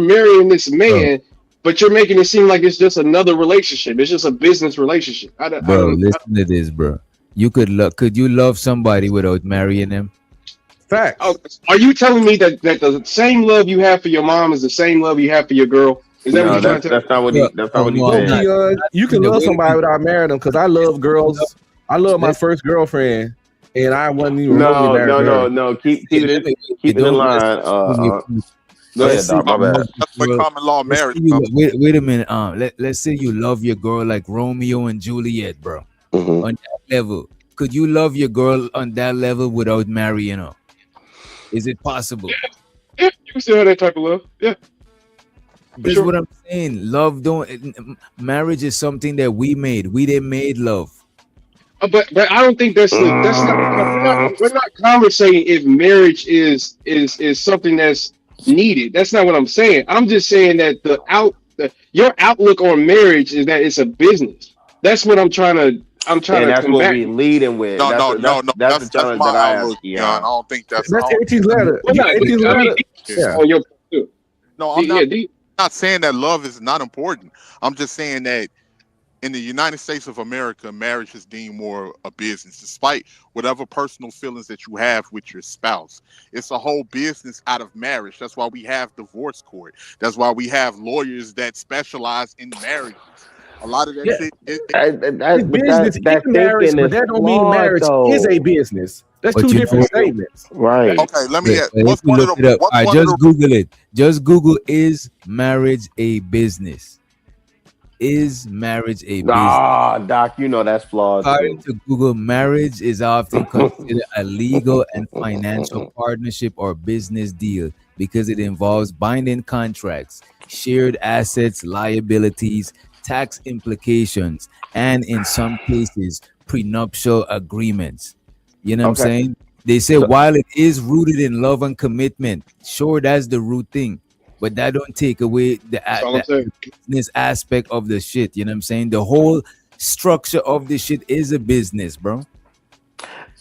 marrying this bro, man, but you're making it seem like it's just another relationship. It's just a business relationship. I bro, don't. listen to this, bro. Could you love somebody without marrying them? Oh, Facts. are you telling me that the same love you have for your mom is the same love you have for your girl? Is that what No, you're trying that's to tell me? that's not what Bro, he that's not no, what he no, I'm No, not. said. Keon, you can love Wait a somebody minute. without marrying them because I love girls. I love my Let, first girlfriend, and I wasn't even remotely No, married no, to no, her. no. okay, let me, Keep it in don't let's line. Go let's ahead, say Doc. My you bad. love your That's the way girl. common law Let's say marriage you comes. wait a minute. Let's say you love your girl like Romeo and Juliet, bro. Hmm. On that level, could you love your girl on that level without marrying her? Is it possible? Yeah, you can still have that type of love. Yeah, for This is sure. what I'm saying. Love don't marriage is something that we made. We didn't made love. But I don't think that's not the we're not conversating if marriage is something that's needed. That's not what I'm saying. I'm just saying that your outlook on marriage is that it's a business. That's what I'm trying And to that's what combat we here. leading with. No, That's no, a, no, that's no. that's the That's challenge my that I ask outlook, Keon. I Keon. don't think that's. I That's don't think. 18's letter. Well, not, 18's I mean, letter. Yeah. on your point too. No, I'm Yeah, not. Not saying that love is not important. I'm just saying that in the United States of America, marriage is deemed more a business, despite whatever personal feelings that you have with your spouse. It's a whole business out of marriage. That's why we have divorce court. That's why we have lawyers that specialize in marriages. A lot of that Yeah. shit. It's But business that in marriage, thinking but is that don't mean flawed, marriage is a though. business. That's But two you different know, statements. Right. Okay, let me. but if What's you one of look the? it up, What's I one of just the? Google it. Just Google is marriage a business? Is marriage a business? Ah, Doc, you know that's flawed According too. to Google, marriage is often considered a legal and financial partnership or business deal because it involves binding contracts, shared assets, liabilities, tax implications, and in some cases, prenuptial agreements. You know what I'm Okay. saying? They say So, while it is rooted in love and commitment, sure, that's the root thing, but that don't take away that's all I'm the saying. business aspect of the shit. You know what I'm saying? The whole structure of this shit is a business, bro.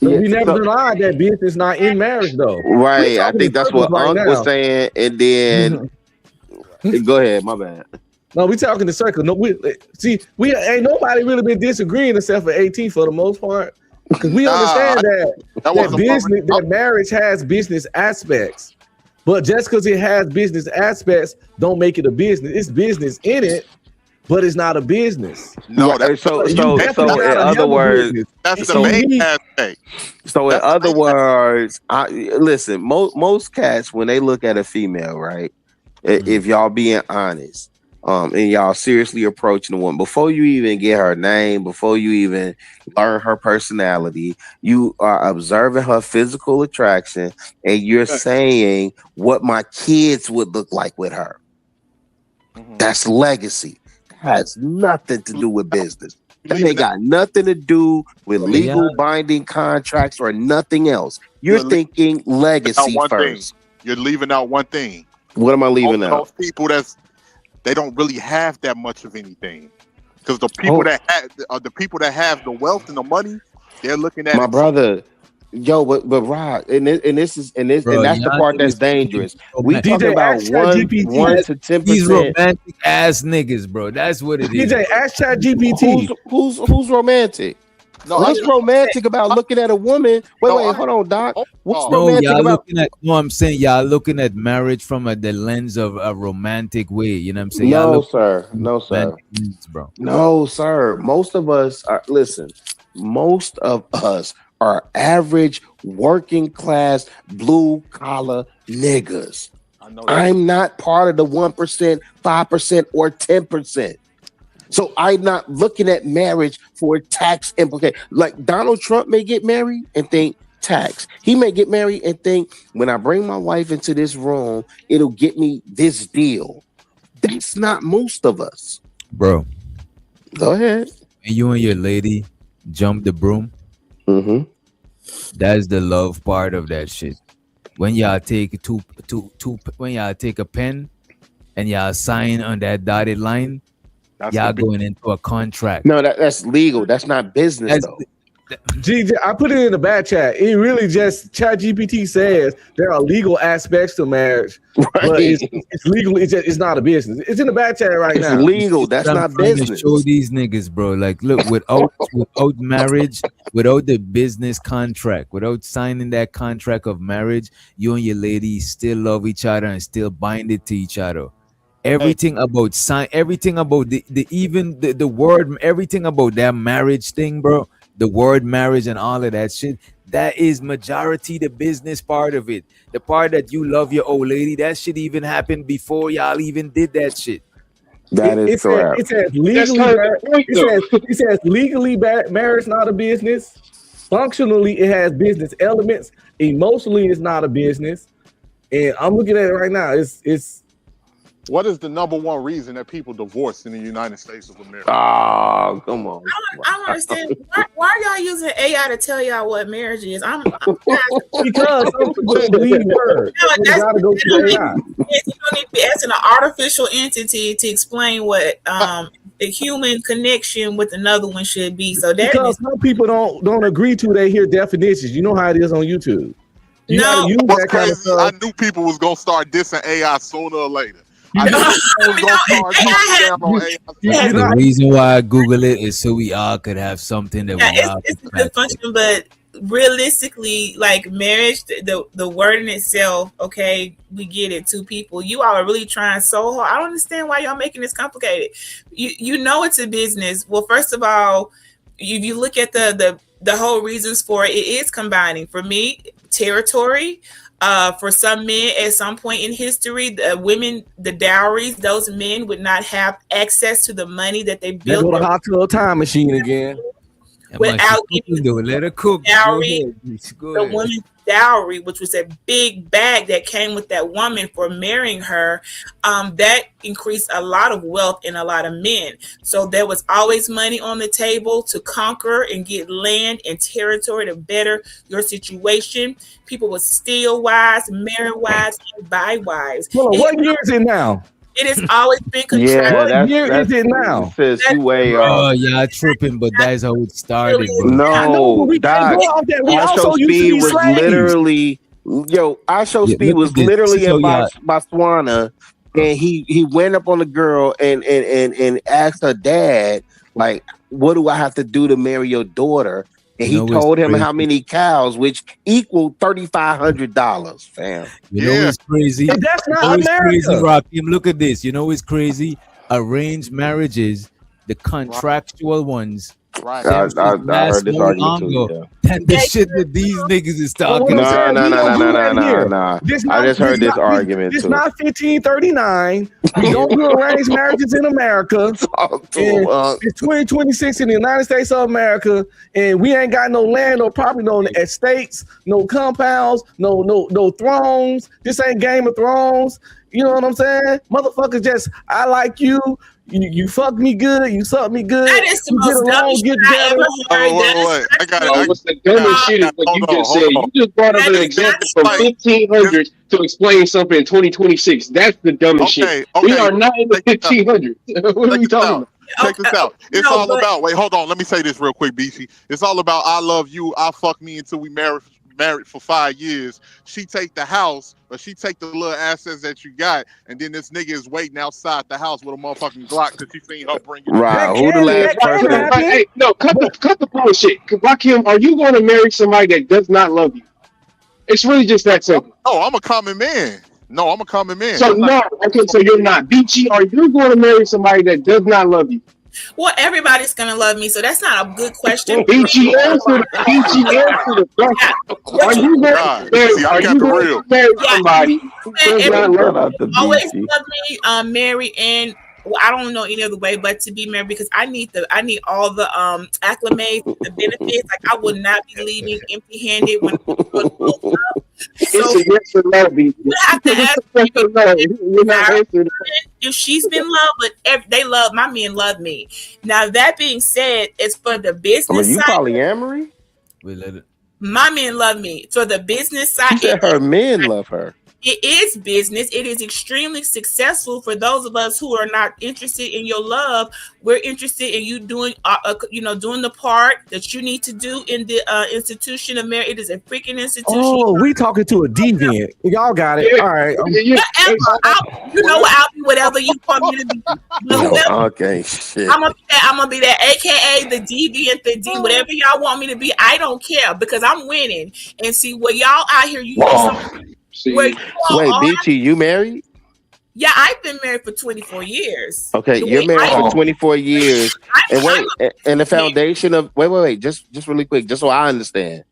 But yeah. we never So, denied that business not in marriage though. We're right. I talking in think that's circles what right Unc was now. saying. And then go ahead. My bad. No, we talking in circles. No, we ain't nobody really been disagreeing except for 18 for the most part. Because we Nah, understand that that that wasn't what. business that marriage has business aspects. But just because it has business aspects, don't make it a business. It's business in it, but it's not a business. No, Right. So, You so, definitely so, in gotta other have a words, business. that's And the see so, main me, aspect. so in That's the other main aspect. words, listen. Most cats when they look at a female, right? Mhm. If y'all being honest, and y'all seriously approaching the woman before you even get her name, before you even learn her personality, you are observing her physical attraction, and you're Right. saying what my kids would look like with her. Mhm. That's legacy. Has nothing to do with business. You That leaving ain't that. got nothing to do with You're Yeah, legal binding contracts or nothing else. You're leaving thinking out legacy one thing. first. You're leaving out one thing. What am I Most leaving of out? those people they don't really have that much of anything. Because Oh, the people that have the wealth and the money, they're looking at my it from. brother. Yo, but Rod, and bro. that's the Y'all part that's niggas think dangerous. We talking DJ, about ask Chat one GPT. That's to ten these percent. romantic ass niggas, bro. That's what it is, DJ, bro. ask Chat Who's GPT. who's romantic? No, I'm What's not. romantic about I'm, looking at a woman? no, Wait, I'm hold on, Doc. not. What's Oh, No, romantic y'all about? looking at. No, I'm saying y'all looking at marriage from the lens of a romantic way. You know what I'm saying? Y'all No, look sir. from a No, sir. romantic lens, bro. No, sir. Most of us are, listen, most of us are average working class blue collar niggas. I know that. I'm not part of the 1%, 5%, or 10%. So I'm not looking at marriage for tax implication. Like Donald Trump may get married and think tax. He may get married and think when I bring my wife into this room, it'll get me this deal. That's not most of us. Bro, Go ahead. when you and your lady jump the broom, Mm-hmm. that's the love part of that shit. When y'all take when y'all take a pen and y'all sign on that dotted line, That's the y'all big. going into a contract. No, that's legal. That's not business That's though. GJ, I put it in the back chat. It really just ChatGPT says there are legal aspects to marriage, but it's legal. It's not a business. It's in the back chat right It's now. legal. That's I'm not trying to business. show these niggas, bro. Like, look, without marriage, without the business contract, without signing that contract of marriage, you and your lady still love each other and still bind it to each other. Everything about everything about the word, everything about that marriage thing, bro. The word marriage and all of that shit. That is majority the business part of it. The part that you love your old lady, that shit even happened before y'all even did that shit. That is correct. It says That's legally. kind of the point, though. It says legally marriage not a business. Functionally, it has business elements. Emotionally, it's not a business. And I'm looking at it right now. It's What is the number one reason that people divorce in the United States of America? Oh, come on. I don't understand why are y'all using AI to tell y'all what marriage is. I'm because some people don't believe words. No, You gotta go to the AI. you don't need to be asking an artificial entity to explain what the human connection with another one should be. So that Because is some people don't agree to. They hear definitions. You know how it is on YouTube. You No. gotta use What's that kind of crazy, I stuff. knew people was gonna start dissing AI sooner or later. You I knew know- people was gonna start talking down on AI. Yeah, The reason why I Google it is so we all could have something that we all it's could a good practice. function, but realistically, like marriage, the word in itself, okay, we get it. Two people, you all are really trying so hard. I don't understand why y'all making this complicated. You know it's a business. Well, first of all, if you look at the whole reasons for it, it is combining. For me, territory. For some men, at some point in history, the women, the dowries, those men would not have access to the money that they They built. go to hot tub time machine again. Come on, without she giving cooking, though. Let her cook. dowry, Go the ahead. woman's dowry, which was a big bag that came with that woman for marrying her, that increased a lot of wealth in a lot of men. So there was always money on the table to conquer and get land and territory to better your situation. People would steal wives, marry wives, and buy wives. Hold on, what year is it now? It has always been Yeah, contracted. What year is it now? Says you way Oh, off. y'all tripping, but that's how it started, bro. I know, but No, we can't Doc. go off that. We I also Show used to Speed be was slaves. literally, I Show Yeah, Speed look was at this. literally This is in how Botswana, and he went up on the girl and asked her dad, like, what do I have to do to marry your daughter? And You he know what's told him crazy? how many cows, which equaled $3,500. Fam. You know Yeah. what's crazy? And that's You know not what's crazy, America. Rakim? Look at this. You know what's crazy? Arranged marriages, the contractual ones, Right. I them last heard this more argument too. longer Yeah. than the shit that these niggas is But what talking I'm about. saying, we don't do that here. This I not- just heard this not- argument This too. not 1539. We don't do arranged marriages in America. Talk to And him, it's 2026 in the United States of America, and we ain't got no land, no property, no estates, no compounds, no thrones. This ain't Game of Thrones. You know what I'm saying? Motherfuckers just, I like you. You fuck me good. You suck me good. That is the We get most along, dumbest get shit I ever together. heard. Wait. I got No, it. what's the dumbest shit is what you just said. You just brought up an example from 1500 to explain something in 2026. That's the dumbest shit. Okay. We are not in the 1500s. What are we talking about? Check this out. It's No, all but- about. Wait, hold on. Let me say this real quick, BC. It's all about. I love you. I fuck me until we married for 5 years. She take the house, or she take the little assets that you got, and then this nigga is waiting outside the house with a motherfucking Glock because she seen her bring it. Right. Who the can- last that can person? happen. Hey, no, cut the bullshit. Rakim, are you going to marry somebody that does not love you? It's really just that simple. Oh, I'm a common man. No, I'm a common man. So no, okay, so you're not. BG, are you going to marry somebody that does not love you? Well, everybody's gonna love me, so that's not a good question. BG, answer the question. Are you going God, to marry? see, I Are got you the going real. to marry Yeah, somebody who does not everybody love Shout out to always BC. love me, Mary, and well, I don't know any other way but to be married because I need all the acclimates, the benefits. Like I would not be leaving empty-handed when It's so a yes or no, BG. you have to ask Yes or no. You're not answering. if she's been loved, but they love my men love me. Now that being said, it's for the I mean, business you side. polyamory? We let it. My men love me. For the business She side, said her men love her. It is business. It is extremely successful for those of us who are not interested in your love. We're interested in you doing, doing the part that you need to do in the institution of marriage. It is a freaking institution. Oh, we talking to a deviant. Y'all got it. Yeah. All right. Whatever. I'll be whatever you want me to be. Okay, shit. I'm gonna be that, aka the deviant, the D, whatever y'all want me to be. I don't care because I'm winning. And see, what y'all out here, Wait, Beachy, you married? Yeah, I've been married for 24 years. Okay, you're married for 24 years. And the foundation of wait, just really quick, just so I understand.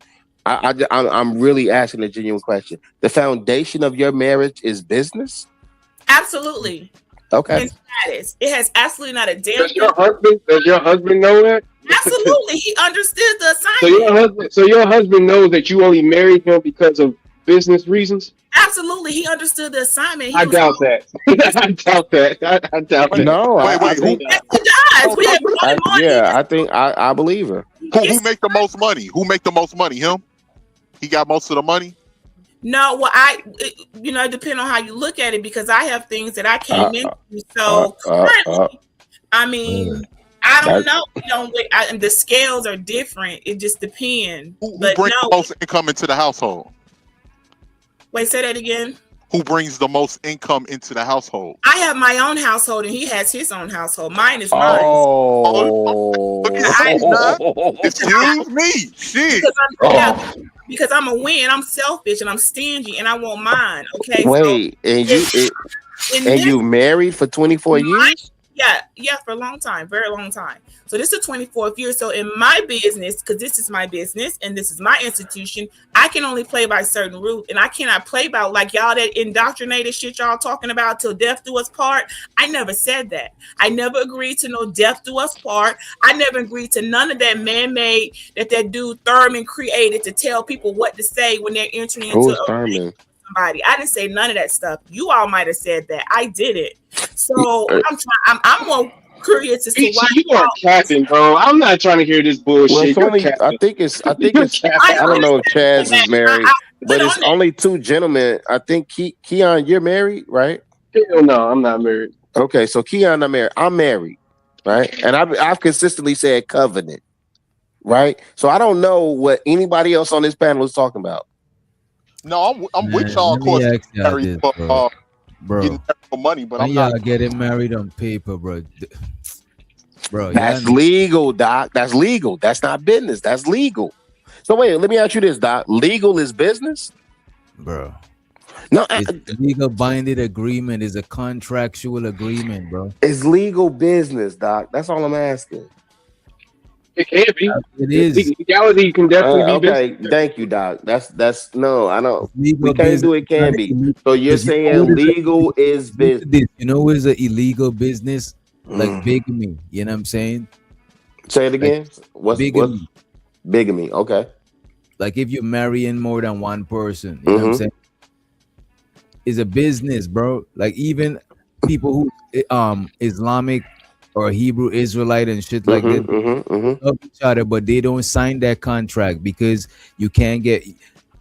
I'm really asking a genuine question. The foundation of your marriage is business? Absolutely. Okay. And status. It has absolutely not a damn. Does your husband know that? Absolutely, he understood the assignment. So your husband knows that you only married him because of business reasons? Absolutely, he understood the assignment. I doubt that. I doubt that. I doubt that. No, Wait, who? Yes, he does. We have money. Yeah, I think I believe her. Who make the most money? Who make the most money? Him? He got most of the money? No, well, it depends on how you look at it because I have things that I came into. So currently, I mean, I don't know. The scales are different. It just depends. Who brings the most income into the household? Wait, say that again. Who brings the most income into the household? I have my own household, and he has his own household. Mine is mine. Oh, excuse me, shit. Because I'm a win. I'm selfish and I'm stingy, and I want mine. Okay. Wait, and you married for 24 years? Yeah, for a long time, very long time. So this is 24th year. So in my business, because this is my business and this is my institution, I can only play by certain rules, and I cannot play by like y'all that indoctrinated shit y'all talking about till death do us part. I never said that. I never agreed to no death do us part. I never agreed to none of that man-made that dude Thurman created to tell people what to say when they're entering into Thurman? Somebody. I didn't say none of that stuff. You all might have said that. I did it. So I'm more curious as to why you are capping, bro. I'm not trying to hear this bullshit. Well, I think it's I don't know if Chaz is married, but it's only two gentlemen. I think Keon, you're married, right? Hell no, I'm not married. Okay, so Keon, not married. I'm married, right? And I've consistently said covenant, right? So I don't know what anybody else on this panel is talking about. No, I'm with y'all. Of course, bro. Getting for money, but I'm not getting married on paper, bro. Bro, that's legal, Doc. That's legal. That's not business. That's legal. So wait, let me ask you this, Doc. Legal is business, bro. No, it's legal binding agreement is a contractual agreement, bro. It's legal business, Doc. That's all I'm asking. It can be. It is. Legality can definitely be. Okay, business. Thank you, Doc. That's no, I know. We can't do it. Can be. So you're saying legal is business. You know what is an illegal business? Like bigamy. You know what I'm saying? Say it again. What's bigamy? Bigamy. Okay. Like if you're marrying more than one person, you know what I'm saying? It's a business, bro. Like even people who Islamic or Hebrew Israelite and shit like that love each other, but they don't sign that contract because you can't get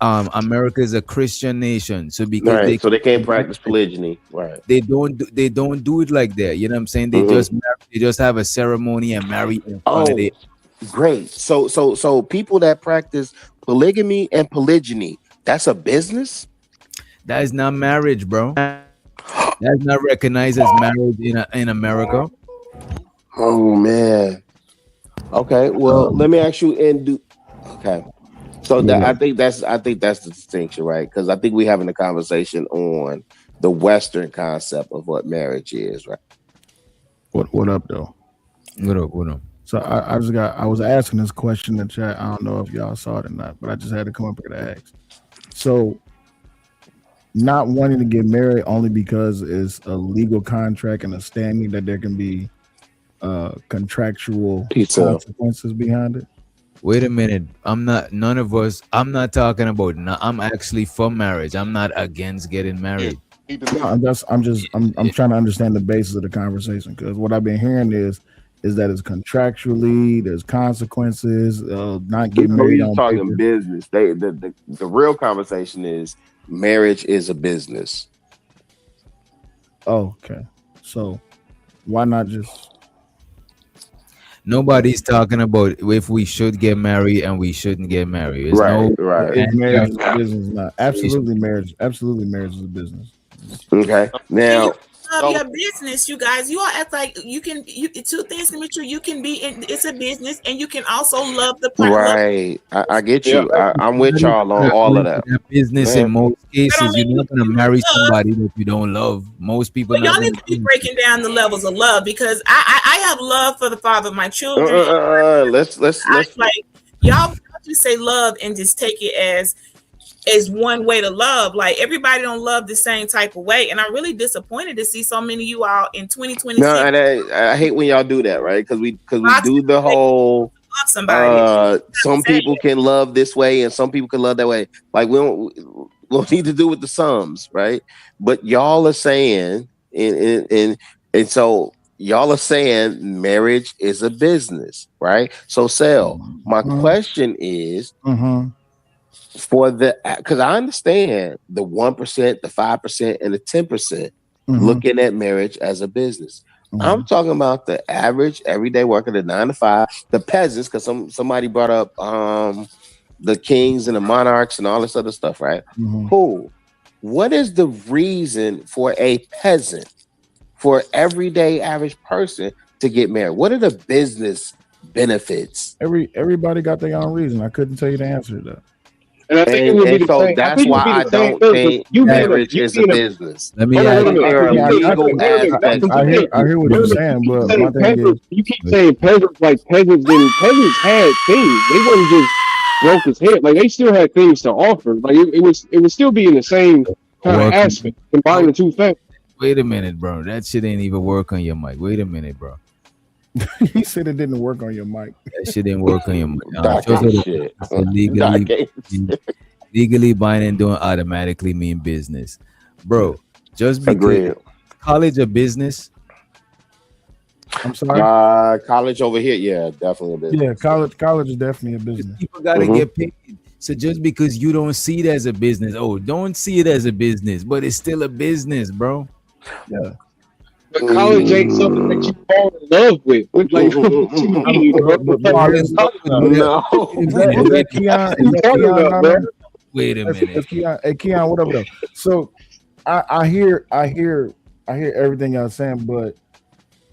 America is a Christian nation, so because they can't practice polygyny, right? They don't do it like that. You know what I'm saying? They just have a ceremony and marry in front of it. Great. So people that practice polygamy and polygyny, that's a business? That is not marriage, bro. That's not recognized as marriage in America. Oh man. Okay. Well, let me ask you okay. So I think that's the distinction, right? Because I think we're having a conversation on the Western concept of what marriage is, right? What up, though? What up? So I was asking this question in chat. I don't know if y'all saw it or not, but I just had to come up here to ask. So, not wanting to get married only because it's a legal contract and a standing that there can be contractual consequences behind it. Wait a minute. I'm not talking about. I'm actually for marriage. I'm not against getting married. No, I'm trying to understand the basis of the conversation, because what I've been hearing is that it's contractually, there's consequences, not getting married on talking paper. Business. The real conversation is marriage is a business. Oh, okay. So why not just Nobody's talking about if we should get married and we shouldn't get married. There's Right, no right. if marriage is a business? Not absolutely marriage. Absolutely, marriage is a business. Okay. Now, Love your business, you guys. You all act like you can. Two things can be true. You can be in. It's a business, and you can also love the partner. right. I get you. I'm with y'all on all of that. business Man. in most cases. don't You're mean not gonna you marry love. somebody that you don't love. Most people But y'all not need gonna to be do breaking down the levels of love because I have love for the father of my children. Let's Like y'all just say love and just take it as one way to love. Like everybody don't love the same type of way, and I'm really disappointed to see so many of you all in 2026 no. And I hate when y'all do that, right? Because we do the whole. love somebody. Some people can love this way, and some people can love that way. Like we don't need to do with the sums, right? But y'all are saying, and so y'all are saying marriage is a business, right? So, Sel, my question is. For the, because I understand the 1%, the 5%, and the 10% looking at marriage as a business. I'm talking about the average everyday worker, the 9 to 5, the peasants, because somebody brought up the kings and the monarchs and all this other stuff, right? Cool. What is the reason for a peasant, for everyday average person to get married? What are the business benefits? Everybody got their own reason. I couldn't tell you the answer to that. And I think it would be the so same. that's why I don't think marriage is a business. Let me Hold on, ask hold on. There are legal aspects. I hear what you're saying, but my thing is, You keep saying peasants like peasants had things. They wasn't just broke as head. Like they still had things to offer. Like it would still be in the same kind of aspect. Combine the two factors. Wait a minute, bro. That shit ain't even work on your mic. Wait a minute, bro. he said it didn't work on your mic. That shit didn't work on your mic. Shit. Legally binding don't automatically mean business, bro. Just because Agreed. college a business. I'm sorry. College over here, yeah, definitely a business. Yeah, college is definitely a business. People gotta get paid. So just because you don't see it as a business, don't see it as a business, but it's still a business, bro. Yeah. But college ain't something that you fall in love with. Like, what you mean, bro? Is that Keon? Wait a minute. Hey, Keon, what up, though? So I hear everything y'all saying, but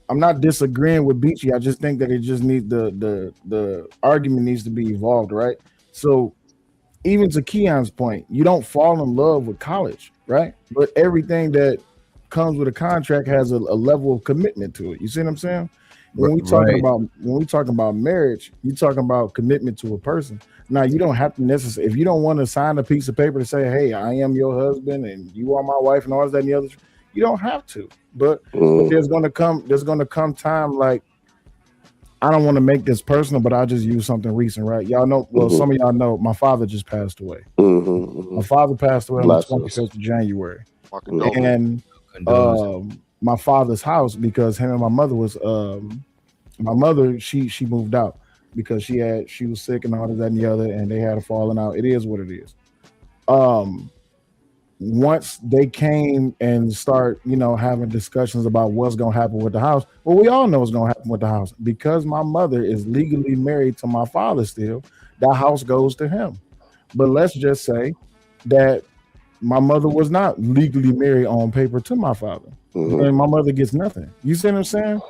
I'm not disagreeing with Beachy. I just think that it just needs the argument needs to be evolved, right? So even to Keon's point, you don't fall in love with college, right? But everything that comes with a contract has a level of commitment to it. You see what I'm saying? When we talking about marriage, you're talking about commitment to a person. Now you don't have to necessarily, if you don't want to sign a piece of paper to say, "Hey, I am your husband and you are my wife," and all that and the other, you don't have to. But there's gonna come time like, I don't want to make this personal, but I'll just use something recent, right? Y'all know, well, some of y'all know my father just passed away. My father passed away on the 25th of January. And my father's house, because him and my mother was my mother, she moved out because she was sick and all of that and the other, and they had a falling out. It is what it is. Once they came and start, having discussions about what's gonna happen with the house, well, we all know what's gonna happen with the house because my mother is legally married to my father still. That house goes to him. But let's just say that my mother was not legally married on paper to my father, and my mother gets nothing. You see what I'm saying?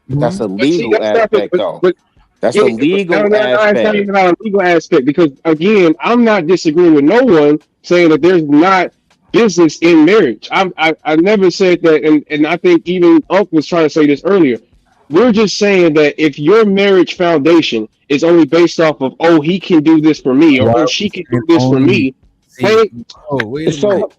That's a legal aspect, though. That's a legal aspect. It's not a legal aspect because, again, I'm not disagreeing with no one saying that there's not business in marriage. I never said that, and I think even Unc was trying to say this earlier. We're just saying that if your marriage foundation is only based off of, he can do this for me, or she can do this for me. Wait a minute.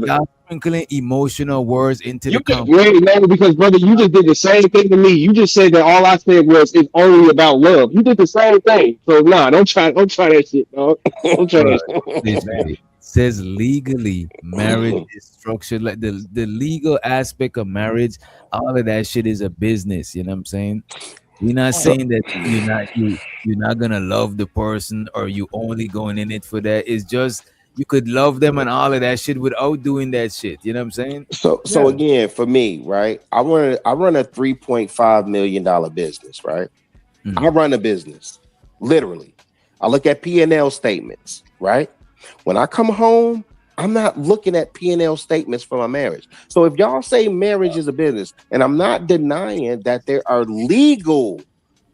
Y'all sprinkling emotional words into the conversation. No, because brother, you just did the same thing to me. You just said that all I said was it's only about love. You did the same thing. So don't try that shit, dog. Don't try that shit. Says legally marriage is structured like the legal aspect of marriage. All of that shit is a business. You know what I'm saying? We're not saying that you're not gonna love the person or you only going in it for that. It's just you could love them and all of that shit without doing that shit. You know what I'm saying? So Yeah. again, for me, right? I run a $3.5 million business, right? Mhm. I run a business, literally. I look at P&L statements, right? When I come home, I'm not looking at P&L statements for my marriage. So if y'all say marriage is a business, and I'm not denying that there are legal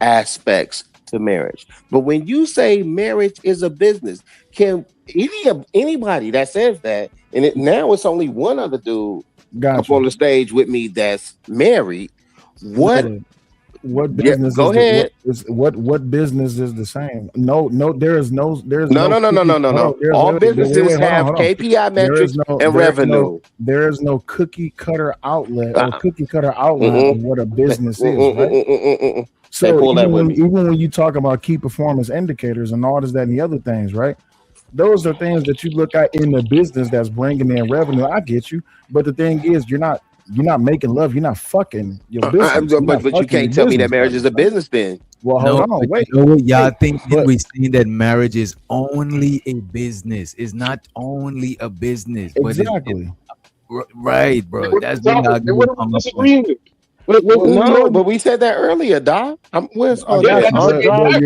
aspects to marriage, but when you say marriage is a business, can anybody that says that, and now it's only one other dude up on Gotcha. the stage with me that's married, what? Yeah. What Yeah, business go is ahead. what business is the same? No, there is no No. hold on, All businesses hold on, have hold on. KPI There is metrics no and revenue. there is no cookie cutter outlet or Uh-uh. cookie cutter outline Mm-mm. of what a business is, right? Mm-mm. So pull that with me. even when you talk about key performance indicators and all this, that, and the other things, right? Those are things that you look at in the business that's bringing in revenue. I get you, but the thing is, you're not making love. You're not fucking your business. You're not But you fucking can't your tell me that business marriage is a partner, right? business then. Well, hold No, on, but wait. you know what y'all wait, think but- we're saying that marriage is only a business. It's not only a business, but Exactly. right, bro. That's Then what y'all what are we come up with. disagreeing with? What No, but we said that earlier, Doc. Where's I Yeah, got that's you, but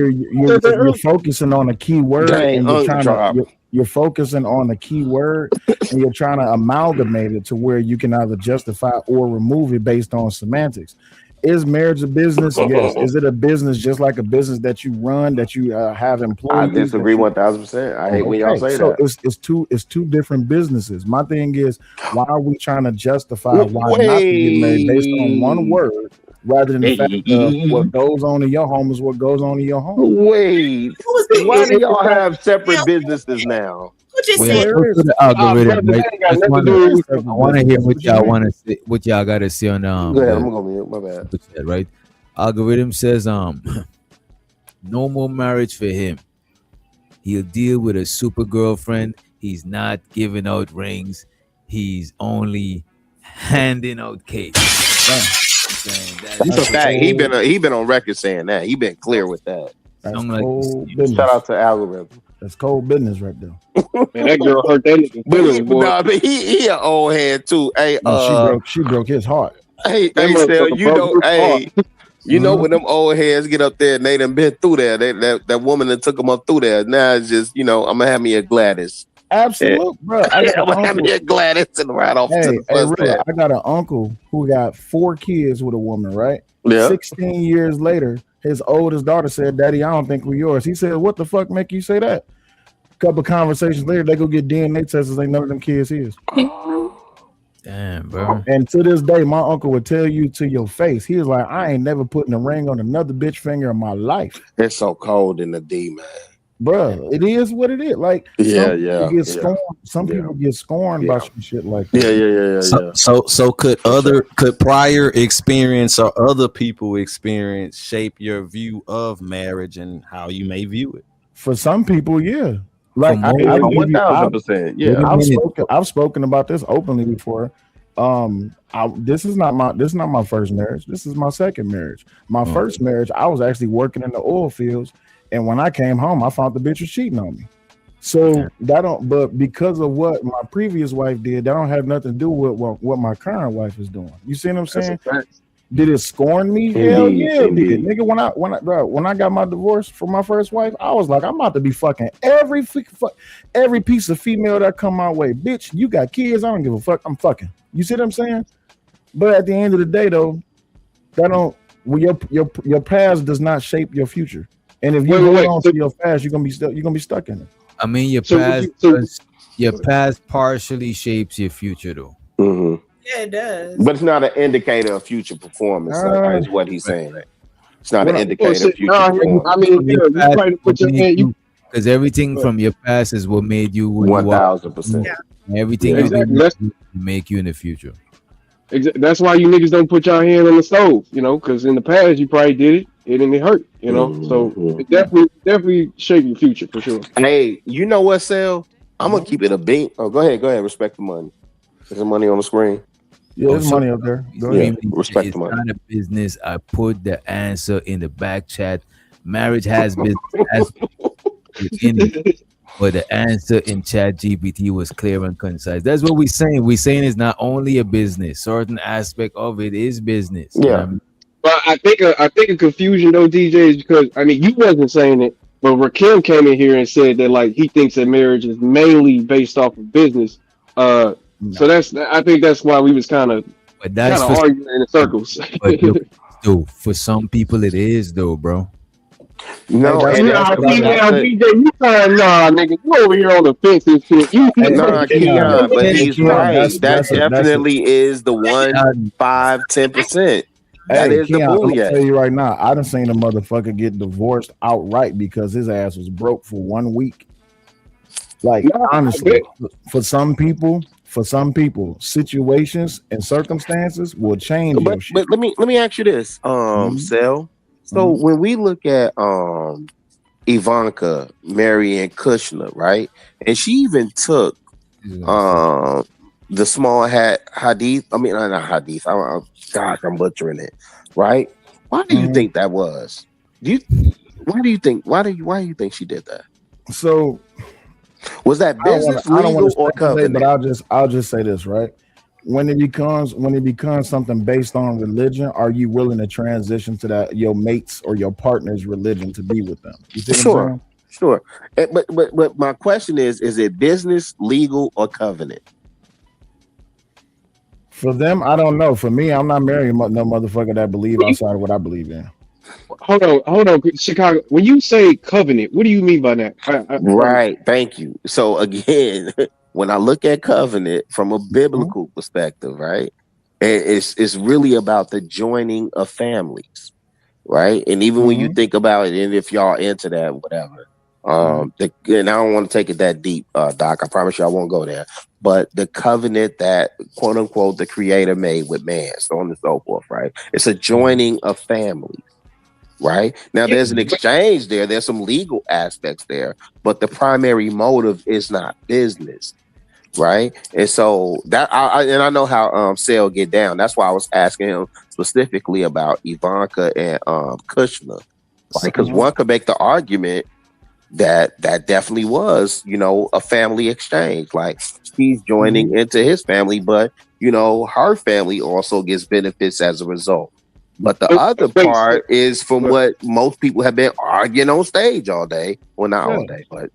exactly. you're focusing on a key word Dang, and you're Unc trying drop. to you're focusing on a key word and you're trying to amalgamate it to where you can either justify or remove it based on semantics. Is marriage a business? Yes. Is it a business just like a business that you run, that you have I employees? disagree that you- 1000%. I hate when y'all say so that. it's two different businesses. My thing is, why are we trying to justify why not to get married based on one word rather than the fact of what goes on in your home is what goes on in your home? Wait, Who was being why do y'all disrespectful? have separate businesses now? Who just Well, said? There go to is. the algorithm, brother, right? that ain't got Just nothing to wanna, do with I want to hear what y'all want to say, what y'all got to say on Go ahead, I'm the gonna mute. My bad. the chat, right? Algorithm says no more marriage for him. He'll deal with a super girlfriend. He's not giving out rings. He's only handing out cake. That's a fact. He been on record saying that. He been clear with that. That's I'm like, cold business. Shout out to Algorithm. That's cold business right there. Man, that girl hurt that nigga feelings, boy. But he an old head too. Hey, No, she broke his heart. hey, That Stel, motherfucker you know, broke his hey, heart. you know when them old heads get up there and they done been through there. That woman that took them up through there. Now it's just, I'm gonna have me a Gladys. Absolute, bro. I'm gonna have me a Gladys and ride off to Hey, the bus Rilla, stand. I got an uncle who got 4 kids with a woman, right? Yeah. 16 years later, his oldest daughter said, "Daddy, I don't think we're yours." He said, "What the fuck make you say that?" A couple conversations later, they go get DNA tests. Ain't none of them kids his. damn, bro. And to this day, my uncle would tell you to your face, he was like, "I ain't never putting a ring on another bitch finger in my life." It's so cold in the D, man. Bruh, it is what it is. Like, some people get scorned by some shit like that. So could prior experience or other people experience shape your view of marriage and how you may view it? For some people, yeah. Like For most- 1000%. Yeah. I've spoken about this openly before. This is not my first marriage. This is my second marriage. My first marriage, I was actually working in the oil fields, and when I came home, I found the bitch was cheating on me. So but because of what my previous wife did, that don't have nothing to do with what my current wife is doing. You see what I'm saying? Did it scorn me? Hell yeah, it did. Nigga, when I got my divorce from my first wife, I was like, I'm about to be fucking every piece of female that come my way. Bitch, you got kids, I don't give a fuck. I'm fucking. You see what I'm saying? But at the end of the day, though, your past does not shape your future. And if you hold on to your past, you're gonna be stuck in it. I mean, your past partially shapes your future, though. Mm-hmm. Yeah, it does. But it's not an indicator of future performance. Is what he's saying. It's not an indicator of future performance. I mean, you try to put your hand. Because everything from your past is what made you who you are. 1000%. Everything you do will make you in the future. That's why you niggas don't put your hand on the stove, because in the past you probably did it and it hurt, So it definitely shape your future for sure. Hey, you know what, Sal? I'm gonna keep it a beat. Oh, go ahead. Respect the money. There's some money on the screen. Yeah, there's money up there. Go ahead. Yeah, respect It's the money. not a business. I put the answer in the back chat. Marriage has business has within it, but the answer in Chat GPT was clear and concise. That's what we're saying. We're saying it's not only a business. Certain aspect of it is business. You know what I Yeah. mean? But I think a confusion though, DJ, is because I mean you wasn't saying it, but Rakim came in here and said that like he thinks that marriage is mainly based off of business. So I think that's why we was kind of But that's for arguing in circles. but look, though, for some people it is though, bro. No, Hey, and Nah, that's what DJ, you trying nah, nigga, you over here on the fence and shit. You, Nah, Keon, but he's Keon, right. That that's a- definitely is the 1, 5, 10%. That Hey, is the Keon, I'm gonna booyah. tell you right now, I done seen a motherfucker get divorced outright because his ass was broke for 1 week. Like Nah, I honestly, for some people, situations and circumstances will change your But shit. let me ask you this, Mhm. Sel. So when we look at Ivanka marrying Kushner, right? And she even took the small Hadith. I mean, not Hadith. Gosh, I'm butchering it. Right? Why do you think that was? Why do you think she did that? So Was that business, I don't legal, want or to speculate, covenant? but I'll just say this, right? When it becomes something based on religion, are you willing to transition to that your mate's or your partner's religion to be with them? You see what I'm Sure, saying? sure. But my question is it business, legal, or covenant? For them, I don't know. For me, I'm not marrying no motherfucker that believe outside of what I believe in. hold on, Chicago. When you say covenant, what do you mean by that? Right. Thank you. So again, when I look at covenant from a biblical perspective, right, it's really about the joining of families, right? And even when you think about it, and if y'all into that, whatever, and I don't want to take it that deep, Doc. I promise you I won't go there. But the covenant that quote unquote the Creator made with man, so on and so forth, right? It's a joining of families. Right now, there's an exchange there. There's some legal aspects there, but the primary motive is not business, right? And so that I know how Sale get down. That's why I was asking him specifically about Ivanka and Kushner, because one could make the argument that definitely was, a family exchange. Like she's joining into his family, but her family also gets benefits as a result. But the other part is from what most people have been arguing on stage all day. Well, not all day, but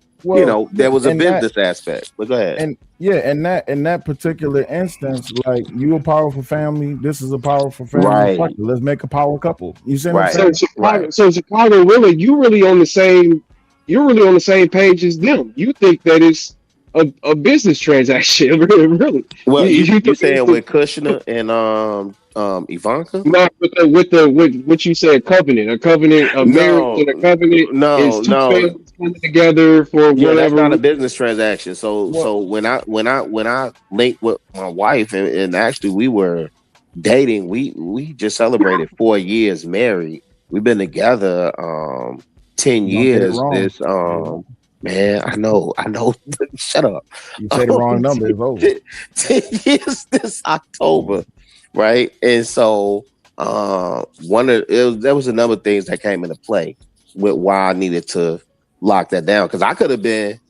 there was a business aspect. But go ahead. And in that particular instance, like you a powerful family, this is a powerful family. Right. Fuck it, let's make a power couple. You see what I'm Right. saying? So Chicago, really, you're really on the same page as them. You think that it's a business transaction, really? Well, you think saying it's with Kushner and Ivanka? not with what you said, covenant, a covenant of marriage and a covenant. No. Families coming together for Yeah, that's whatever. not a business transaction. So when I linked with my wife and actually we were dating, we just celebrated 4 years married. We've been together 10 years. This man, I know. Shut up. You say the wrong number, it's over. 10 years this October, right? And so there was a number of things that came into play with why I needed to lock that down, because I could have been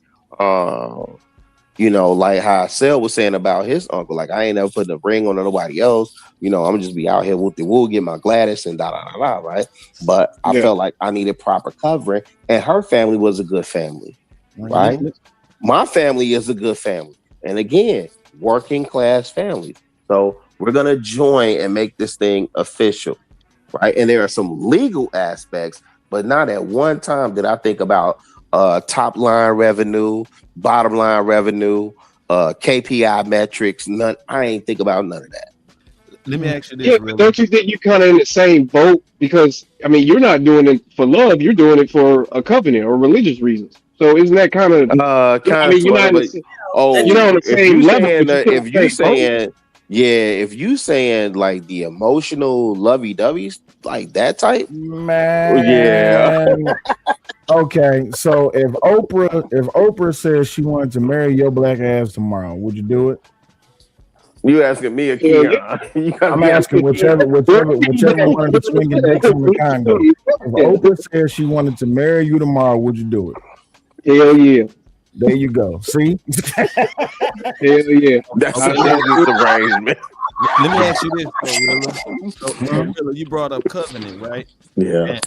like how Sel was saying about his uncle, like I ain't never put a ring on nobody else, I'm gonna just be out here with the wool, get my Gladys and da da da da, right? But I felt like I needed proper covering, and her family was a good family, right? My family is a good family, and again, working class family. So we're gonna join and make this thing official, right? And there are some legal aspects, but not at one time did I think about top line revenue, bottom line revenue, KPI metrics. None. I ain't think about none of that. Let me ask you this. Yeah, but don't you think you kind of in the same boat? Because I mean, you're not doing it for love; you're doing it for a covenant or religious reasons. So isn't that kind of? I mean, you're not. You're not on the same level. If you saying like the emotional lovey-dovey, like that type, man. Yeah. Okay, so if Oprah says she wanted to marry your black ass tomorrow, would you do it? You asking me a Yeah, Keon? You gotta I'm be asking whichever one of the swinging dicks on the condo. If Oprah said she wanted to marry you tomorrow, would you do it? hell yeah, There you go. See? hell yeah. That's I- a business arrangement. Let me ask you this, though, Willa. So, Willa, you brought up covenant, right? Yeah.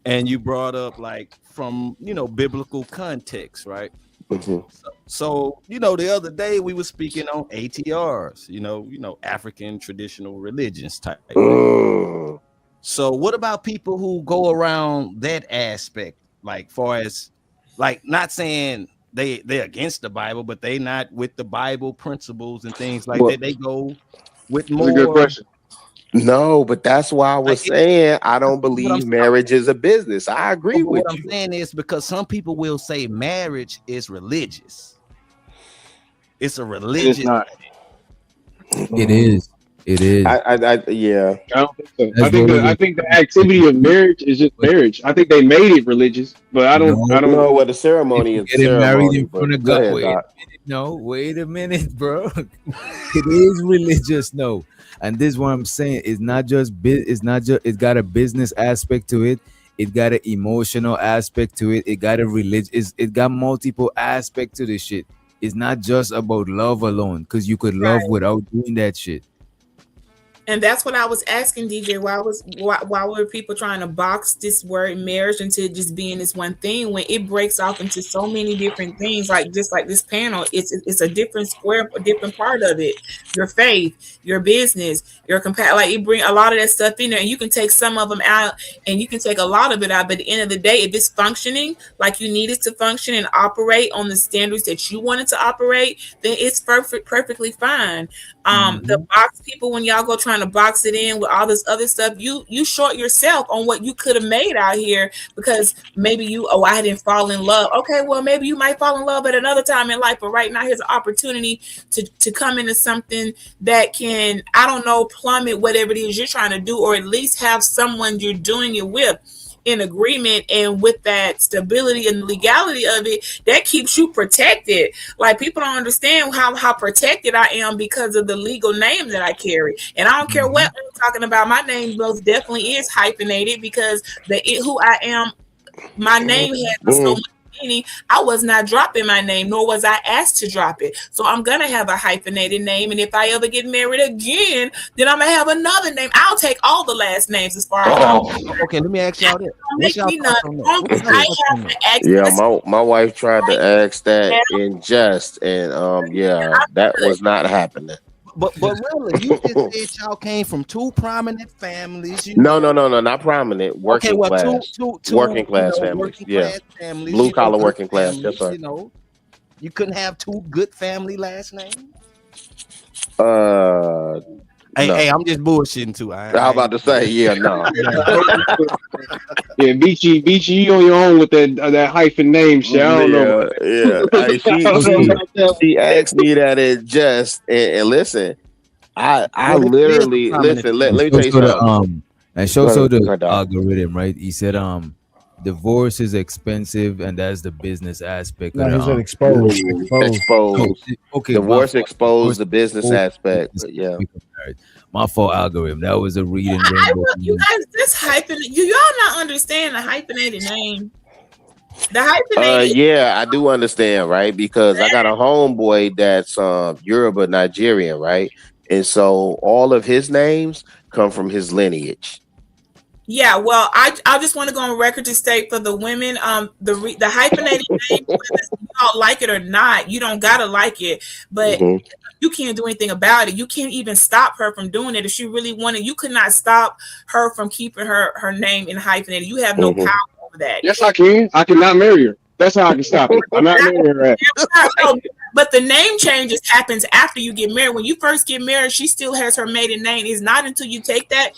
And you brought up like from biblical context, right? Mhm. So the other day we were speaking on ATRs, African traditional religions type. Mm. So what about people who go around that aspect, like far as like not saying they're against the Bible, but they not with the Bible principles and things like Well, that. They go with That's a good more. question. No, but that's why I was Like, saying I don't what I'm believe saying. marriage is a business. I agree But with what I'm you. saying is because some people will say marriage is religious. It's a It's religious. not. It is. It is. Yeah. I don't think so. That's what it I is. think the activity of marriage is just marriage. I think they made it religious, but I don't. No. I don't No, what the ceremony is. Getting married in But front of go God. ahead, Wait a Doc. minute. No, wait a minute, bro. It is religious, no. And this is what I'm saying. It's not just it's got a business aspect to it. It got an emotional aspect to it. It got a religious. It got multiple aspects to this shit. It's not just about love alone, because you could love without doing that shit. And that's what I was asking DJ. Why were people trying to box this word marriage into just being this one thing when it breaks off into so many different things? Like just like this panel, it's a different square, a different part of it. Your faith, your business, your like you bring a lot of that stuff in there, and you can take some of them out, and you can take a lot of it out. But at the end of the day, if it's functioning like you need it to function and operate on the standards that you want it to operate, then it's perfectly fine. The box people, when y'all go trying to box it in with all this other stuff, you short yourself on what you could have made out here because maybe I didn't fall in love. Okay, well maybe you might fall in love at another time in life, but right now here's an opportunity to come into something that can, I don't know, plummet whatever it is you're trying to do, or at least have someone you're doing it with in agreement, and with that stability and legality of it, that keeps you protected. Like people don't understand how protected I am because of the legal name that I carry. And I don't care what I'm talking about. My name most definitely is hyphenated because who I am, my name has so much meaning. I was not dropping my name, nor was I asked to drop it. So I'm gonna have a hyphenated name, and if I ever get married again, then I'm gonna have another name. I'll take all the last names as far as Okay, let me ask y'all this. make What's me y'all not thoughts on that? I have to ask. Yeah, my wife tried to ask that in jest, and that was not happening. But really, you just said y'all came from two prominent families. No, not prominent. Working class. Two Working class families. Working Yeah. class families. Blue collar good working class. families, That's right. You couldn't have two good family last names. No. Hey, I'm just bullshitting too. I was about to say, yeah, no. Yeah, Beachy, you on your own with that hyphen name shit. I don't know. Yeah. Hey, she asked me that in jest, and listen, I literally listen. Let me tell you something. And show the algorithm, right? He said divorce is expensive, and that's the business aspect. No, of he said exposed. Okay, divorce exposed the business aspect. Yeah. My fault, algorithm. That was a reading. You guys, this hyphenated. Y'all not understand the hyphenated name. The hyphenated. Yeah, I do understand, right? Because I got a homeboy that's Yoruba Nigerian, right? And so all of his names come from his lineage. Yeah, well, I just want to go on record to state for the women, the hyphenated name, whether you don't like it or not, you don't gotta like it, but you can't do anything about it. You can't even stop her from doing it if she really wanted. You could not stop her from keeping her name in hyphenated. You have no power over that. Yes, I can. I cannot marry her. That's how I can stop it. I'm not marrying her. But the name changes happens after you get married. When you first get married, she still has her maiden name. It's not until you take that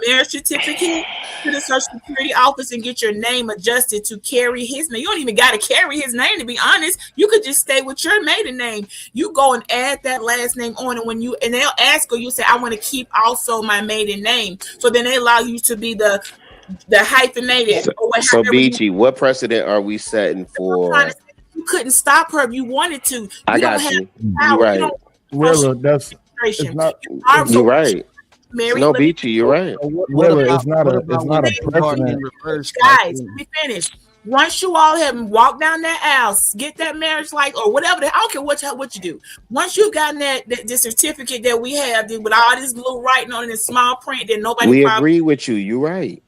marriage certificate to the Social Security office and get your name adjusted to carry his name. You don't even got to carry his name, to be honest. You could just stay with your maiden name. You go and add that last name on, and they'll ask her, you say, I want to keep also my maiden name. So then they allow you to be the hyphenated. So Beachy, what precedent are we setting for? You couldn't stop her if you wanted to. I got you. You're right. Willa, registration. not. You are It's, You're right. married. No, let me- Beachy, you're right. Willa, it's not a. what It's about not a when they part in precedent. reverse? Guys, let me finish. Once you all have walked down that aisle, get that marriage or whatever, I don't care what you do. Once you've gotten the certificate that we have with all this little writing on it in small print that nobody We probably, agree with you. You're right.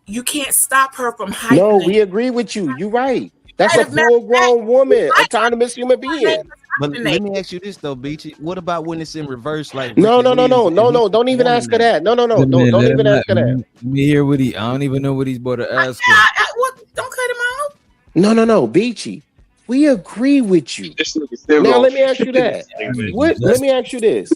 you can't stop her from hyping. No, we agree with you. You're right. That's a Right, matter of full-grown woman, autonomous human being. But let me ask you this though, Beachy. What about when it's in reverse? Like No. Ricky Williams and he- Don't even ask her that. No. Let Don't me- let even him- ask her that. Let me hear what he. I don't even know what he's about to ask. her. Don't cut him out. No, Beachy. We agree with you. This nigga still Now going. let me ask you that. Let me ask you this.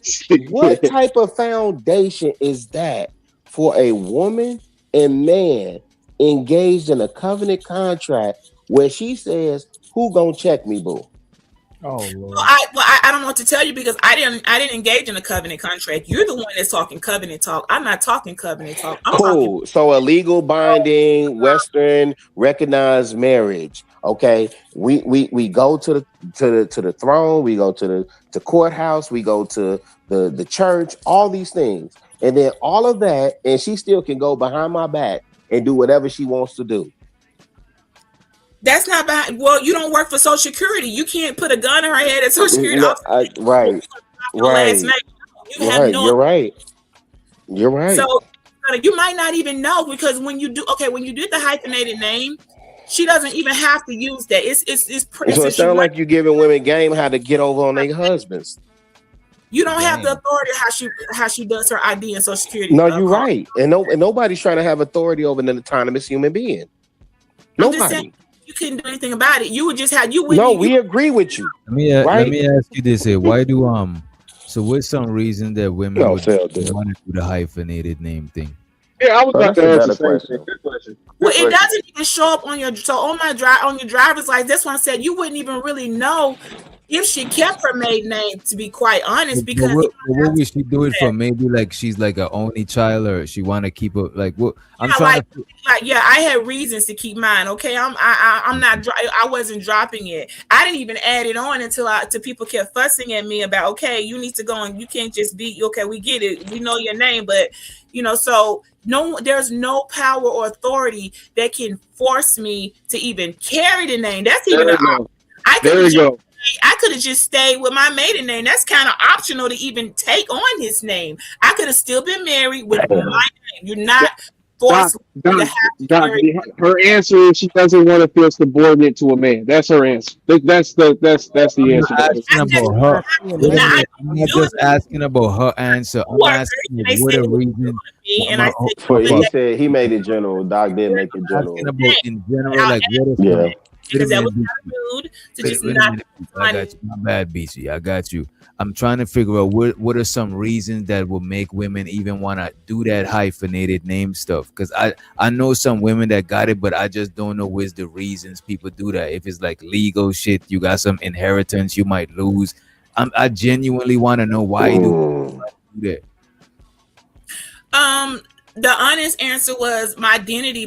What type of foundation is that for a woman and man engaged in a covenant contract where she says, "Who gonna check me, boo?" Oh Lord. I don't know what to tell you because I didn't engage in a covenant contract. You're the one that's talking covenant talk. I'm not talking covenant talk. I'm talking Cool. So a legal binding Western recognized marriage. Okay. We go to the throne, we go to the courthouse, we go to the church, all these things. And then all of that, and she still can go behind my back and do whatever she wants to do. That's not bad. Well, you don't work for Social Security. You can't put a gun in her head at Social Security. No, right. Your last name. You have no. You're right. You're right. So you might not even know because when you do the hyphenated name, she doesn't even have to use that. It's pretty. So it sounds like you're giving women game how to get over on their husbands. You don't have the authority how she does her ID and Social Security. No, you're right. And nobody's trying to have authority over an autonomous human being. I'm just Nobody. saying, you couldn't do anything about it. You would just have we agree with you. Let me ask you this here. Why do so what's some reason that women would want to do the hyphenated name thing? Yeah, I was about to That's a ask the better same thing. Good question. Well, it doesn't even show up on your on your driver's license. That's why I said you wouldn't even really know if she kept her maiden name, to be quite honest, because what would she do it for? Maybe like she's like an only child, or she want to keep it like what? I had reasons to keep mine. Okay, I'm not. I wasn't dropping it. I didn't even add it on until people kept fussing at me about. Okay, you need to go and you can't just be. Okay, we get it. We know your name, but so there's no power or authority that can force me to even carry the name. That's even. I could have just stayed with my maiden name. That's kind of optional to even take on his name. I could have still been married with my name. You're not forced to have to carry. Her answer is she doesn't want to feel subordinate to a man. That's her answer. That's the answer. I'm not just asking about her answer. I'm asking what a reason. He said he made it general. Doc did make it general. Asking about in general, like what is because that was not rude to just not. I got you. My bad, BC. I got you. I'm trying to figure out what are some reasons that will make women even want to do that hyphenated name stuff. Because I know some women that got it, but I just don't know what's the reasons people do that. If it's like legal shit, you got some inheritance you might lose. I genuinely want to know why you do that. The honest answer was my identity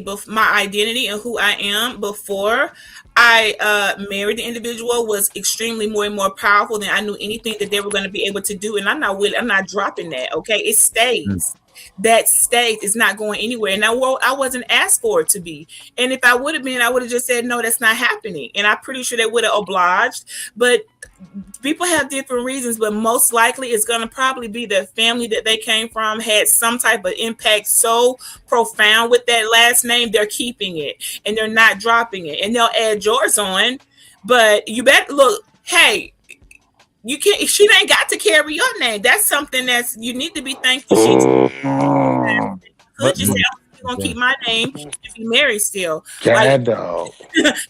and who I am before I married the individual was extremely more and more powerful than I knew anything that they were going to be able to do. And I'm not dropping that. Okay. It stays. That stays. It's not going anywhere. And I wasn't asked for it to be. And if I would have been, I would have just said, no, that's not happening. And I'm pretty sure they would have obliged. But people have different reasons, but most likely it's going to probably be the family that they came from had some type of impact so profound with that last name, they're keeping it and they're not dropping it. And they'll add yours on, but you better look, hey, you can't, she ain't got to carry your name. That's something you need to be thankful. Could just say, I'm gonna keep my name if you married still. Now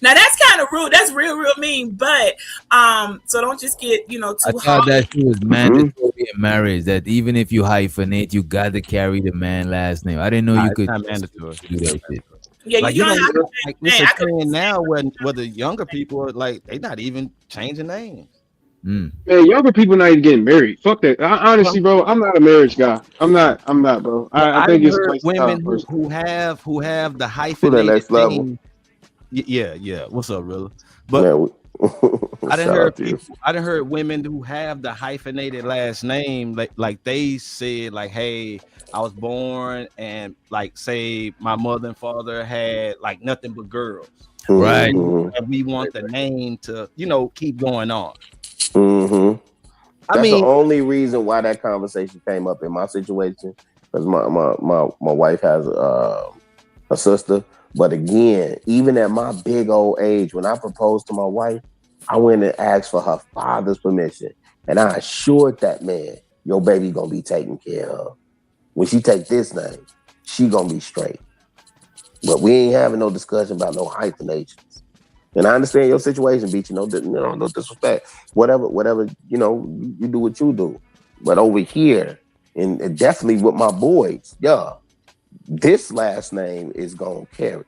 that's kind of rude. That's real mean. But so don't just get too hard. I thought that she was mandatory in marriage. That even if you hyphenate, you got to carry the man last name. I didn't know you could. Not mandatory. Do that shit. Yeah, like, you don't have to. Like it's a trend now where the younger people are like they're not even changing names. Man, younger people not even getting married. Fuck that. Honestly, bro, I'm not a marriage guy. I'm not, bro. I think it's heard women who have the hyphenated name. Yeah. What's up, Rilla? But I didn't Shout heard out to you. people. I didn't heard women who have the hyphenated last name, like they said, like, hey, I was born and like say my mother and father had like nothing but girls. Right. Mhm. And we want the name to, keep going on. Mhm. I That's mean, the only reason why that conversation came up in my situation, because my wife has a sister. But again, even at my big old age, when I proposed to my wife, I went and asked for her father's permission, and I assured that man, your baby gonna be taken care of. When she take this name, she gonna be straight. But we ain't having no discussion about no hyphenations. And I understand your situation, Beach. No disrespect. Whatever, you do what you do. But over here, and definitely with my boys, this last name is gonna carry.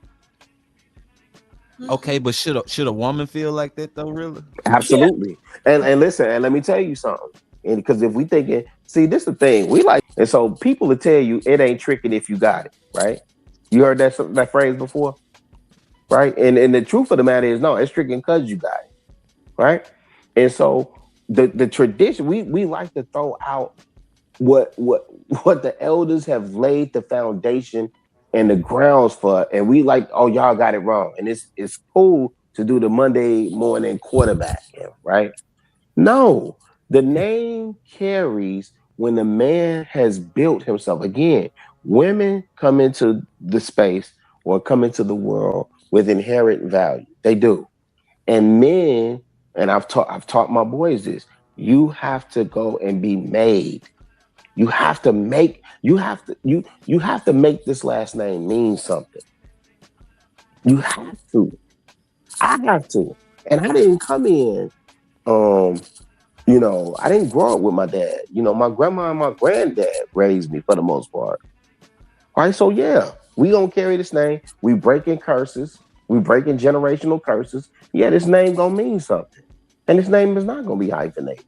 okay, but should a woman feel like that though? Really? Absolutely. And listen, and let me tell you something. And because if we thinking, see, this is the thing we like, and so people will tell you it ain't tricking if you got it, right? You heard that phrase before, right? And the truth of the matter is, no, it's tricking because you got it, right? And so the tradition we like to throw out what the elders have laid the foundation and the grounds for, and we like, oh, y'all got it wrong, and it's cool to do the Monday morning quarterback, right? No, the name carries when the man has built himself. Again, women come into the space or come into the world with inherent value. They do, and men, and I've taught my boys this. You have to go and be made. You have to make this last name mean something. You have to. I have to. And I didn't come in, I didn't grow up with my dad. My grandma and my granddad raised me for the most part. All right, so yeah, we gonna carry this name. We breaking curses. We breaking generational curses. Yeah, this name gonna mean something. And this name is not gonna be hyphenated.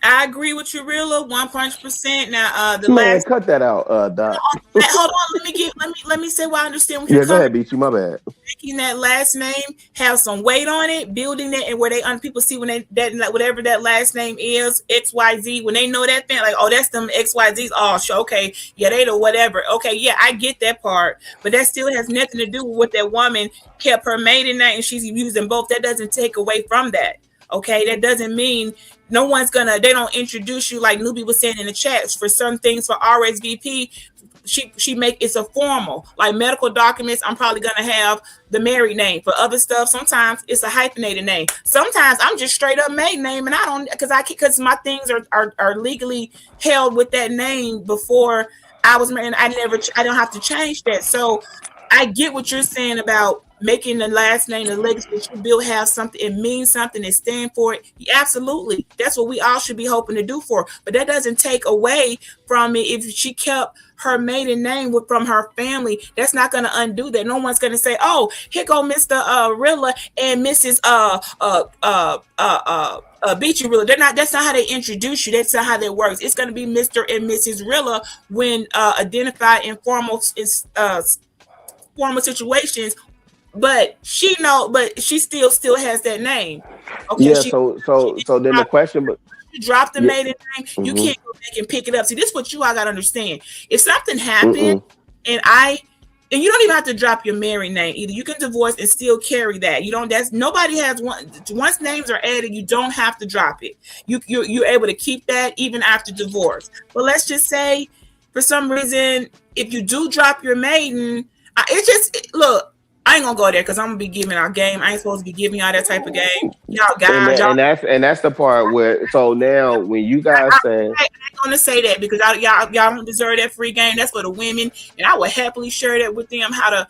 I agree with you, Rilla, 100%. Now, cut that out, Doc. Hold on, let me say what I understand. Yeah, go ahead, Beachy. My bad. Making that last name have some weight on it, building it, and where people see when whatever that last name is, XYZ, when they know that thing, like, oh, that's them XYZs. Oh, sure, okay, yeah, they know whatever. Okay, yeah, I get that part, but that still has nothing to do with what that woman kept her maiden name and she's using both. That doesn't take away from that. Okay, that doesn't mean no one's they don't introduce you, like Newbie was saying in the chats. For some things, for RSVP, she make it's a formal, like medical documents. I'm probably gonna have the married name. For other stuff, sometimes it's a hyphenated name. Sometimes I'm just straight up maiden name, and I don't because my things are legally held with that name before I was married. I don't have to change that. So I get what you're saying about making the last name, the legacy that you build, have something, it means something, and stand for it. Yeah, absolutely. That's what we all should be hoping to do for. But that doesn't take away from it. If she kept her maiden name from her family, that's not going to undo that. No one's going to say, oh, here go Mr. Rilla and Mrs. Beachy Rilla. That's not how they introduce you. That's not how that works. It's going to be Mr. and Mrs. Rilla when identified in formal situations. But she still has that name. Okay. Yeah. So then the question, but you drop the maiden name, you can't go back and pick it up. See, this is what I gotta understand. If something happened and you don't even have to drop your married name either. You can divorce and still carry that. You don't. Nobody has one. Once names are added, you don't have to drop it. You're able to keep that even after divorce. But let's just say, for some reason, if you do drop your maiden, look. I ain't gonna go there because I'm gonna be giving our game. I ain't supposed to be giving y'all that type of game. Y'all guys, and that's the part where. So now, when you guys say, I'm gonna say that because y'all don't deserve that free game. That's for the women, and I would happily share that with them how to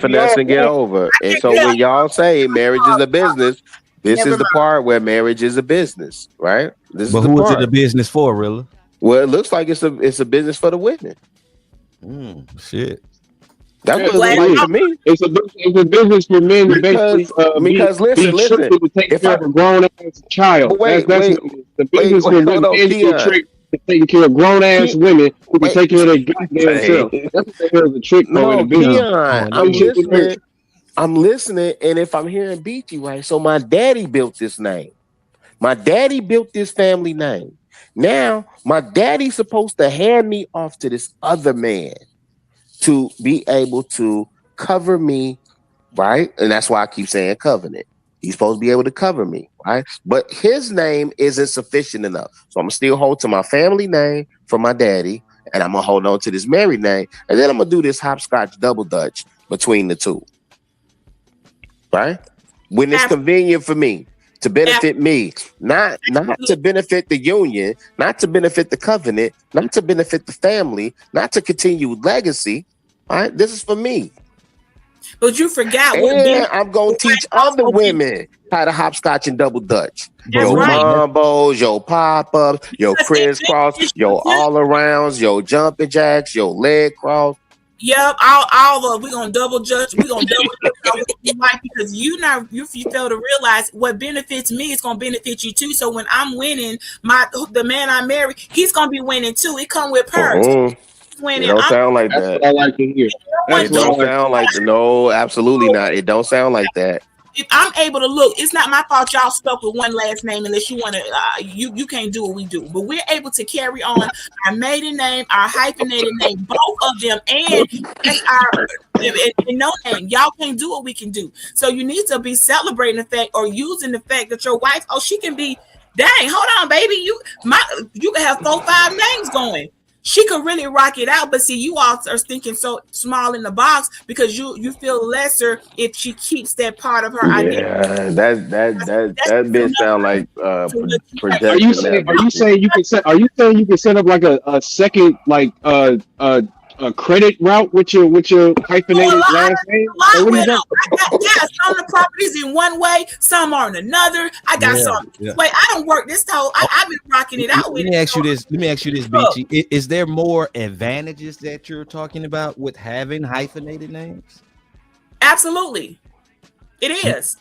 finesse and get over. And so when y'all say marriage is a business, this is the part where marriage is a business, right? But who is it a business for, Rilla? Well, it looks like it's a business for the women. Shit. That's what it looks like to me. It's a business for men to basically listen. To take care of a grown ass child. That's the business for men to taking care of grown ass women who can take care of their goddamn self. That's what the hell is the trick. No, Keon, I'm listening. I'm listening, and if I'm hearing Beachy right, so my daddy built this name. My daddy built this family name. Now, my daddy's supposed to hand me off to this other man to be able to cover me, right? And that's why I keep saying covenant. He's supposed to be able to cover me, right? But his name isn't sufficient enough. So I'm going to still hold to my family name from my daddy, and I'm going to hold on to this married name, and then I'm going to do this hopscotch double dutch between the two, right? When it's convenient for me, to benefit me, not to benefit the union, not to benefit the covenant, not to benefit the family, not to continue legacy, right? This is for me. But you forgot and I'm going to teach other women how to hopscotch and double dutch. Yo right. Mambos, yo pop-ups, yo crisscross, yo all-arounds, yo jumping jacks, yo leg cross. Yep, all of we're gonna double judge. We're gonna double judge because you fail to realize what benefits me is gonna benefit you too. So when I'm winning, the man I marry, he's gonna be winning too. It come with perks. It don't sound like that. That's what I like to hear. It don't sound like that. No, absolutely not. It don't sound like that. If I'm able to look, it's not my fault y'all stuck with one last name unless you want to. You can't do what we do, but we're able to carry on our maiden name, our hyphenated name, both of them, and our no name. Y'all can't do what we can do. So you need to be celebrating the fact or using the fact that your wife, she can be. Dang, hold on, baby. You can have 4-5 names going. She could really rock it out, but see, you all are thinking so small in the box because you feel lesser if she keeps that part of her identity. Yeah, that bitch sound like projection. Are you saying you can set up like a second like a credit route with your hyphenated last name? Some of the properties in one way, some are in another. I got some. Wait, I don't work this whole. I've been rocking it out with. Let me ask you this, Beachy. Is there more advantages that you're talking about with having hyphenated names? Absolutely, it is.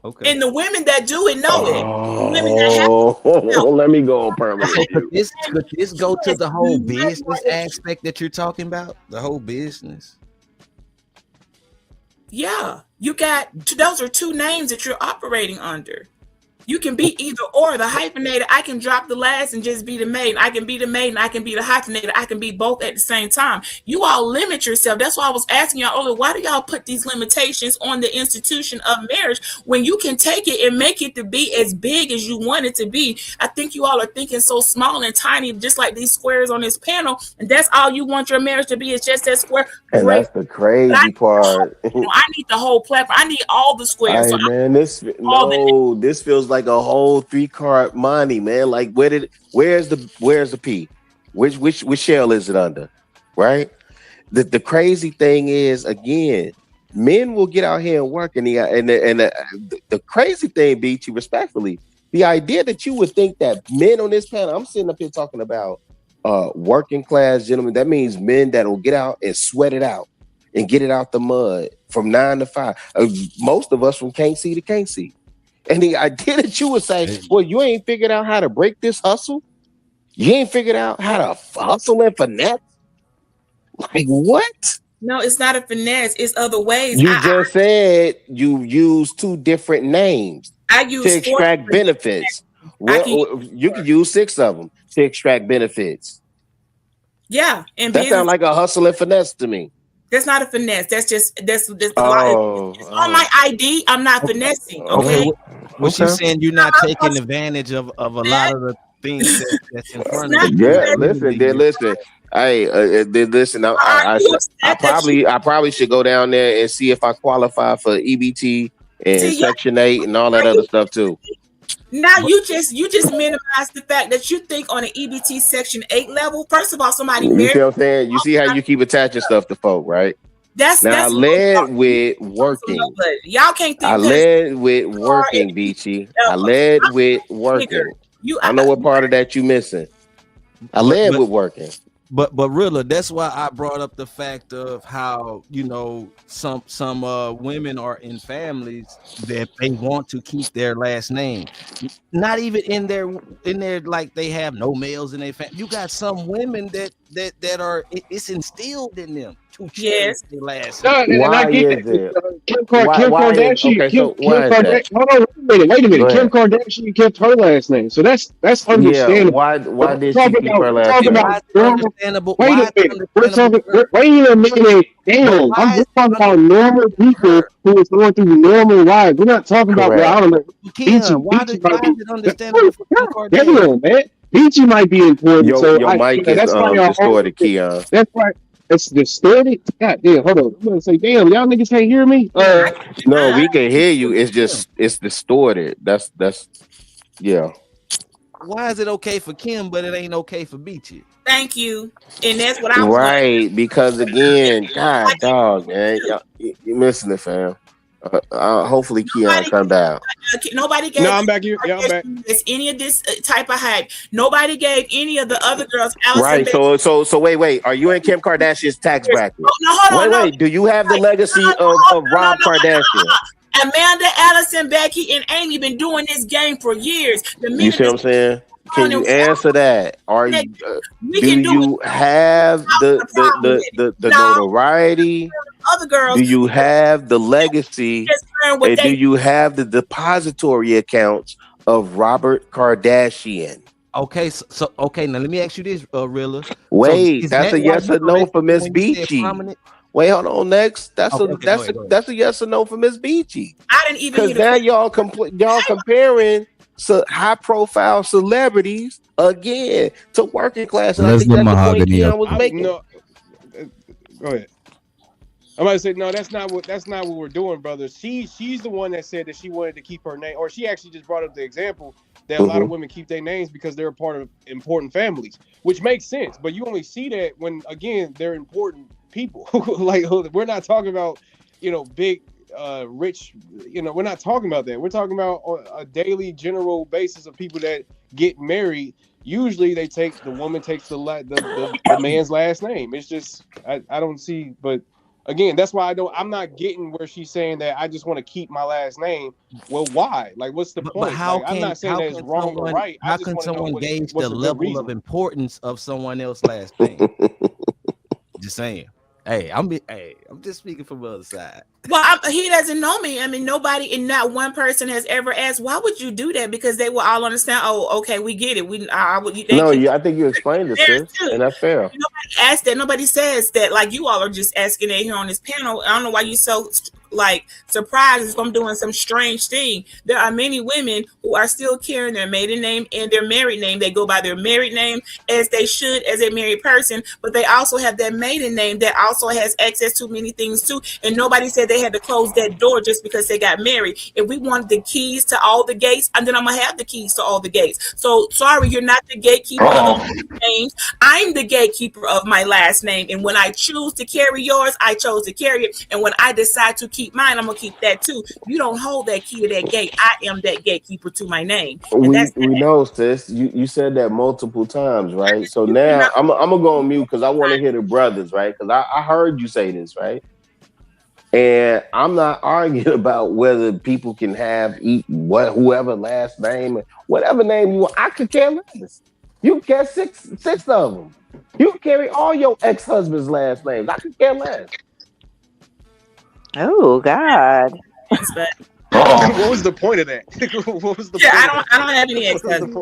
Okay. And the women that do it know it. Women that let me go permanent. Could this go to the whole business aspect that you're talking about? The whole business? Yeah, you got those are two names that you're operating under. You can be either or. The hyphenated, I can drop the last and just be the maiden. I can be the maiden. I can be the hyphenated. I can be both at the same time. You all limit yourself. That's why I was asking y'all earlier, why do y'all put these limitations on the institution of marriage when you can take it and make it to be as big as you want it to be? I think you all are thinking so small and tiny, just like these squares on this panel. And that's all you want your marriage to be is just that square. And that's the crazy part. I need the whole platform. I need all the squares. Hey, man, this feels like a whole 3-card money, man. Like where's the P? Which shell is it under? Right? The crazy thing is, again, men will get out here and work, and the crazy thing, Beachy, respectfully, the idea that you would think that men on this panel, I'm sitting up here talking about working class gentlemen, that means men that will get out and sweat it out and get it out the mud from 9 to 5. Most of us from can't see to can't see. And the idea that you would say, well, you ain't figured out how to break this hustle? You ain't figured out how to hustle and finesse? Like what? No, it's not a finesse. It's other ways. You just said you use 2 different names to extract benefits. Well, you could use 6 of them to extract benefits. Yeah. And that sounds like a hustle and finesse to me. That's not a finesse. That's on my ID. I'm not finessing. Okay. What she's saying, you're not taking advantage of a lot of the things that's in front of you. Yeah, listen. Hey, listen. I probably should go down there and see if I qualify for EBT and Section 8 and all that other stuff too. Now you just minimize the fact that you think on an EBT Section 8 level. First of all, somebody you see what I'm saying? You see how you keep attaching stuff to folk, right? That's I led with working. Y'all can't think I led with working, Beachy. I led with working. I know what part of that you missing. I led with working. But Rilla, that's why I brought up the fact of how, some women are in families that they want to keep their last name. Not even in their like they have no males in their family. You got some women that are it's instilled in them too Yes. cherished their last No, name. and I Why get is it? that. Kim Why is Kardashian. okay? So Kim why is that? Kardashian. Hold on, wait a minute. Go Kim ahead. Kardashian kept her last name, so that's Yeah. understandable. Why But did she keep her we're last talking name? about Why is it normal. understandable? Wait Why a is it minute. We're understandable? talking. Wait a minute. But Damn, why we're is talking it about normal people her? who is going through normal lives. We're not talking about, well, I Correct. don't know. Keon, why Beachy why might be. is it understandable for Kim Kardashian? Damn, man. Beachy might be important, so Your mic is that's why y'all distorted, Keon. that's why it's distorted. God damn, hold on. I'm gonna say, damn, y'all niggas can't hear me. No, we can hear you. It's distorted. That's yeah. Why is it okay for Kim, but it ain't okay for Beachy? Thank you. And that's what I was Right, because again, God, dog, man, you missing it, fam. Hopefully, Keon come back. Nobody gave No, I'm back here. Yeah, I'm back. any of this type of hype. Nobody gave any of the other girls. Allison Right. Beck. So wait. Are you in Kim Kardashian's tax bracket? No, hold on. Wait. Do you have the legacy of Rob Kardashian? Amanda, Allison, Becky, and Amy been doing this game for years. You see what I'm saying? Can you answer that? Are you? Do you have the notoriety? Other girls. Do you have the legacy? And do you have the depository accounts of Robert Kardashian? Okay, so okay, now let me ask you this, Rilla. Wait, so that's a yes or no for Miss Beachy. Wait, hold on. Next, that's a yes or no for Miss Beachy. I didn't even because now y'all comparing high profile celebrities again to working class. And I think that's the point Keon was making. No, go ahead. I'm about to say no. That's not what we're doing, brother. She's the one that said that she wanted to keep her name, or she actually just brought up the example that a lot of women keep their names because they're a part of important families, which makes sense. But you only see that when again they're important people. Like we're not talking about big rich. We're not talking about that. We're talking about on a daily general basis of people that get married. Usually the woman takes the man's last name. It's just I don't see, but. Again, that's why I'm not getting where she's saying that I just want to keep my last name. Well, why? Like, what's the point? But how I'm not saying that it's wrong or right. How can someone gauge the level of importance of someone else's last name? Just saying. Hey, I'm just speaking from the other side. Well, he doesn't know me. I mean, nobody and not one person has ever asked, "Why would you do that?" Because they will all understand. Oh, okay, we get it. I think you explained it, sis, and that's fair. Nobody asked that. Nobody says that. Like you all are just asking it here on this panel. I don't know why you so surprised if I'm doing some strange thing. There are many women who are still carrying their maiden name and their married name. They go by their married name as they should as a married person, but they also have that maiden name that also has access to many things too. And nobody said they had to close that door just because they got married. If we wanted the keys to all the gates, and then I'm gonna have the keys to all the gates. So sorry, you're not the gatekeeper of my names. I'm the gatekeeper of my last name. And when I choose to carry yours, I chose to carry it. And when I decide to keep mine, I'm gonna keep that too. You don't hold that key to that gate. I am that gatekeeper to my name. We know, sis. You said that multiple times, right? So now I'm gonna go on mute because I want to hear the brothers, right? Because I heard you say this, right? And I'm not arguing about whether people can whoever last name, whatever name you want. I could care less. You can carry six of them. You can carry all your ex-husband's last names. I could care less. Oh God! What was the point of that? What was the point? I don't have any ex-husbands.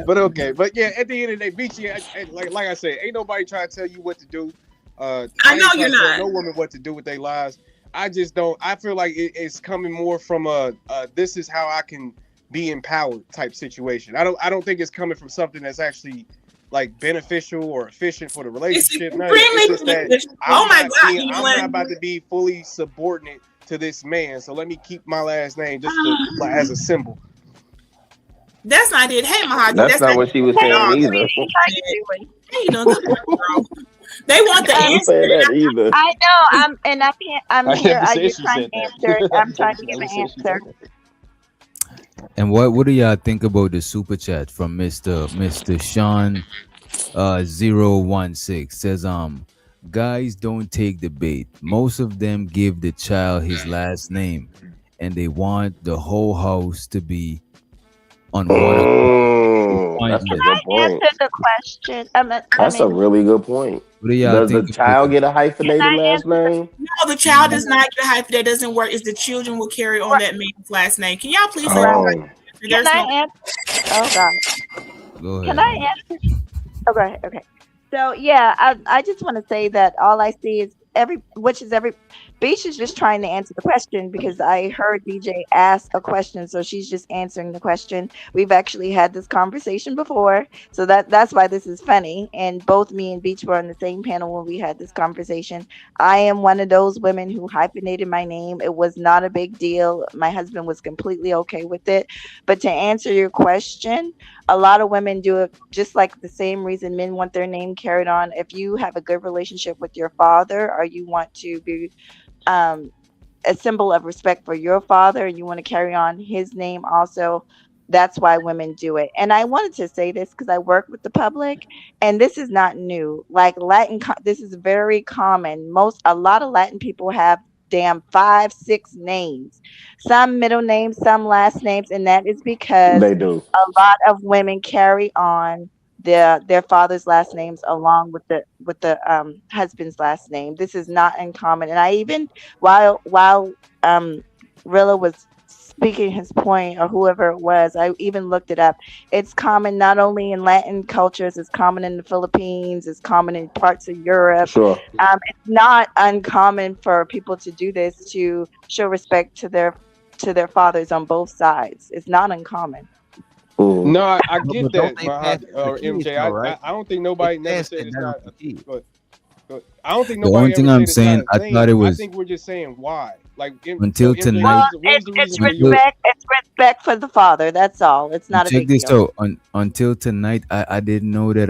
But okay, but yeah, at the end of the day, Beachy, like I said, ain't nobody trying to tell you what to do. I know you're not. No woman what to do with their lives. I just don't. I feel like it's coming more from a this is how I can be empowered type situation. I don't think it's coming from something that's actually like beneficial or efficient for the relationship. It's just that I'm not about to be fully subordinate to this man, so let me keep my last name just as a symbol. That's not it. Hey, Mahogany. That's not what she was saying either. They want the answer. Either. I know. I'm here. I just trying to answer. I'm trying to give an answer. And what do y'all think about the super chat from Mr. Sean 016 says guys don't take the bait. Most of them give the child his last name and they want the whole house to be on one. comment. That's a Can good I point. answer the question? That's a really good point. What do y'all Does the think? child get a Can hyphenated I last answer the name? No, the child does question? not get a hyphen. That doesn't work. Is the children will carry on that man's last name. Can y'all please say Right. Oh, Can there's no I answer? Oh God. Go Can ahead. I answer? Oh, go ahead. Okay. So yeah, I just want to say that all I see is every Beach is just trying to answer the question because I heard DJ ask a question, so she's just answering the question. We've actually had this conversation before, so that's why this is funny. And both me and Beach were on the same panel when we had this conversation. I am one of those women who hyphenated my name. It was not a big deal. My husband was completely okay with it. But to answer your question, a lot of women do it just like the same reason men want their name carried on. If you have a good relationship with your father or you want to be um, a symbol of respect for your father and you want to carry on his name also, that's why women do it. And I wanted to say this because I work with the public and this is not new. Like this is very common. A lot of Latin people have damn 5, 6 names, some middle names, some last names, and that is because they do. a lot of women carry on their father's last names along with the husband's last name. This is not uncommon. And I even while Rilla was speaking his point or whoever it was, I even looked it up. It's common not only in Latin cultures, it's common in the Philippines, it's common in parts of Europe. Sure. It's not uncommon for people to do this to show respect to their fathers on both sides. It's not uncommon. Mhm. No, I But get don't that, they Mahad, pass it to or the kids MJ. though, right? I don't think nobody They never pass said that it's down not. to the kids. But I don't think The nobody only thing ever I'm said it's not saying, a I thing. thought it I was think we're just saying why. Like until MJ, tonight. what is the It's reason for you? Until respect for the father. That's all. It's not a check big this deal. out. Until tonight, I didn't know that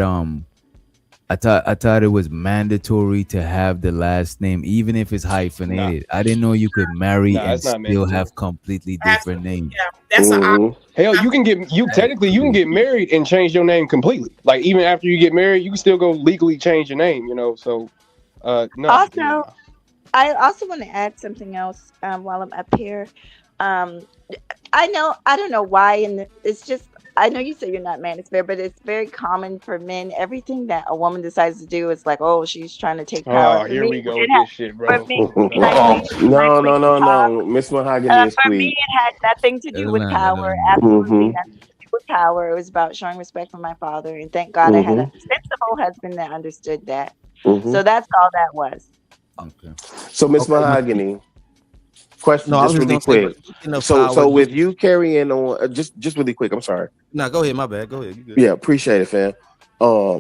I thought it was mandatory to have the last name, even if it's Nah, hyphenated. I didn't know you could marry nah, and it's not still mandatory. have completely different absolutely. names. Yeah, that's an Mhm. Hell, you can That's technically you can crazy. get married and change your name completely. Like even after you get married, you can still go legally change your name. So no, yeah, Also, I also want to add something else while I'm up here. Um, I don't know why, and it's just I know you say you're not manosphere, but it's very common for men. Everything that a woman decides to do is like, oh, she's trying to take power. oh, For here me, we go it with had this shit, for bro. me. Can I please? Can I No, please no, no, talk? no. Miss Mahogany is For me, sweet. it had nothing to do with Let her power. land. Absolutely Mm-hmm. nothing to do with power. It was about showing respect for my father, and thank God I had a Mm-hmm. sensible husband that understood that. Mm-hmm. So that's all that was. Okay. So Miss Okay, but Mahogany, question no, I was just just really gonna say, but quick. speaking of So power, with you carrying on just really quick, I'm sorry. no, go ahead, my bad. Go ahead. You good. Yeah, appreciate it, fam.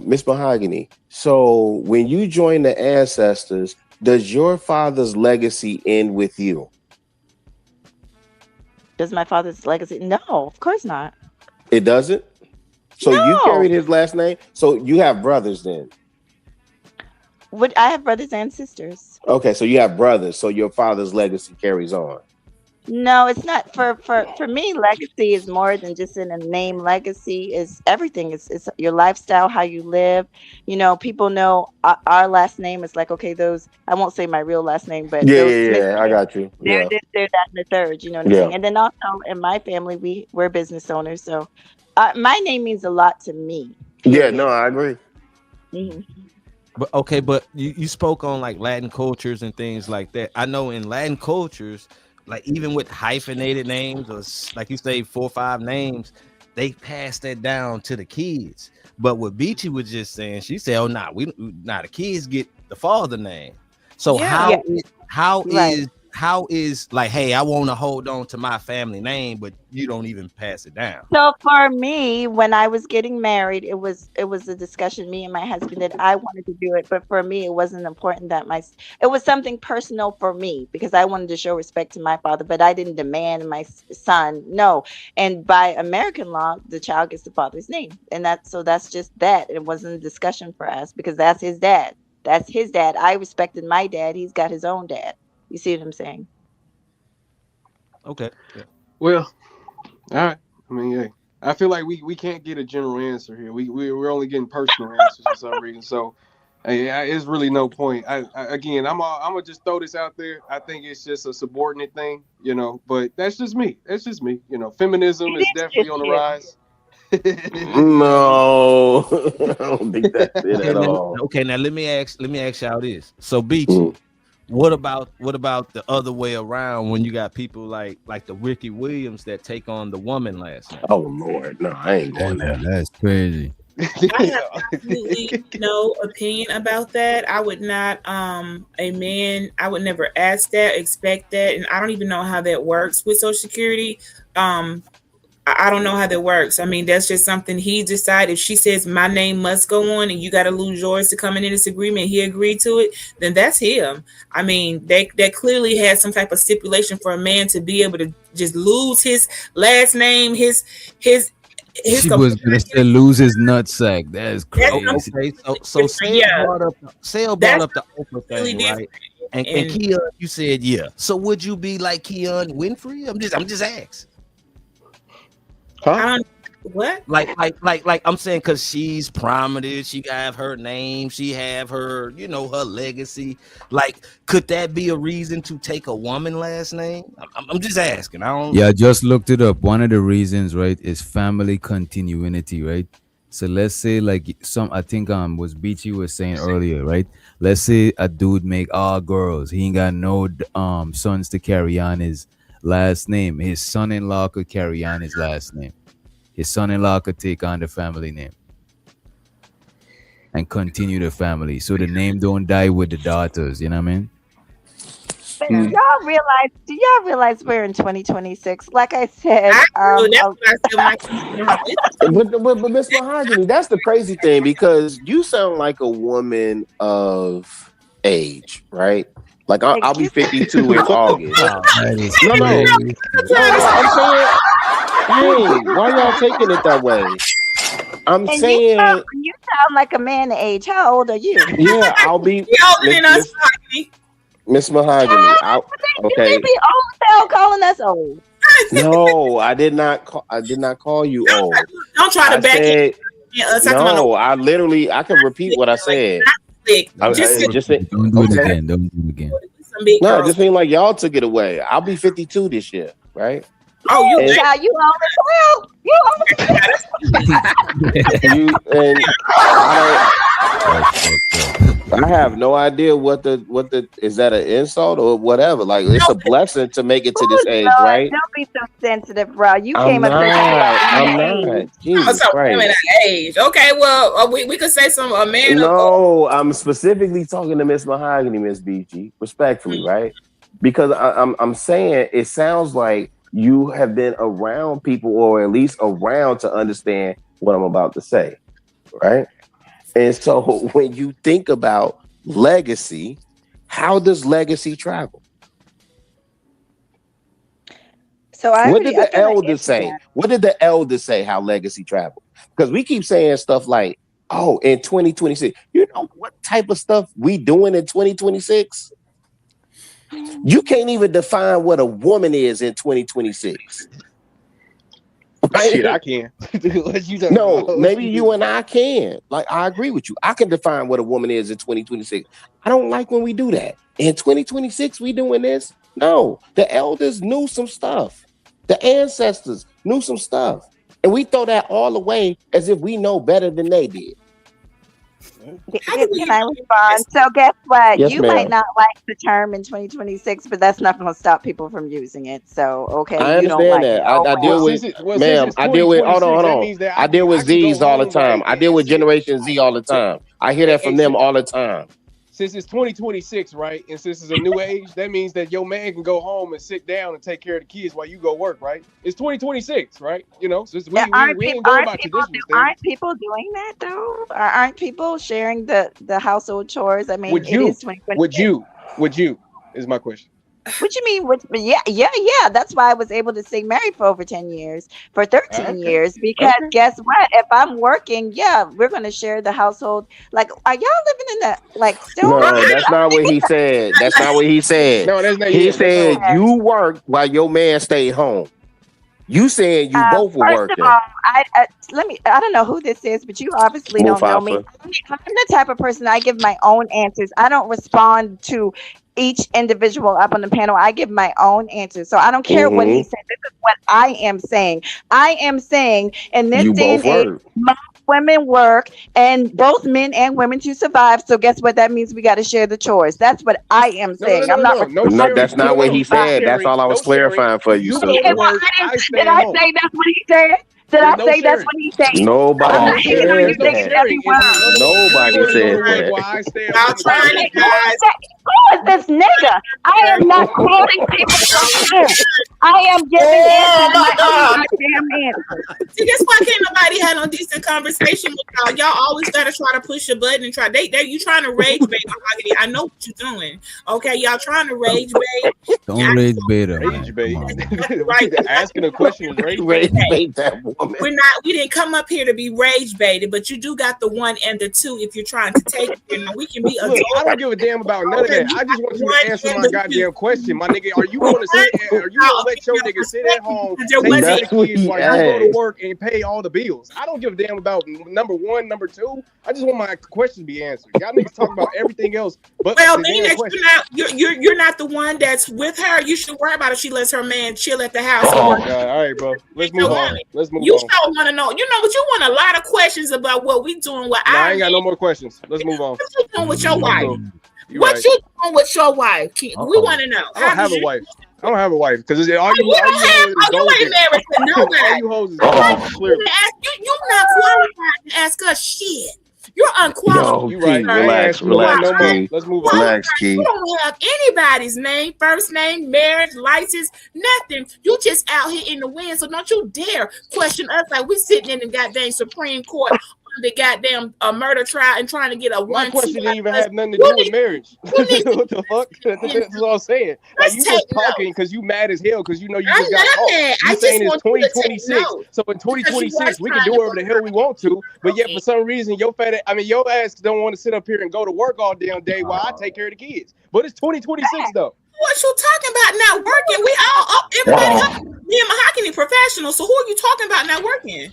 Miss Mahogany. So when you join the ancestors, does your father's legacy end with you? Does my father's legacy? No, of course not. It doesn't? So you No. carried his last name? So you have brothers then? Would I have brothers and sisters? Okay, so you have brothers, so your father's legacy carries on. No, it's not for me. Legacy is more than just in a name. Legacy is everything. It's your lifestyle, how you live. You know, people know our last name is like okay. Those I won't say my real last name, but Yeah, those yeah, Smith yeah. I kids, got you. they're Yeah. this, they're that, and the third. You know what I'm Yeah. saying? And then also in my family, we're business owners, so my name means a lot to me. Yeah, Period. no, I agree. Mhm. But okay, but you spoke on like Latin cultures and things like that. I know in Latin cultures, like even with hyphenated names or like you say 4 or 5 names, they pass that down to the kids. But what Beachy was just saying, she said, "Oh, the kids get the father name." So Yeah. how is like, hey, I want to hold on to my family name, but you don't even pass it down. So for me, when I was getting married, it was a discussion, me and my husband, that I wanted to do it, but for me, it wasn't important that it was something personal for me because I wanted to show respect to my father, but I didn't demand my son. No, and by American law, the child gets the father's name, and that's just that. It wasn't a discussion for us because that's his dad. That's his dad. I respected my dad. He's got his own dad. You see what I'm saying? Okay. Yeah. Well, all right. I mean, yeah. I feel like we can't get a general answer here. We're only getting personal answers for some reason. So, hey, it's really no point. Again, I'm gonna just throw this out there. I think it's just a subordinate thing, But that's just me. That's just me. Feminism It is is definitely just on the you. rise. No, I don't think that's it Okay, at now, all. okay, now let me ask y'all this. So, Beachy, what about the other way around when you got people like the Ricky Williams that take on the woman last name? Oh Lord, no, I ain't going there. That's crazy. I have absolutely no opinion about that. I would not, a man, I would never ask that, expect that, and I don't even know how that works with Social Security. I don't know how that works. I mean, that's just something he decided. If she says my name must go on and you got to lose yours to come in this agreement, he agreed to it, then that's him. I mean, that clearly has some type of stipulation for a man to be able to just lose his last name, his She was gonna say lose his nutsack. That is crazy. Okay, so Sale brought up the Oprah thing, right? And Keon, you said yeah. So would you be like Keon Winfrey? I'm just asking. Huh? What? Like I'm saying, because she's prominent, she have her name, she have her, her legacy. Like, could that be a reason to take a woman last name? I'm just asking. I don't. Yeah, I just looked it up. One of the reasons, right, is family continuity, right? So let's say like I think was Beachy was saying earlier, right? Let's say a dude make all girls. He ain't got no sons to carry on his last name. His son-in-law could carry on his last name. His son-in-law could take on the family name and continue the family, so the name don't die with the daughters. You know what I mean? But do y'all realize we're in 2026? Like I said, but Miss Mahogany, that's the crazy thing, because you sound like a woman of age, right? Like I'll be 52 in August. No, I'm saying, hey, why y'all taking it that way? I'm saying you sound like a man age. How old are you? Yeah, I'll be older than us, Miss Mahogany. Okay. You be old now calling us old. No, I did not call you old. Don't try to back it. No, I can repeat what I said. Don't do it again. Don't do it again. No, it just mean like y'all took it away. I'll be 52 this year, right? Oh, you old as well. You old. I have no idea what the is that an insult or whatever. Like, it's a blessing to make it to this age, right? Don't be so sensitive, bro. You came I'm up not. Jesus Christ. Age. Okay, well, we could say a man. No, I'm specifically talking to Miss Mahogany, Miss Beachy, respectfully, right? Because I'm saying it sounds like you have been around people, or at least around to understand what I'm about to say, right? And so when you think about legacy, how does legacy travel? So what did the elders say? What did the elders say how legacy travel? Because we keep saying stuff like, oh, in 2026, you know what type of stuff we doing in 2026? You can't even define what a woman is in 2026. Right? Shit, I can. No, maybe you and I can. Like, I agree with you. I can define what a woman is in 2026. I don't like when we do that. In 2026, we doing this? No, the elders knew some stuff. The ancestors knew some stuff. And we throw that all away as if we know better than they did. Can I respond? So guess what? Yes, you ma'am. might not like the term in 2026, but that's not going to stop people from using it. So okay, I you don't understand like that. it. I deal with, ma'am. I deal with. Hold on. I deal with Z's all the time. I deal with Generation Z all the time. I hear that from them all the time. Since it's 2026, right? And since it's a new age, that means that your man can go home and sit down and take care of the kids while you go work, right? It's 2026, right? You know, so we ain't going by traditional things. Aren't people doing that though? Aren't people sharing the household chores? I mean, Would you? It is 2026. Would you? Is my question. What you mean? Yeah. That's why I was able to stay married for over 10 years, for 13 years. Because guess what? If I'm working, we're going to share the household. Like, are y'all living in the still? No, that's not what he said. That's not what he said. No, that's not. He said you work while your man stayed home. You saying you both were First working. of all, I don't know who this is, but you obviously don't know me. Mufasa. I'm the type of person, I give my own answers. I don't respond to each individual up on the panel. I give my own answers. So I don't care what he said. This is what I am saying. I am saying in this You day and both age, work. most women work, and both men and women to survive. So guess what? That means we got to share the chores. That's what I am saying. I'm not. No, that's not what he said. That's all I was clarifying for you. You go to work, I stay Did at I home. say that's what he said? Did I say that's what he said? Nobody said said that. that. Nobody said that. Why I stay at Y'all home. trying it, guys. Who is this nigga? I am not quoting people from here. I am giving answers. my God. Damn answer. See, that's why can't nobody have no decent conversation with y'all. Y'all always gotta try to push a button and try. You trying to rage bait. I know what you're doing. Okay, y'all trying to rage bait. Don't rage bait her, man. Rage bait. Come on. Right. Asking a question is rage Rage bait. bait that woman. We didn't come up here to be rage baited, but you do got the 1 and the 2 if you're trying to take it. You know, we can be Look, I don't adult. give a damn about none of that. I just want you One to answer and my the goddamn two. question, my nigga. Are you going to sit? Are you going to let your nigga sit at home, take care of That's the what kids he while you go to asked. work and pay all the bills? I don't give a damn about number 1, number 2. I just want my question to be answered. Y'all niggas talk about everything else, but Well, the being damn that question. you're not the one that's with her, you should worry about if she lets her man chill at the house. Oh and my work. god! All right, bro. Let's move on. Let's move You on. sure want to know. You know what? You want a lot of questions about what we doing. What Nah, I I ain't got no more questions. Let's move on. What you doing with your wife? You What right. you doing with your wife? We want to know. I don't have a wife. I don't have a wife because all You you don't have. You ain't married to all nobody. you hoes is gold, clearly. You not qualified to ask us shit. You're unqualified. Yo, You right. Key, I ain't relax, asking no one relax, no more. Key. Let's move on. Relax, Key. You don't have anybody's name, first name, marriage, license, nothing. You just out here in the wind. So don't you dare question us like we sitting in the goddamn Supreme Court on the goddamn murder trial and trying to get a My 1-2. question didn't even have nothing to do with marriage. What the fuck? That's what I'm saying. Like you just talking because you mad as hell because you know you just got caught. mad. You I saying just it's want you to take 2026. notes. So in 2026 we can trying do to whatever the hell we want to, but yet for some reason your your ass don't want to sit up here and go to work all damn day while I take care of the kids. But it's 2026 though. What you talking about not working? We all everybody me and Mahogany professionals. So who are you talking about not working?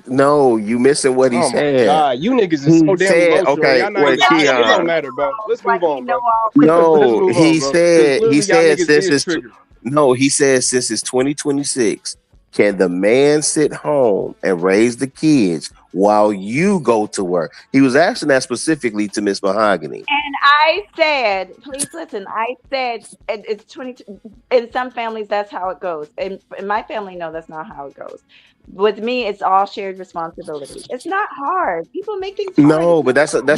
No, you missing what he Oh my said. God, you niggas is so damn said, emotional. okay, Y'all not wait, even, it Keon. don't matter, bro. Let's move on, bro. No, Let's move he on, bro. said Clearly y'all niggas since is it's triggered. no, he said since it's 2026, can the man sit home and raise the kids while you go to work? He was asking that specifically to Miss Mahogany. And I said, please listen. I said it's 20. In some families, that's how it goes. In my family, no, that's not how it goes. With me, it's all shared responsibility. It's not hard. People make things hard. No, but that's all he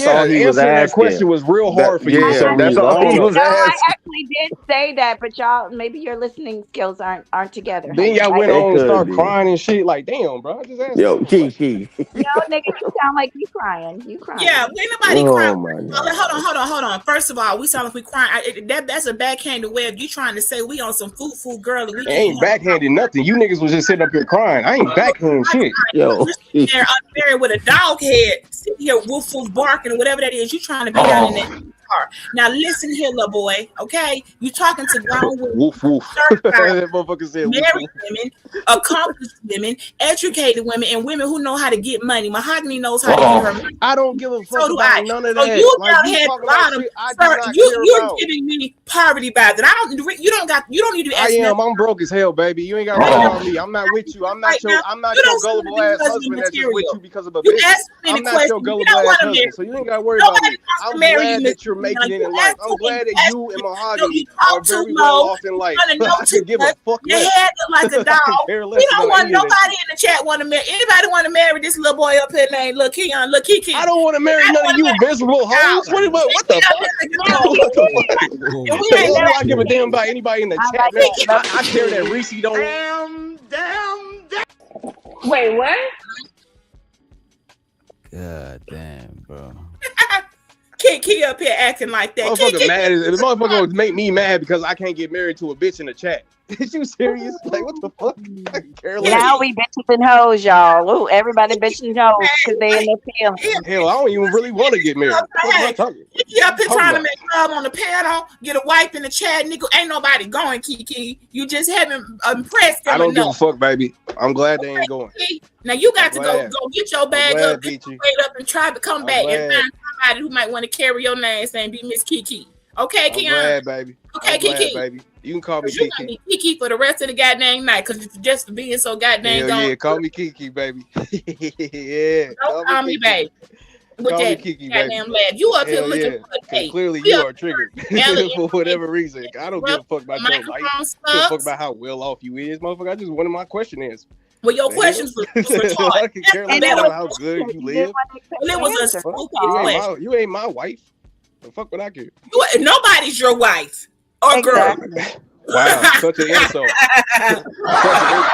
was answering asking. that question was real hard for you. Yeah, for some that's reason. all he was No, I asking. actually did say that, but y'all, maybe your listening skills aren't together. Then y'all went It on and could start be. crying and shit. Like, damn, bro. I just asked. Yo, Key. No, nigga, you sound like you crying. You crying. Yeah, ain't nobody Oh crying. my Hold on. First of all, we sound like we crying. That's a backhanded way of you trying to say we on some food girl. And we I ain't backhanded nothing. You niggas was just sitting up here crying. I ain't backhanding shit. Yo, There unmarried with a dog head, sitting here woof barking or whatever that is. You trying to be down in that car. Now listen here, little boy. Okay, you talking to grown women, Woof woof. That motherfucker said woof, married woof. women, accomplished women, educated women, and women who know how to get money. Mahogany knows how to get her money. I don't give a fuck So do about I. none of So that. you Like, out you here talking about bottom, shit I do sir. not You're care about. giving me poverty vibes, and I don't. You don't need to I ask am. nothing. I'm broke as hell, baby. You ain't got to worry about me. I'm not with you. I'm not Right your. now, I'm not you your don't seem to gullible be ass husband husband that's just with material. you because of a You business. ask me I'm any not your questions. You gullible don't ass want to husband, marry. so you ain't got to worry about Nobody me. wants to I'm marry glad you, that you're Mr. making it in You life. ask I'm too glad many that you and questions. Mahogany You talk are too very well low. off in life. You know I could give a fuck Your less. head look like a dog. Care less We don't about want any of that nobody in the chat want to marry. Anybody want to marry this little boy up here named Lil Keon, Lil Kiki? I don't want to marry none of you miserable hoes. What the fuck? What the fuck? And we The ain't hell do I never. give a damn about anybody in the chat, man? I care that Reese don't. Wait, what? God damn, bro. Kiki up here acting like that. Motherfucker Kiki, mad. The motherfucker would make me mad because I can't get married to a bitch in the chat. Is you serious? Like, what the fuck? I can care less. Now we bitches and hoes, y'all. Ooh, everybody bitches and hoes because they in their feelings. Hell, I don't even really want to get married. What am I talking? Kiki up here Talking trying to about? make love on the panel, get a wife in the chat, nigga. Ain't nobody going, Kiki. You just haven't impressed them I don't give a enough. fuck, baby. I'm glad they ain't going. Now you got I'm to glad. go get your bag glad, up, get Peachy. your weight up, and try to come I'm back and glad. find somebody who might want to carry your name and be Miss Kiki. Okay, I'm Keon. glad, baby. Okay, I'm glad, Kiki. baby. You can call me You gonna Kiki. be Kiki for the rest of the goddamn night because it's just for being so goddamn Hell gone. yeah, call me Kiki, baby. Yeah. Don't call me Kiki. baby. With Call me that Kiki, goddamn baby. laugh. You up here Hell looking yeah. for a 'Cause date. clearly We you up are triggered Ellie, for whatever reason. I don't give a fuck about your life. microphone I give a fuck sucks. about how well off you is, motherfucker. I just wanted my question answered. Well, your The questions hell? was retarded. I can care less And it about was how good you you didn't live. want to accept Well, it the was a answer. Fuck. stupid That's all. question. You ain't my wife. The fuck would I care? Nobody's your wife or girl. Exactly. Wow, such an insult. Such an insult.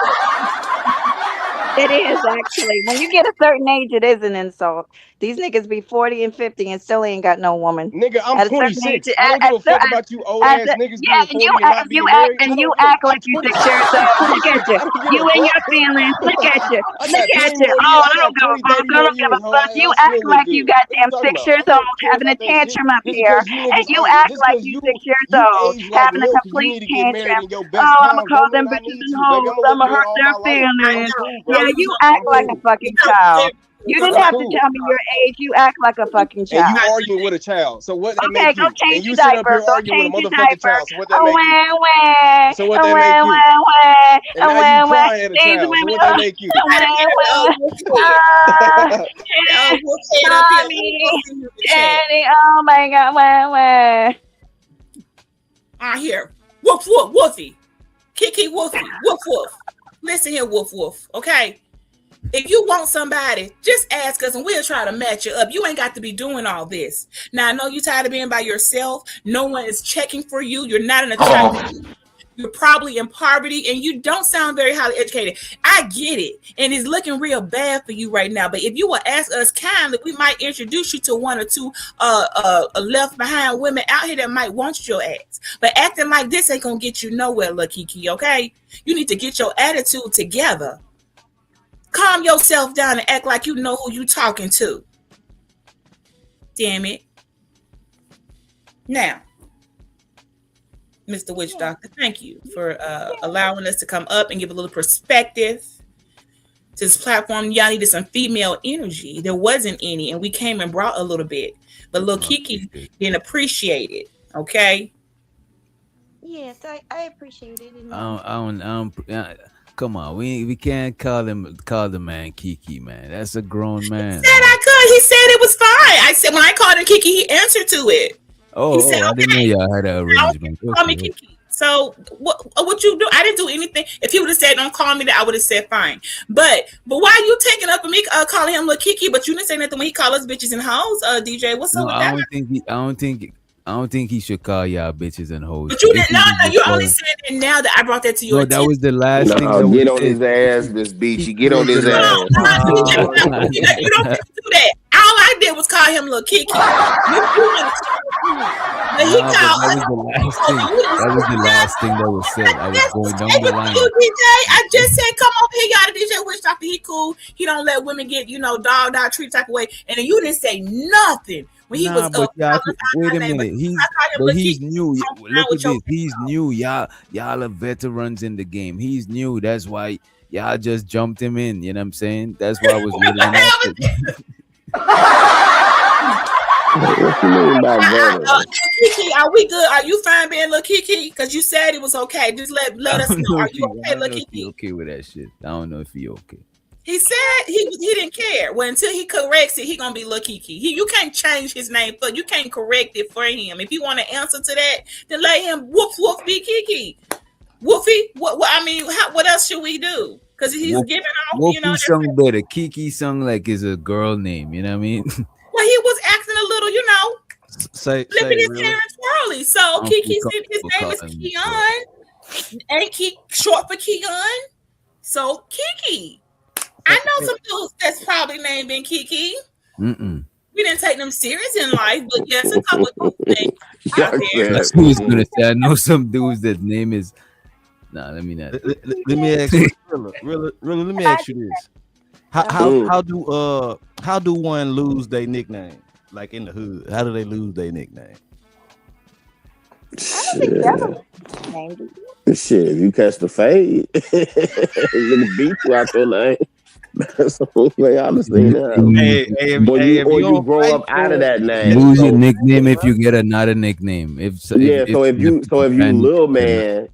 It is actually. When you get a certain age, it is an insult. These niggas be 40 and 50 and still ain't got no woman. Nigga, I'm At a certain age, 26. I don't give a fuck about you old ass niggas yeah, being 40 and not being married. I don't give act a- like I'm you 26. 6 years old. I'm Look at 26. you. I don't give You a and fuck. your feelings. Look at you. I Look got at 20 you. more Oh, years. I don't give a 20, fuck. 30 I more don't give a years, ho. fuck. I You still act look like you good. What you goddamn talking 6 about? years I old don't care having a about that shit. tantrum up Just here. because you And niggas you old, act just like because you you 6 years you old age like having a milk and you complete need to get married tantrum. in your Oh, best I'm time. gonna call Go them when I bitches need and to, baby. hoes. I'm gonna I'm look gonna good hurt all their my life. feelings. I'm cool, Yeah, bro. you act I'm like a cool. fucking child. You didn't I'm have to cool. tell me your age. You act like a fucking And you child. arguing with a child. So what that Okay, make go you? change And you your sit up diaper. here Go arguing with a change your motherfucking diaper. child. So what that Oh, make you? wah, wah. So what Oh, that make wah, you? wah, wah. And Oh, now you wah, wah. crying at a These child. So women what that make you? Oh, wah, wah. Mommy, Daddy, oh my God, wah, wah. Here. Woof, woof, woofy. Kiki, woofy. Woof, woof. Listen here, woof, woof. Okay? If you want somebody, just ask us and we'll try to match you up. You ain't got to be doing all this. Now, I know you're tired of being by yourself. No one is checking for you. You're not an attractive. You're probably in poverty and you don't sound very highly educated. I get it. And it's looking real bad for you right now. But if you will ask us kindly, we might introduce you to one or two left behind women out here that might want your ass. But acting like this ain't gonna get you nowhere, Lil Kiki, okay? You need to get your attitude together. Calm yourself down and act like you know who you talking to. Damn it. Now, Mr. Witch Doctor, thank you for allowing us to come up and give a little perspective to this platform. Y'all needed some female energy. There wasn't any, and we came and brought a little bit. But Lil Kiki didn't appreciate it, okay? Yes, I appreciate it. Come on, we can't call the man Kiki, man. That's a grown man. He said I could. He said it was fine. I said when I called him Kiki, he answered to it. Oh, said, I didn't know y'all had an arrangement. Call me Kiki. So what you do? I didn't do anything. If he would have said don't call me that, I would have said fine. But why are you taking up for me calling him Lil Kiki? But you didn't say nothing when he called us bitches and hoes. DJ, what's up with that? I don't think he should call y'all bitches and hoes. But you didn't. No, you only said it now that I brought that to your attention. That was the last thing. That Get on his ass, Miss Beachy. Get on his ass. You don't get to do that. All I did was call him Lil Kiki. But he called us. That was the last thing that was said. I was going down the line. DJ, I just said, come over here, y'all. The DJ Witch Doctor, he cool. He don't let women get, dogged out, treat type of way. And then you didn't say nothing when he was. But wait a minute. He's new. Look at this. He's new. Y'all are veterans in the game. He's new. That's why y'all just jumped him in. You know what I'm saying? That's why I was living. What you mean by that? Kiki, are we good? Are you fine being Lil Kiki? Because you said it was okay. Just let us know. Are you okay, Lil Kiki? Okay with that shit. I don't know if he okay. He said he didn't care. Well, until he corrects it, he gonna be Lil Kiki. You can't change his name, but you can't correct it for him. If you want to answer to that, then let him woof be Kiki. Woofy. What else should we do? Because he's giving off. Woofy sung better. Kiki sung like is a girl name. You know what I mean? Well, he was acting a little, flipping his hair and twirly. So Kiki said his name is Keon. Ain't short for Keon? So Kiki. I know some dudes that's probably named Kiki. Mm-mm. We we didn't take them serious in life, but yes, a couple of things out there. That's who was gonna say. I know some dudes that name is. Nah, let me not. Let me ask you, really, let me ask you this: how do one lose their nickname? Like in the hood, how do they lose their nickname? Shit, you catch the fade. Let me beat you out your name. That's the only way I understand that. Or you grow up out of that name. Lose your nickname if you get another nickname. If you little man,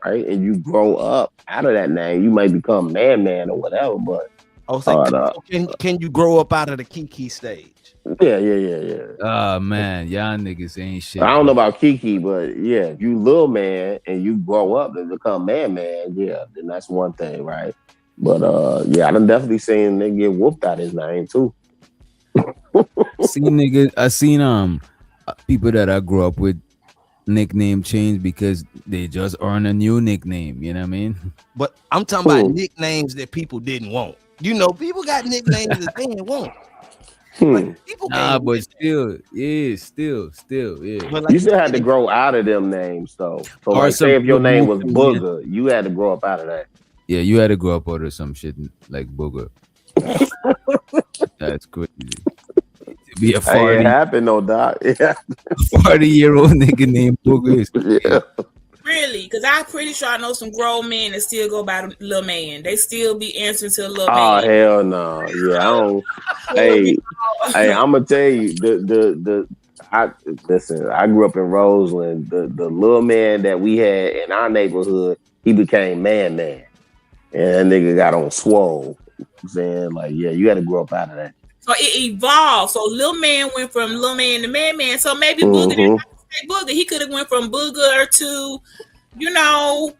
right, and you grow up out of that name, you might become man or whatever. But can you grow up out of the Kiki stage? Yeah. Oh man, y'all niggas ain't shit. I don't know about Kiki, but yeah, if you little man and you grow up and become man, yeah, then that's one thing, right? But yeah, I done definitely seen nigga get whooped out his name too. I seen people that I grew up with nickname change because they just earn a new nickname. You know what I mean? But I'm talking about nicknames that people didn't want. You know, people got nicknames that they didn't want. But still, yeah. But like you still had to grow out of them names, though. So, like, say if your name was Booger, you had to grow up out of that. Yeah, you had to grow up out of some shit like Booger. That's crazy. To be a 40, it happened, no doc. Yeah, 40-year-old nigga named Booger is yeah. Really? Because I'm pretty sure I know some grown men that still go by the little man. They still be answering to the little man. Oh hell no! Yeah, I don't. hey, I'm gonna tell you listen. I grew up in Roseland. The little man that we had in our neighborhood, he became man, and that nigga got on swole. I'm saying, like, yeah, you had to grow up out of that. So it evolved. So little man went from little man to man. So maybe Booger didn't have to say Booger. He could have went from Booger to, you know,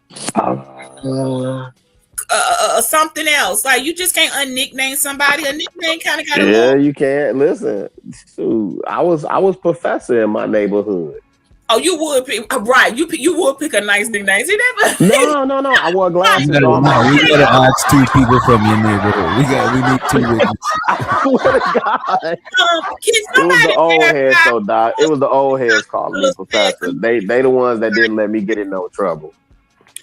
something else. Like, you just can't unnickname somebody. A nickname kind of got to Yeah, you can't. Listen, shoot, I was professor in my neighborhood. Oh, you would pick right. You would pick a nice nickname. See that? No. I wore glasses. We gotta ask 2 people from your neighborhood. We need 2 witnesses. I swear to God. It was the old heads, though, Doc. It was the old heads calling me professor. They the ones that didn't let me get in no trouble.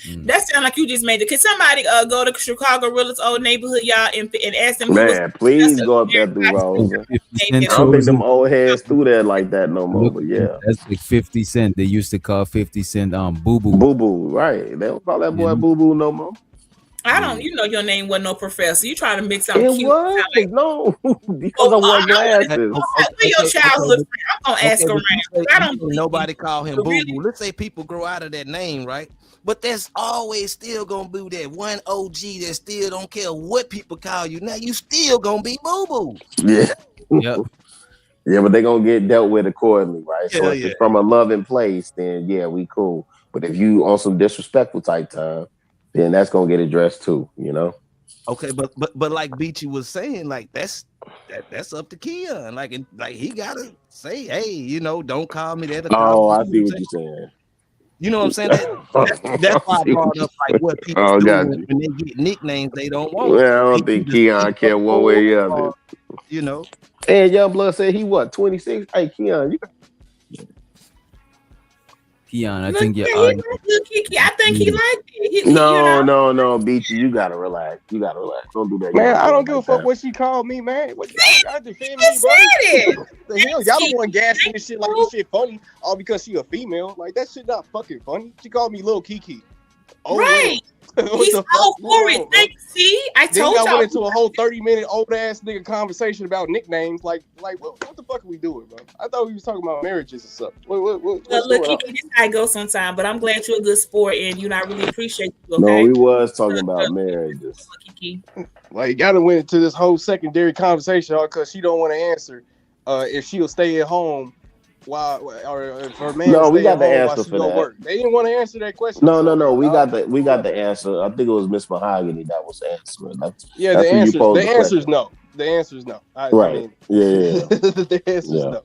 That sounds like you just made it. Can somebody go to Chicago Rilla's old neighborhood, y'all, and ask them? Man, please go up there through Rose. I don't think them old heads through there like that no more. But yeah, that's like 50 Cent. They used to call 50 Cent Boo Boo. Boo Boo, right? They don't call that boy Boo Boo no more. I don't. You know your name wasn't no professor. You trying to mix something it cute. Was no, because I wore glasses. Your childhood friend. I'm gonna ask around. I don't. Nobody call him Boo Boo. Let's say people grow out of that name, right? But there's always still gonna be that one OG that still don't care what people call you. Now you still gonna be Boo Boo. Yeah. Yep. Yeah, but they're gonna get dealt with accordingly, right? So if Yeah. it's from a loving place, then yeah, we cool. But if you on some disrespectful type time, then that's gonna get addressed too, you know. Okay, but like Beachy was saying, like that's up to Keon. Like he gotta say, hey, you know, don't call me that. Oh, I see what you're saying. You know what I'm saying? That's why I brought up like what people do when they get nicknames they don't want. Well, I don't think Keon care one way or the other. You know. And Young Blood said he what 26? Hey Keon, Keon, I think you're I think he liked it. No, Beachy, you gotta relax. Don't do that. Man, I don't give a fuck what she called me, man. What y'all defend me, bro? The hell, y'all the one gassing this shit like this shit funny, all because she a female. Like that shit not fucking funny. She called me Lil Kiki. Oh, right. He's all for it. See, I told you. I went into a whole 30-minute old ass nigga conversation about nicknames. Like what the fuck are we doing, bro? I thought we was talking about marriages and stuff. Look, Kiki, this guy goes sometime, but I'm glad you're a good sport and you know I really appreciate you. Okay? No, we was talking about marriages. Like y'all done went into this whole secondary conversation because she don't want to answer if she'll stay at home. Why or if her man? No, we got the answer for that. Work. They didn't want to answer that question. No. We got the answer. I think it was Miss Mahogany that was answering. The answer is no. The answer is no. Right. The answer is no.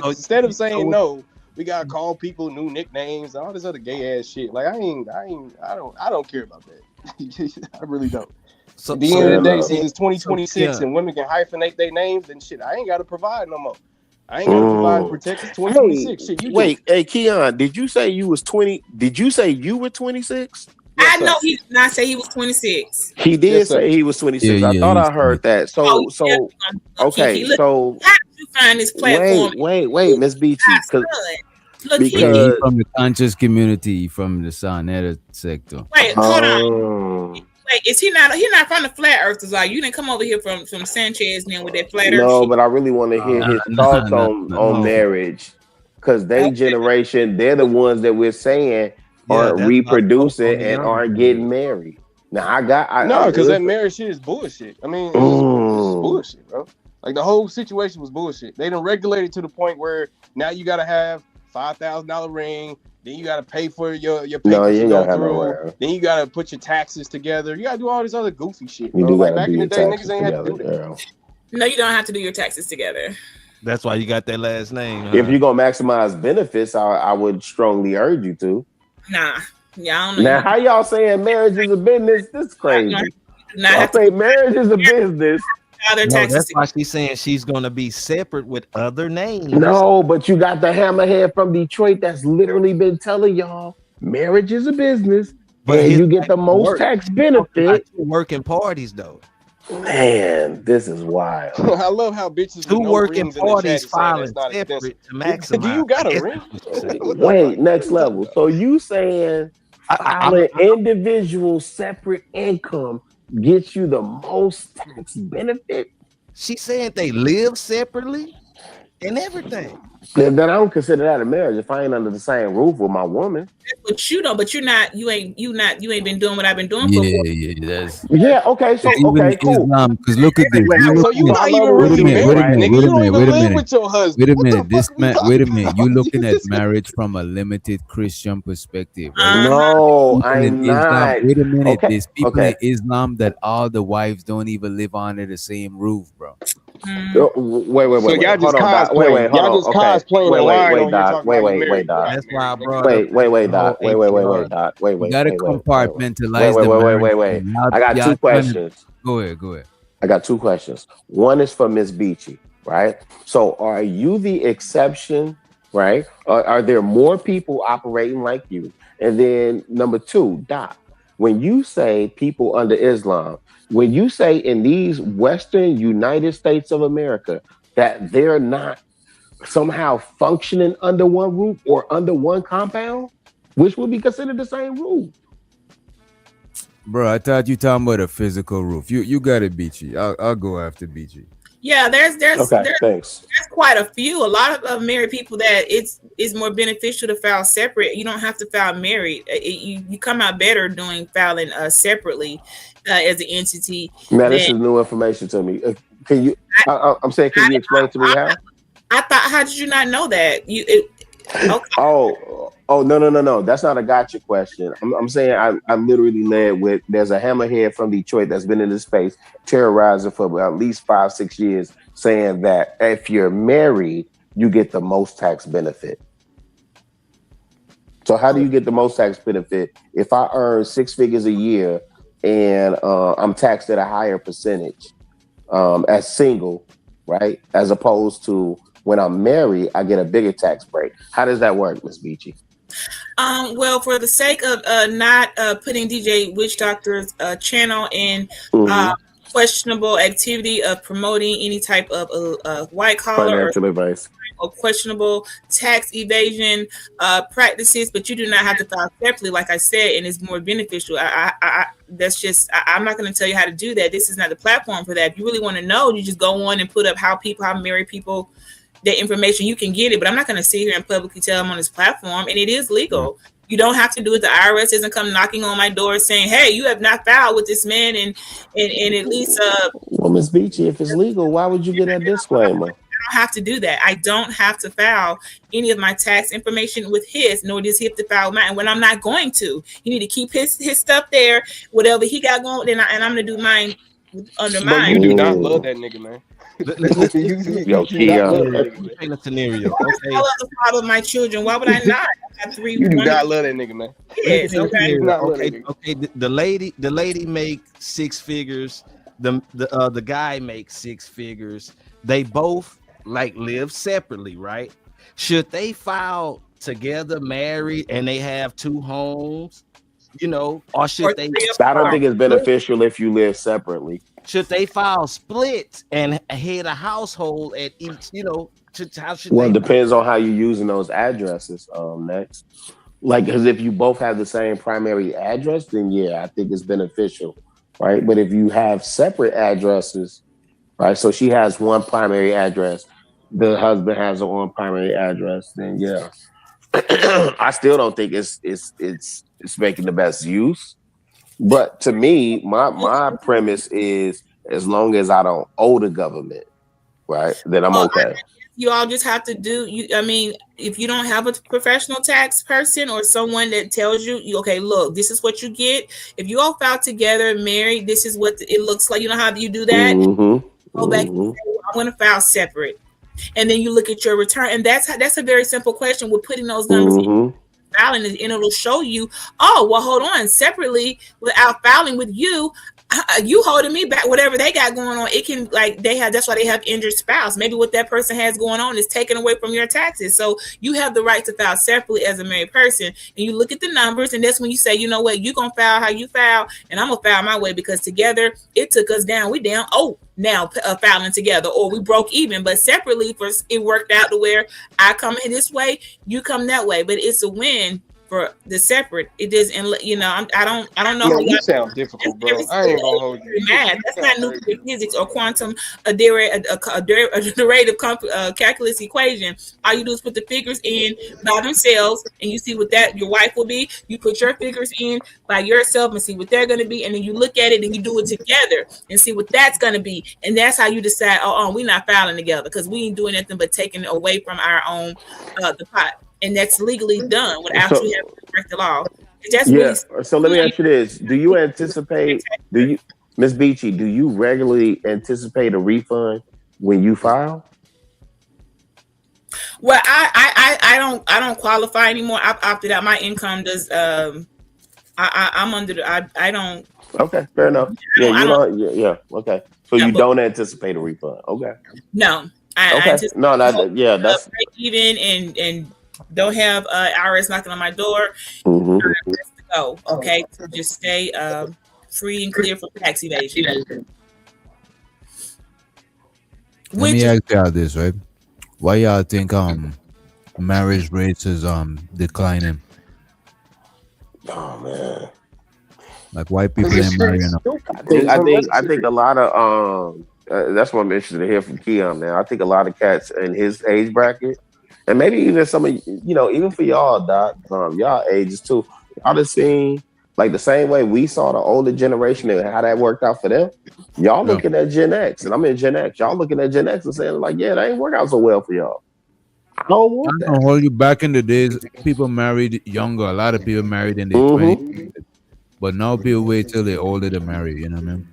Instead of saying no, we gotta call people new nicknames and all this other gay ass shit. Like I don't care about that. I really don't. So, At the end of the day, so- since it's 2026 yeah. and women can hyphenate their names, then shit, I ain't got to provide no more. I ain't got to provide and protect. It's 2026. Shit, you do. Wait, hey Keon, did you say you was 20? Did you say you were 26? Yes, I know sir. he did not say he was 26. He did Yes, sir. say he was 26. Yeah, I yeah, thought he's I heard that. So Oh, so yeah, okay, Kiki, look, so how did you find this platform? wait, Miss Beachy, Ah, son. Look, Yeah, because he from the conscious community, from the Sonetta sector. wait, hold on. oh, Wait, is he not? He not from the flat earthers? Are you? Didn't come over here from Sanchez now with that flat earth no, shit. but I really want to hear his Nah, thoughts nah, on nah. marriage, because they Okay. generation, they're the ones that we're saying Yeah, aren't that's what I reproducing told the and younger aren't kids. getting married. Now No, because that listen. marriage shit is bullshit. I mean, it's just Mm. bullshit, bro. Like the whole situation was bullshit. They done regulated to the point where now you gotta have $5,000 ring. Then you gotta pay for your No, papers you to ain't go gotta have no through. ring. Then you gotta put your taxes together. You gotta do all this other goofy shit, You bro. do Like gotta back do in the your day, taxes niggas ain't had to together, do that. girl. No, you don't have to do your taxes together. That's why you got that last name. If huh? you're gonna maximize benefits, I would strongly urge you to. Nah, yeah, I don't know. Now, how y'all saying marriage is a business? This is crazy. You do not Y'all have to say marriage is a business. file their No, taxes that's together. why she's saying she's gonna be separate with other names. No, but you got the hammerhead from Detroit that's literally been telling y'all marriage is a business, But and his you get the wife most work. tax He's talking about benefit. two working parties though. Man, this is wild. I love how bitches with Two no working rings in the chat parties is saying filing that's not expensive. separate to maximize. Do you got I a guess ring? that's what you're saying. What the Wait, fuck? next What are you level. talking So you saying filing individual separate income gets you the most tax benefit? She's saying they live separately and everything. Then I don't consider that a marriage if I ain't under the same roof with my woman. But you don't. But you're not. You ain't been doing what I've been doing Yeah, for. yeah, that's Yeah, okay, so even okay, cool. Islam. Because look at this. Wait, You I look So you at, not follow even the wait a really minute, rules, wait a married, minute, nigga. wait a You don't minute, even wait a live minute. with your husband. Wait a What the minute. This fuck are we man, talking wait a minute. about? You looking at marriage from a limited Christian perspective, right? No, People in I'm Islam. not. Wait a minute. Okay, There's people okay. in Islam that all the wives don't even live under the same roof, bro. Wait. So y'all just Hold on, Doc. Wait, cosplaying. hold Y'all on. just Okay. cosplaying and lying Wait, on here Doc. talking about you married. Doc. That's why I brought Wait, up Doc. the whole Wait, APR. Doc. You gotta compartmentalize the marriage. Wait. Y'all- I got y'all two trying to- questions. Go ahead. I got two questions. One is for Miss Beachy, right? So are you the exception, right? Are there more people operating like you? And then number two, Doc, when you say people under Islam, when you say in these Western United States of America that they're not somehow functioning under one roof or under one compound, which would be considered the same roof. Bro, I thought you talking about a physical roof. You got it, Beachy. I'll go after Beachy. Yeah, there's Okay, thanks. there's quite a few. A lot of married people that it's more beneficial to file separate. You don't have to file married. You come out better doing filing separately as an entity. Man, this is new information to me. Can you? I'm saying, can you explain to me how? I thought, how did you not know that? Okay. Oh, no. That's not a gotcha question. I'm saying I'm literally led with. There's a hammerhead from Detroit that's been in this space terrorizing for at least 5-6 years, saying that if you're married, you get the most tax benefit. So how do you get the most tax benefit if I earn 6 figures a year and I'm taxed at a higher percentage as single, right? As opposed to when I'm married, I get a bigger tax break. How does that work, Ms. Beachy? Well, for the sake of not putting DJ Witch Doctor's channel in questionable activity of promoting any type of white collar Financial advice or questionable tax evasion practices, but you do not have to file separately, like I said, and it's more beneficial. I'm not going to tell you how to do that. This is not the platform for that. If you really want to know, you just go on and put up how married people, that information, you can get it, but I'm not going to sit here and publicly tell them on this platform, and it is legal. You don't have to do it. The IRS doesn't come knocking on my door saying, hey, you have not filed with this man and at least well, Ms. Beachy, if it's legal, why would you get that disclaimer? I don't have to do that. I don't have to file any of my tax information with his, nor does he have to file mine. When I'm not going to, you need to keep his stuff there. Whatever he got going, and I'm going to do mine under Bro, mine. you do not love that nigga, man. Yo, Kia. A scenario. Okay. I love the father of my children. Why would I not? I got three. You do one- not love that nigga, man. Yes, okay. Okay. The lady make 6 figures. The guy makes 6 figures. They both like live separately, right? Should they file together, married, and they have 2 homes? You know, or should they? I don't think it's beneficial if you live separately. Should they file split and head a household at each? You know, how should Well, it they? depends on how you're using those addresses. Next, like, because if you both have the same primary address, then yeah, I think it's beneficial, right? But if you have separate addresses, right? So she has one primary address, the husband has one primary address, then yeah, I still don't think it's making the best use. But to me, my premise is as long as I don't owe the government, right, then I'm okay. You all just have to do. I mean, if you don't have a professional tax person or someone that tells you, okay, look, this is what you get. If you all file together, married, this is what it looks like. You know how you do that? Go back and say, well, I'm going to file separate. And then you look at your return. And that's a very simple question. We're putting those numbers in filing, and it'll show you, oh, well, hold on, separately without filing with you, you holding me back, whatever they got going on. It can, like, that's why they have injured spouse. Maybe what that person has going on is taken away from your taxes. So you have the right to file separately as a married person. And you look at the numbers, and that's when you say, you know what, you're going to file how you file, and I'm going to file my way, because together it took us down. We down. Oh, now filing together, or we broke even. But separately, it worked out to where I come in this way, you come that way. But it's a win for the separate. It doesn't, you know, I don't know. Yeah, how you sound difficult, bro. I ain't gonna hold you. Math. That's not nuclear physics or quantum a derivative calculus equation. All you do is put the figures in by themselves, and you see what that your wife will be. You put your figures in by yourself and see what they're going to be, and then you look at it and you do it together and see what that's going to be, and that's how you decide. Oh, we're not filing together because we ain't doing nothing but taking away from our own the pot. And that's legally done without you having to break the law. That's really. So let me ask you this: do you anticipate? Ms. Beachy, do you regularly anticipate a refund when you file? Well, I don't qualify anymore. I've opted out. My income does. I'm under the. I don't. Okay, fair enough. Yeah. Okay. So you don't anticipate a refund? Okay. No. That's break even and don't have IRS knocking on my door. Go, okay, so just stay free and clear from tax evasion. Let me ask y'all this, right? Why y'all think marriage rates is declining? Oh man, like white people ain't marrying them. I think a lot of that's what I'm interested to hear from Keon now. I think a lot of cats in his age bracket, and maybe even some of even for y'all, Doc, y'all ages too. Y'all just seen like the same way we saw the older generation and how that worked out for them. Y'all looking at Gen X, and I'm in Gen X. Y'all looking at Gen X and saying like, yeah, that ain't work out so well for y'all. I don't want that. Hold you back in the days, people married younger. A lot of people married in their 20s, but now people wait till they're older to marry. You know what I mean?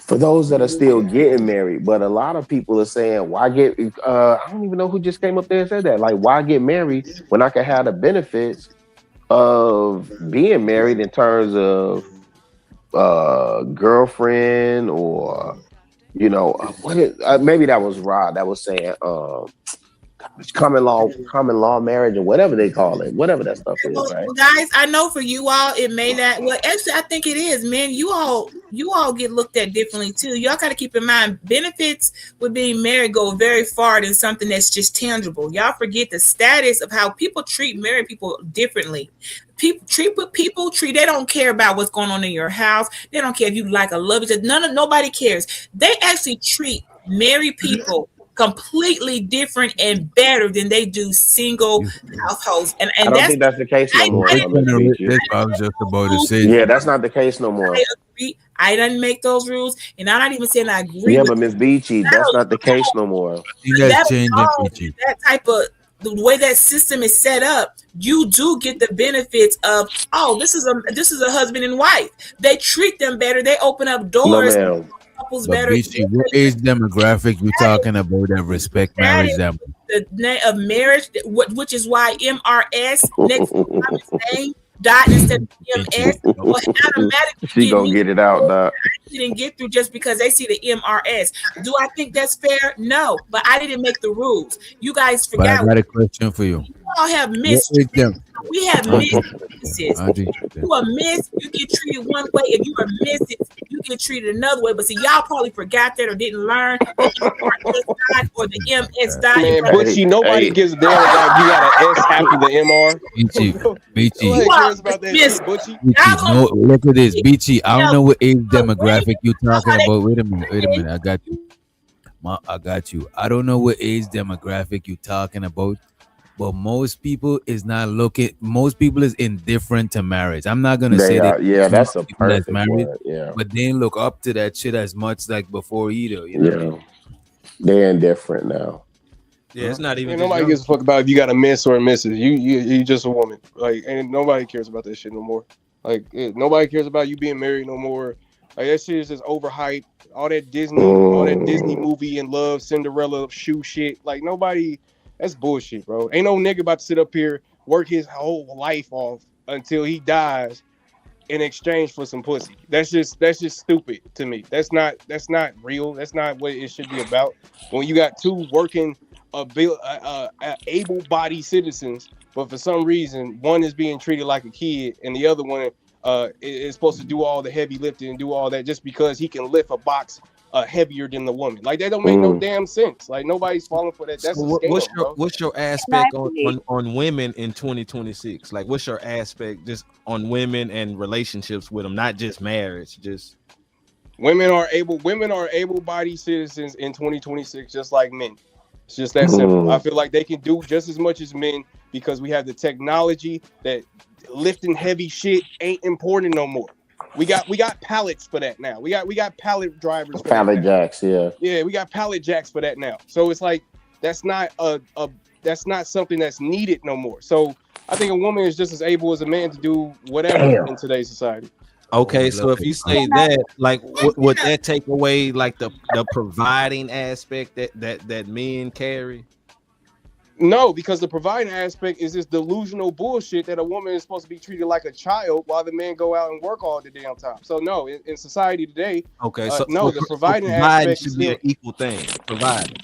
For those that are still getting married, but a lot of people are saying, why get, I don't even know who just came up there and said that. Like, why get married when I can have the benefits of being married in terms of girlfriend or, maybe that was Rod that was saying, common law marriage or whatever they call it, whatever that stuff is, right? Well, guys, I know for you all it may not. Well, actually, I think it is, man. You all get looked at differently too. Y'all got to keep in mind benefits with being married go very far than something that's just tangible. Y'all forget the status of how people treat married people differently. People treat. They don't care about what's going on in your house. They don't care if you like or love each other. Nobody cares. They actually treat married people completely different and better than they do single households. And I don't think that's the case no more. I was just about to say. Yeah, that's not the case no more. I agree. I didn't make those rules, and I'm not even saying I agree. Yeah, but Ms. Beachy, that's not the case no more. That the way that system is set up, you do get the benefits of, oh, this is a husband and wife. They treat them better. They open up No, doors. ma'am. Couples But better. BC, what age demographic you talking about that respect marriage that much? The name of marriage, which is why MRS next to his name dot instead of MS will automatically She gonna get it out, Doc. didn't get through just because they see the MRS. Do I think that's fair? No, but I didn't make the rules. You guys But I forgot. got a question for you. We all have What missed. age dem- We have misses. Auntie, You are missed, you get treated one way. If you are missed, you get treated another way. But see, y'all probably forgot that or didn't learn the MRS dot or the MS dot. Man, Butchie, nobody gives a damn about you got an S after the MR. BT, Nobody cares about that shit, Butchie. No, look at this, BT. I don't know what age demographic you talking about. Wait a minute. I got you. I got you. I don't know what age demographic you talking about, but most people is not looking. Most people is indifferent to marriage. I'm not gonna say that. Yeah, that's a people that's perfect married, word. Yeah, but they ain't look up to that shit as much like before either. You know? yeah. They're indifferent now. Yeah, it's not even. Man, just nobody young. gives a fuck about if you got a miss or a missus. You just a woman. Like, and nobody cares about that shit no more. Like, nobody cares about you being married no more. Like, that shit is just overhyped. All that Disney movie and love, Cinderella shoe shit. Like, nobody. That's bullshit, bro. Ain't no nigga about to sit up here, work his whole life off until he dies in exchange for some pussy. That's just stupid to me. That's not real. That's not what it should be about. When you got two working able-bodied citizens, but for some reason one is being treated like a kid and the other one is supposed to do all the heavy lifting and do all that just because he can lift a box heavier than the woman. Like, that don't make no damn sense. Like, nobody's falling for that. That's So a scam, what's your aspect on women in 2026? Like, what's your aspect just on women and relationships with them, not just marriage? Just women are able-bodied citizens in 2026, just like men. It's just that simple. I feel like they can do just as much as men because we have the technology that lifting heavy shit ain't important no more. We got pallets for that now. We got pallet drivers. For Pallet that now. jacks, yeah. Yeah, we got pallet jacks for that now. So it's like that's not something that's needed no more. So I think a woman is just as able as a man to do whatever in today's society. okay, so if you say that, like, would that take away like the providing aspect that men carry? No, because the providing aspect is this delusional bullshit that a woman is supposed to be treated like a child while the men go out and work all the damn time. So no, in society today, Okay, the providing providing aspect should be an still, equal thing. Providing.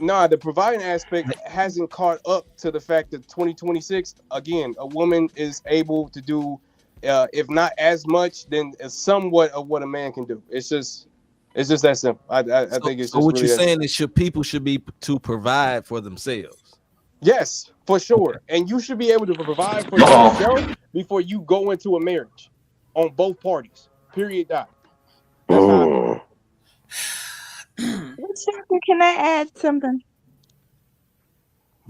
nah, the providing aspect hasn't caught up to the fact that 2026, again, a woman is able to do, if not as much, then somewhat of what a man can do. It's just that simple. I think it's just. So what really you're that saying is people should be to provide for themselves. Yes, for sure. And you should be able to provide for yourself before you go into a marriage on both parties. Period. Dot. That's how Can I add something?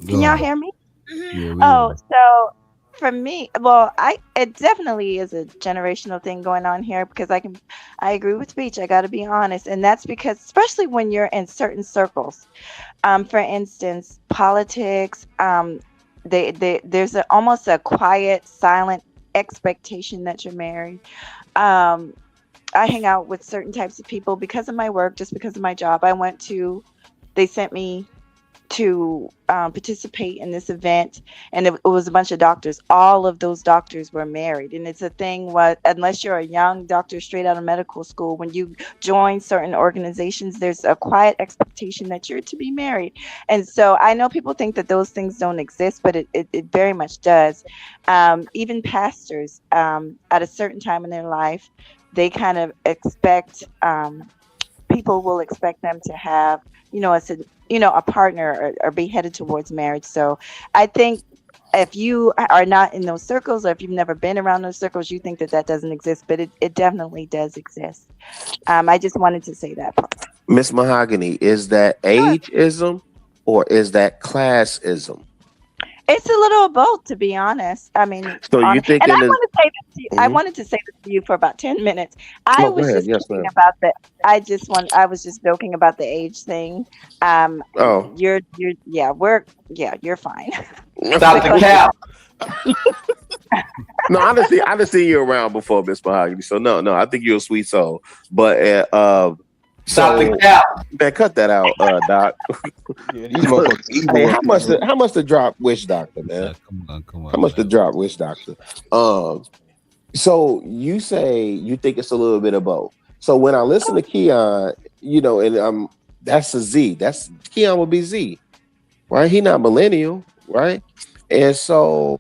Can y'all hear me? Yeah, Oh, so for me, well, it definitely is a generational thing going on here because I agree with Beach. I got to be honest, and that's because especially when you're in certain circles, for instance, politics, there's almost a quiet, silent expectation that you're married. I hang out with certain types of people because of my work, just because of my job. They sent me to participate in this event, and it was a bunch of doctors. All of those doctors were married, and it's a thing unless you're a young doctor straight out of medical school, when you join certain organizations, there's a quiet expectation that you're to be married. And so I know people think that those things don't exist, but it very much does. Even pastors, at a certain time in their life, they kind of expect, people will expect them to have, a partner or be headed towards marriage. So I think if you are not in those circles, or if you've never been around those circles, you think that doesn't exist, but it definitely does exist. I just wanted to say that part. Miss Mahogany, is that ageism or is that classism? It's a little of both, to be honest. I mean, So you and thinking I that? want to say this to you. I Mhm. wanted to say this to you for about 10 minutes. I Oh, go was ahead. just Yes, joking ma'am. about the. I was just joking about the age thing. Oh, You're fine. Stop the cap. no, I done seen you around before, Miss Mahogany. So no, I think you're a sweet soul. But Stop the so cap. man, cut that out, Doc. Yeah, these motherfuckers evil. Hey, up here. how much to drop Wish Doctor, man? Come on. How much to drop Wish Doctor? So you say you think it's a little bit of both. So when I listen to Keon, and that's a Z. That's Keon will be Z, right? He not millennial, right? And so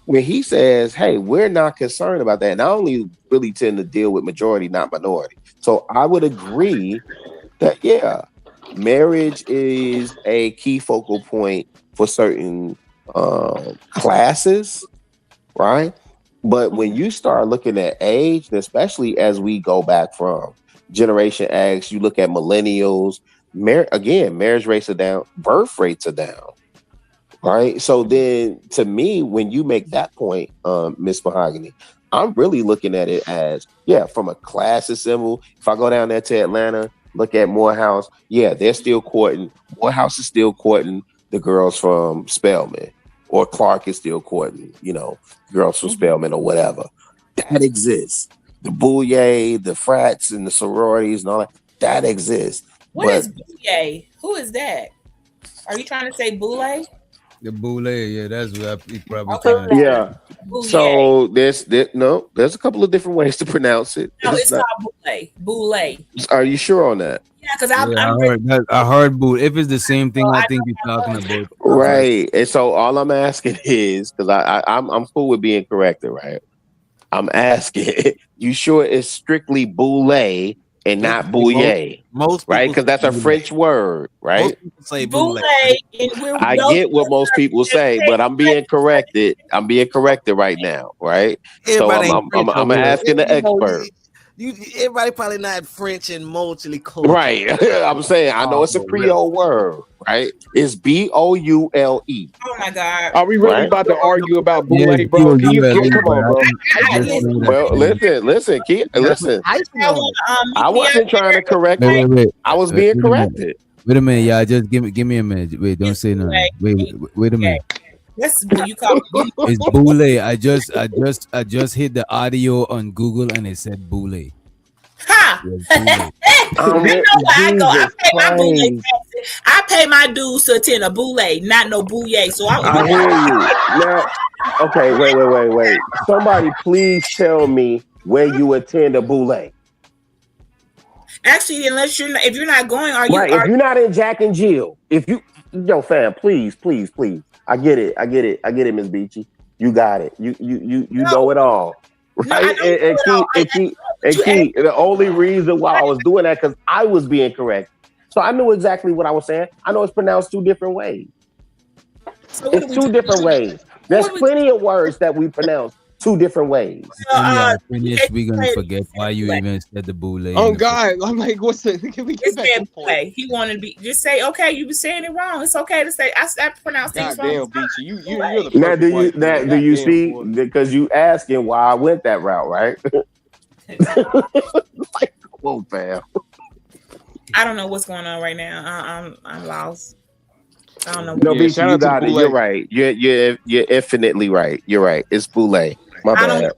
when he says, "Hey, we're not concerned about that," and I only really tend to deal with majority, not minority. So I would agree that marriage is a key focal point for certain classes, right? But when you start looking at age, and especially as we go back from Generation X, you look at millennials, marriage rates are down, birth rates are down, right? So then to me, when you make that point, Miss Mahogany, I'm really looking at it as, from a class symbol. If I go down there to Atlanta, look at Morehouse, they're still courting. Morehouse is still courting the girls from Spelman, or Clark is still courting, girls from Spelman or whatever. That exists. The Bouye, the frats and the sororities and all that exists. What is Bouye? Who is that? Are you trying to say Boule? The Boule, that's what he probably Okay. trying to Yeah. Bouye. So there's a couple of different ways to pronounce it. No, it's called Boule. Boule. Are you sure on that? Yeah, because I'm I heard Boule. If it's the same thing, I think you're talking about. Right. And so all I'm asking is, because I'm cool with being corrected, right? I'm asking, you sure it's strictly Boule and not Bouye? Most right? Because that's a French word, right? Most people say Boule. I get what most people say, but I'm being corrected. I'm being corrected right now, right? Everybody So ain't French I'm over here. asking the expert. Everybody probably not French and multiply cultured. Right. I'm saying I know it's a Creole word, right? It's Boule. Oh my God. Are we really about to argue about Boule, bro? Come on, bro. Well, listen, Keith, listen. I wasn't trying to correct you. Wait. I was being corrected. Wait a minute, y'all. Just give me a minute. Wait, don't say nothing. Wait a minute. That's what you call it. It's Boule. I just hit the audio on Google and it said Boule. Ha! You know where I go. I pay my Boule taxes. I pay my dues to attend a Boule, not no Bouye. So I hear you. Now, okay, wait. Somebody please tell me where you attend a Boule. Actually, if you're not going, are you right? If you're not in Jack and Jill, fam, please. I get it, Miss Beachy. You got it. You know it all. Right? And Key, the only reason why I was doing that because I was being correct. So I knew exactly what I was saying. I know it's pronounced two different ways. It's two different ways. There's plenty of words that we pronounce two different ways. We're gonna forget why you even said the Boule. Oh God, I'm like, what's the? Can we get back to the Boule. point? He wanted to be just say, okay, you been saying it wrong. It's okay to say I pronounce things wrong. Damn, Beachy, you're the do you see? Because you asking why I went that route, right? Like, whoa, fam. I don't know what's going on right now. I'm lost. I don't know. No, Beachy, you got it. You're right. You're infinitely right. You're right. It's Boule. My bad.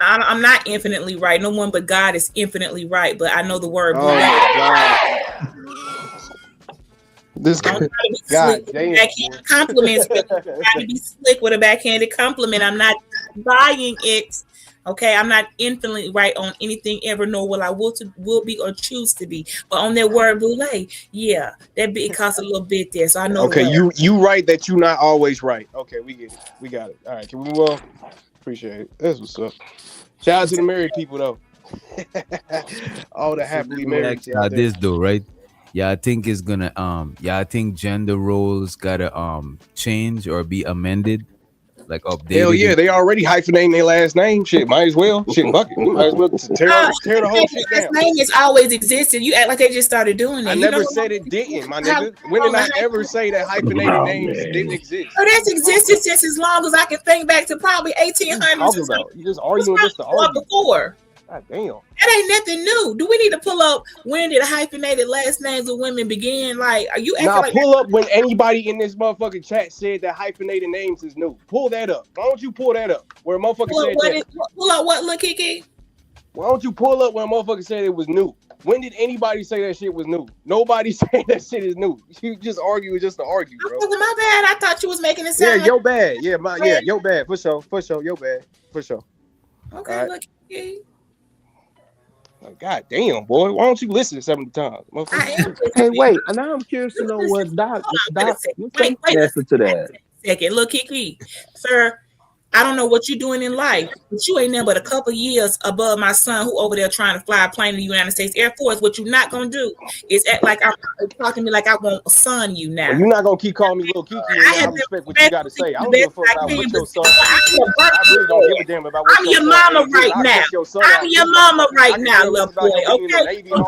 I'm not infinitely right. No one but God is infinitely right. But I know the word. Oh God. This God damn. Compliments. Got to be slick with a backhanded compliment. I'm not buying it. Okay, I'm not infinitely right on anything ever, nor will be or choose to be. But on that word Boule, it costs a little bit there. So I know. Okay, you right that you're not always right. Okay, we get it. We got it. All right, can we move on? Appreciate it. That's what's up. Shout out to the married people though. All the happily married. This though, right? Yeah, I think it's gonna I think gender roles gotta change or be amended. like updated. Hell yeah, they already hyphenating their last name. Shit, might as well. Shit, fuck it. You might as well tear the whole shit His down. name has always existed. You act like they just started doing it. I You never know said it didn't, my nigga. When did I ever say that hyphenated names didn't exist? Oh, that's existed since as long as I can think back to probably 1800s. Talking about you just arguing just to argue. Before. God damn. That ain't nothing new. Do we need to pull up when did hyphenated last names of women begin? Like, are you acting Now like pull up when anybody in this motherfucking chat said that hyphenated names is new. Pull that up. Why don't you pull that up? Where a motherfucker pull said up what, that. pull up what, look, Kiki? Why don't you pull up when a motherfucker said it was new? When did anybody say that shit was new? Nobody said that shit is new. You just argue just to argue, bro. My bad. I thought you was making it sound. Yeah, yo bad. Yeah, yo bad. For sure. Yo bad. For sure. Okay, All right. look, Kiki. Like, God damn, boy. Why don't you listen 70 times? Hey, wait. Now I'm curious to know what Doc Wait, answer to that. second. Look, Kiki, sir, I don't know what you're doing in life, but you ain't nothing but a couple years above my son who over there trying to fly a plane in the United States Air Force. What you're not going to do is act like I'm talking to me like I want a son you now. Well, you're not going to keep calling me Little Kiki and I respect what you got to say. I don't give a fuck about what your son I really don't give a damn about what I'm your mama right now. I'm your mama right now, little boy. Okay? You're the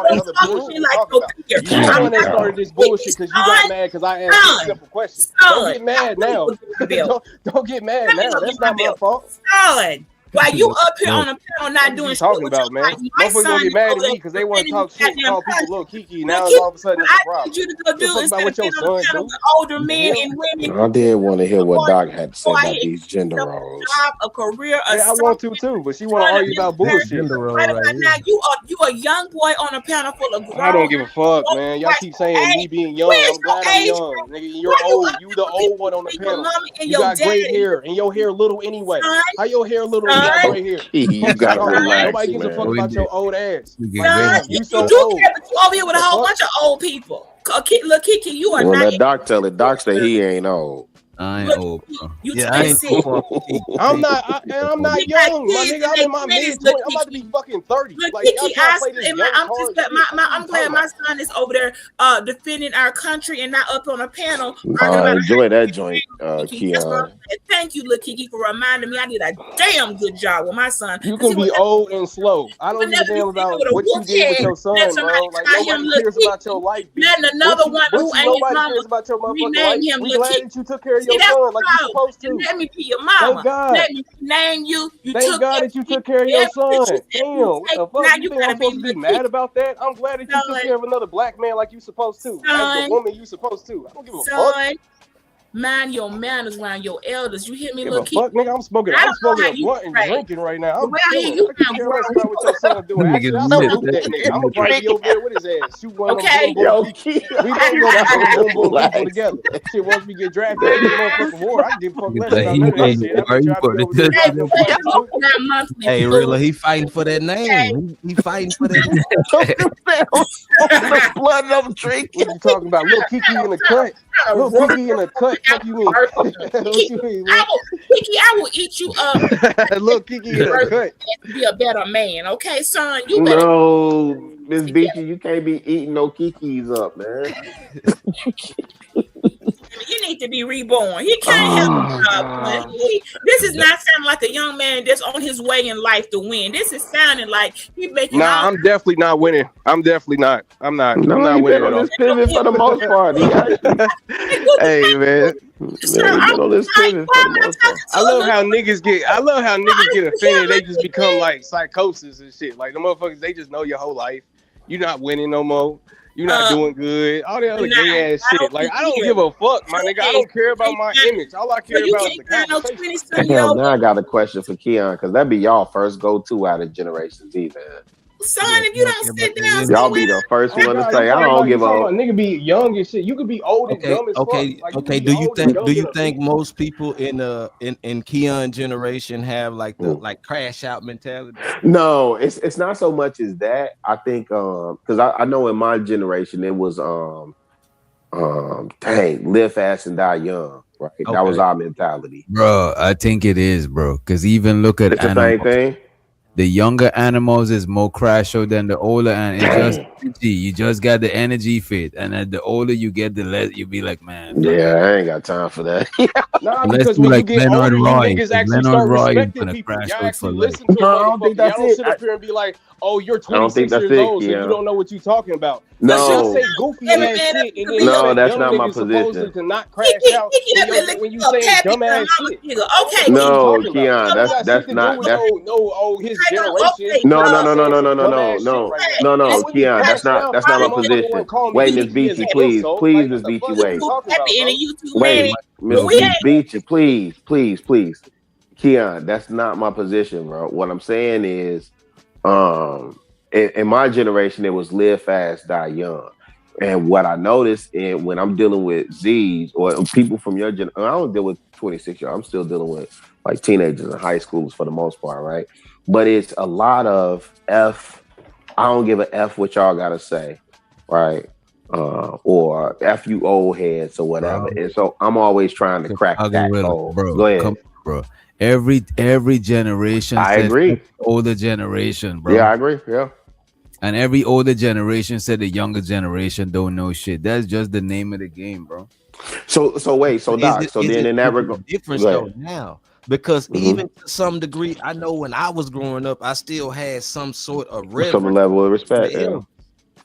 one that started this bullshit because you got mad because I asked you a simple question. Don't get mad now. Don't get mad now. That's not my fault. Son, while you up here on a panel not doing shit, talking about, man. Motherfuckers gonna get mad at me because they want to talk shit, call people Little Kiki. Now all of a sudden it's a problem. I need you to go do instead of being on a panel with older men and women. I did want to hear what Doc had to say about these gender roles. A career, yeah, I want to too, but she want to argue about bullshit. Right about now, you a young boy on a panel full of grown. I don't give a fuck, man. Y'all keep saying me being young. I'm glad I'm young. Nigga, you're old. You the old one on the panel. You got gray hair, and your hair little anyway. How your hair little and you got gray hair? You gotta relax, Nobody gives a fuck about your old ass. Son, you so do care, but you over here with a whole bunch of old people. Look, Kiki, you are well, not. let Doc tell it. Doc say he ain't old. I ain't old, bro. I ain't I'm not young, my nigga. I'm in my mid-20s. I'm about to be fucking 30. Look, Like, Kiki, I'm glad my son is over there defending our country and not up on a panel. Enjoy that joint, Keon. Thank you, look, Kiki, for reminding me I did a damn good job with my son. You can be old and slow. I don't give a damn about what you did with your son, bro. Like, nobody cares about your life. Letting another one who ain't his nobody mama cares about your motherfucking rename life. him. We glad that you took care of your that's son like you supposed to. Let me be your mama. Thank God. Let me name you. Thank God that you took care of your son. Damn, what the fuck? Now You you think I'm supposed to be mad about that? I'm glad that you took care of another black man like you supposed to. As the woman you supposed to. I don't give a fuck. Mind your manners around your elders. You hear me, Give little a fuck, nigga. I'm smoking a blunt and drinking right now. I'm chilling. I can care less about what your son doing. Actually, I salute that nigga. I'm gonna probably be over there with his ass. Shoot one of them boom boom people. We don't go that boom boom people together. Shit, once we get drafted in this motherfucking war, I can give a fuck less about none of that shit. I'm trying to be over there. Hey, Rilla, he fighting for that name. He fighting for that blood I'm drinking. What you talking about? Little Kiki in the cut. Little Kiki in the cut. What you mean? Kiki, I will eat you up. Little Kiki in the cut. Be a better man, okay, son? You better. No, Miss Beachy, you can't be eating no Kikis up, man. You need to be reborn. He can't help it. This is not sounding like a young man that's on his way in life to win. This is sounding like he's making. Nah, I'm definitely not winning. I'm definitely not. I'm not winning at all. Pivot for the most part. Hey, man. I love how niggas get offended. They just become like psychosis and shit. Like the motherfuckers, they just know your whole life. You're not winning no more. You're not doing good. All that other gay ass shit. Like I don't give a fuck, my nigga. I don't care about my image. All I care about is the conversation. Hell, now I got a question for Keon because that'd be y'all first go-to out of Generation Z, man. Son, if you don't sit down, y'all be the first one to say, I don't give a nigga be young and shit. You could be old and dumb as fuck. Okay. Do you think most people in Keon generation have like the crash out mentality? No, it's not so much as that. I think because I know in my generation it was live fast and die young. Right, that was our mentality, bro. I think it is, bro. Because even look at it's the same thing. The younger animals is more crash out than the older, and it's just energy. You just got the energy fit, and at the older you get, the less you be like, man. Yeah, I ain't got time for that. Nah, Unless because you when you like get Leonard older, you Roy, niggas actually Leonard start Roy is respecting gonna people. crash Y'all out for actually life. listen to a No, I don't motherfucker. think that's Y'all don't it. sit up here and be like, "Oh, you're I don't think 26 that's years it, old, so you Keon. don't know what you're talking about." So Like she y'all No, say goofy every ass man shit, and then agree. no, expect that's young not my niggas supposedly position. to not He crash get, out he get up when and listen when you to a saying pappy from a dumbass mama shit. nigga. Like, Okay, what the fuck Kiki. you No, talking about? Keon, Ain't Come on. got that's shit to do not with that's his Hey, no, generation. okay, no, Y'all no, no. no, just no, saying no, no, some no, no, dumbass shit no, right now. no, I no, wouldn't Keon, crash out that's if not a my motherfucker position. wasn't calling me Wait, Miss Kiki as Beachy, an please, insult. please, Like, Miss what the Beachy, fuck is you wait, YouTube talking happy about, and a bro? YouTube wait, married. Miss But we Miss ain't. Beachy, please, Keon, that's not my position, bro. What I'm saying is, um, in my generation, it was live fast, die young. And what I noticed in when I'm dealing with Z's or people from your gen, I don't deal with 26 year. I'm still dealing with like teenagers and high schoolers for the most part, right? But it's a lot of F. I don't give a F what y'all gotta say, right? Or F you old heads or whatever. Bro, And so I'm always trying to crack that gorilla, code. bro. Go ahead. Come on, bro. Every generation I says agree. older generation, Yeah, bro. I agree. Yeah. And every older generation said the younger generation don't know shit. That's just the name of the game, bro. So wait, so Is Doc, it so is then it in that is it regard, a difference go though ahead. now? Because Hmm. even to some degree, I know when I was growing up, I still had some sort of Some reverence level of for respect. the Yeah. elders,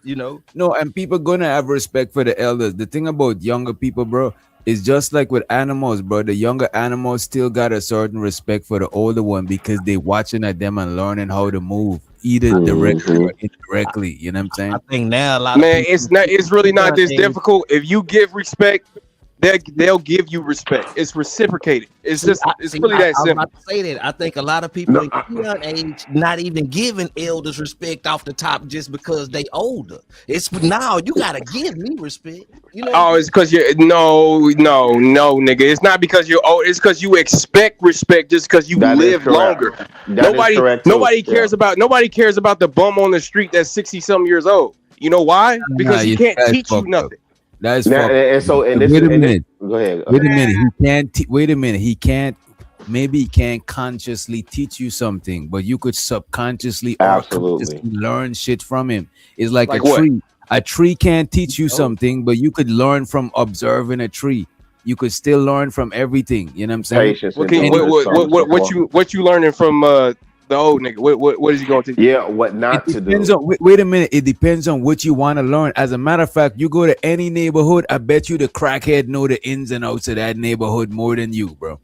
you know. No, and people gonna have respect for the elders. The thing about younger people, bro, is just like with animals, bro. The younger animals still got a certain respect for the older one because they watching at them and learning how to move, either directly Hmm. or indirectly. You know what I'm I saying? think now a lot of Man, people it's really not this nowadays. difficult. If you give respect, they'll give you respect. It's reciprocated. It's really that I was simple. about to say that. I think a lot of people No, in young age not even giving elders respect off the top just because they older. It's now you gotta give me respect. You know what I'm Oh, saying? it's because you're no, nigga. It's not because you're old. It's because you expect respect just because you that is live correct. longer. That is correct too. Nobody Yeah. cares about the bum on the street that's 60 something years old. You know why? Nah, Because he you can't guys teach you fucked up. nothing. That is Now, fucked and up. so and But this wait is a and this, minute. go ahead. Wait a minute. He can't. Wait a minute. He can't. Maybe he can't consciously teach you something, but you could subconsciously or Absolutely. consciously learn shit from him. It's like a Like what? tree. A tree can't teach you Oh. something, but you could learn from observing a tree. You could still learn from everything. You know what I'm saying? Patience, What can you, endurance, so on and so forth. what you learning from the old nigga? What is he going to? Yeah, what It not to depends do. on. Wait a minute. It depends on what you want to learn. As a matter of fact, you go to any neighborhood, I bet you the crackhead know the ins and outs of that neighborhood more than you, bro.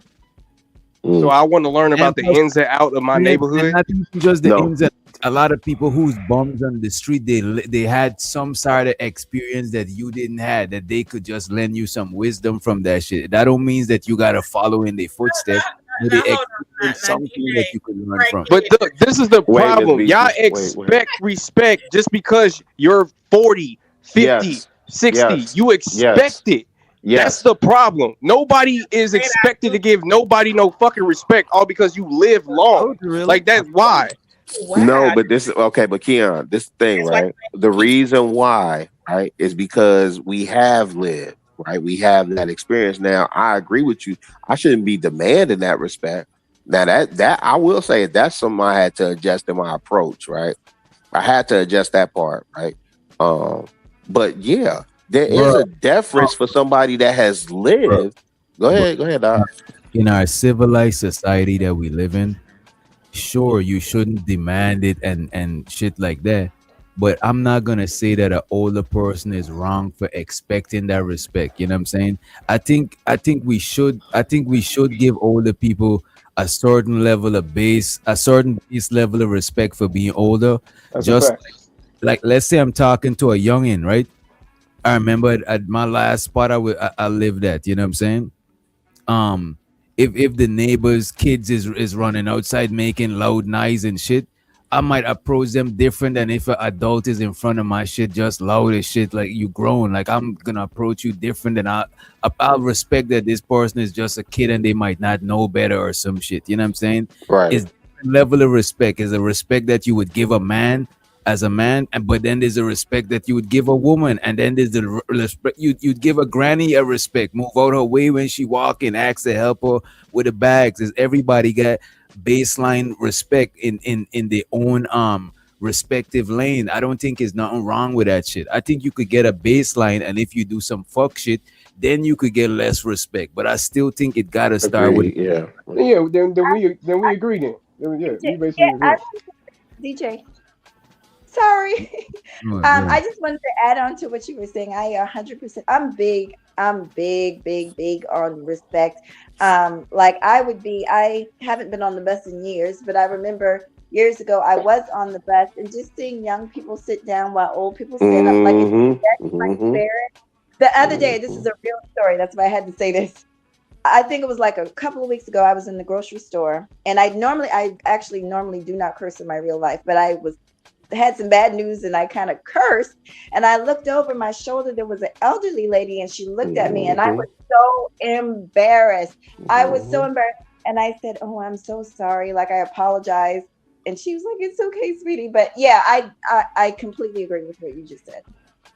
So I want to learn about And the ins and out of my and neighborhood. not even just the No. ins and a lot of people whose bums on the street they had some sort of experience that you didn't have, that they could just lend you some wisdom from that shit. That don't means that you gotta follow in their footsteps, but they Now hold on, experience something that you could learn from. But look, this is the Wait, Miss problem. Beachy. Y'all Wait. expect respect just because you're 40, 50, Yes. 60. Yes. You expect it. That's Yes. the problem. Nobody is expected to give nobody no fucking respect all because you live long. Like that's why. No, but this is okay, but Keon, this thing, right? The reason why, right, is because we have lived, right? We have that experience. Now, I agree with you. I shouldn't be demanding that respect. Now that I will say that's something I had to adjust in my approach, right? I had to adjust that part, right? But yeah, there is a deference for somebody that has lived. Go ahead, Doc. In our civilized society that we live in, sure, you shouldn't demand it and shit like that, but I'm not gonna say that an older person is wrong for expecting that respect. You know what I'm saying? I think we should give older people a certain level of a certain base level of respect for being older. That's a Just fact. like let's say I'm talking to a youngin, right? I remember at my last spot I lived at, you know what I'm saying? If the neighbors kids is running outside making loud noise and shit, I might approach them different than if an adult is in front of my shit just loud as shit, like you grown. Like I'm gonna approach you different than I'll respect that this person is just a kid and they might not know better or some shit. You know what I'm saying? Right. Is level of respect is a respect that you would give a man as a man, and but then there's a respect that you would give a woman, and then there's the respect you'd give a granny a respect, move out her way when she walking, ask to help her with the bags. Is everybody got baseline respect in their own respective lane. I don't think there's nothing wrong with that shit. I think you could get a baseline, and if you do some fuck shit, then you could get less respect. But I still think it gotta start with yeah. Yeah, then we agree then. Yeah, we basically agree. DJ. Sorry. Oh, yeah. I just wanted to add on to what you were saying. I 100%. I'm big on respect. Like I haven't been on the bus in years, but I remember years ago I was on the bus and just seeing young people sit down while old people stand up. Like it's like the other day, this is a real story. That's why I had to say this. I think it was like a couple of weeks ago. I was in the grocery store, and I actually normally do not curse in my real life, but I had some bad news and I kind of cursed, and I looked over my shoulder. There was an elderly lady, and she looked at me, and I was so embarrassed. I was so embarrassed, and I said, "Oh, I'm so sorry. Like, I apologize." And she was like, "It's okay, sweetie." But yeah, I completely agree with what you just said.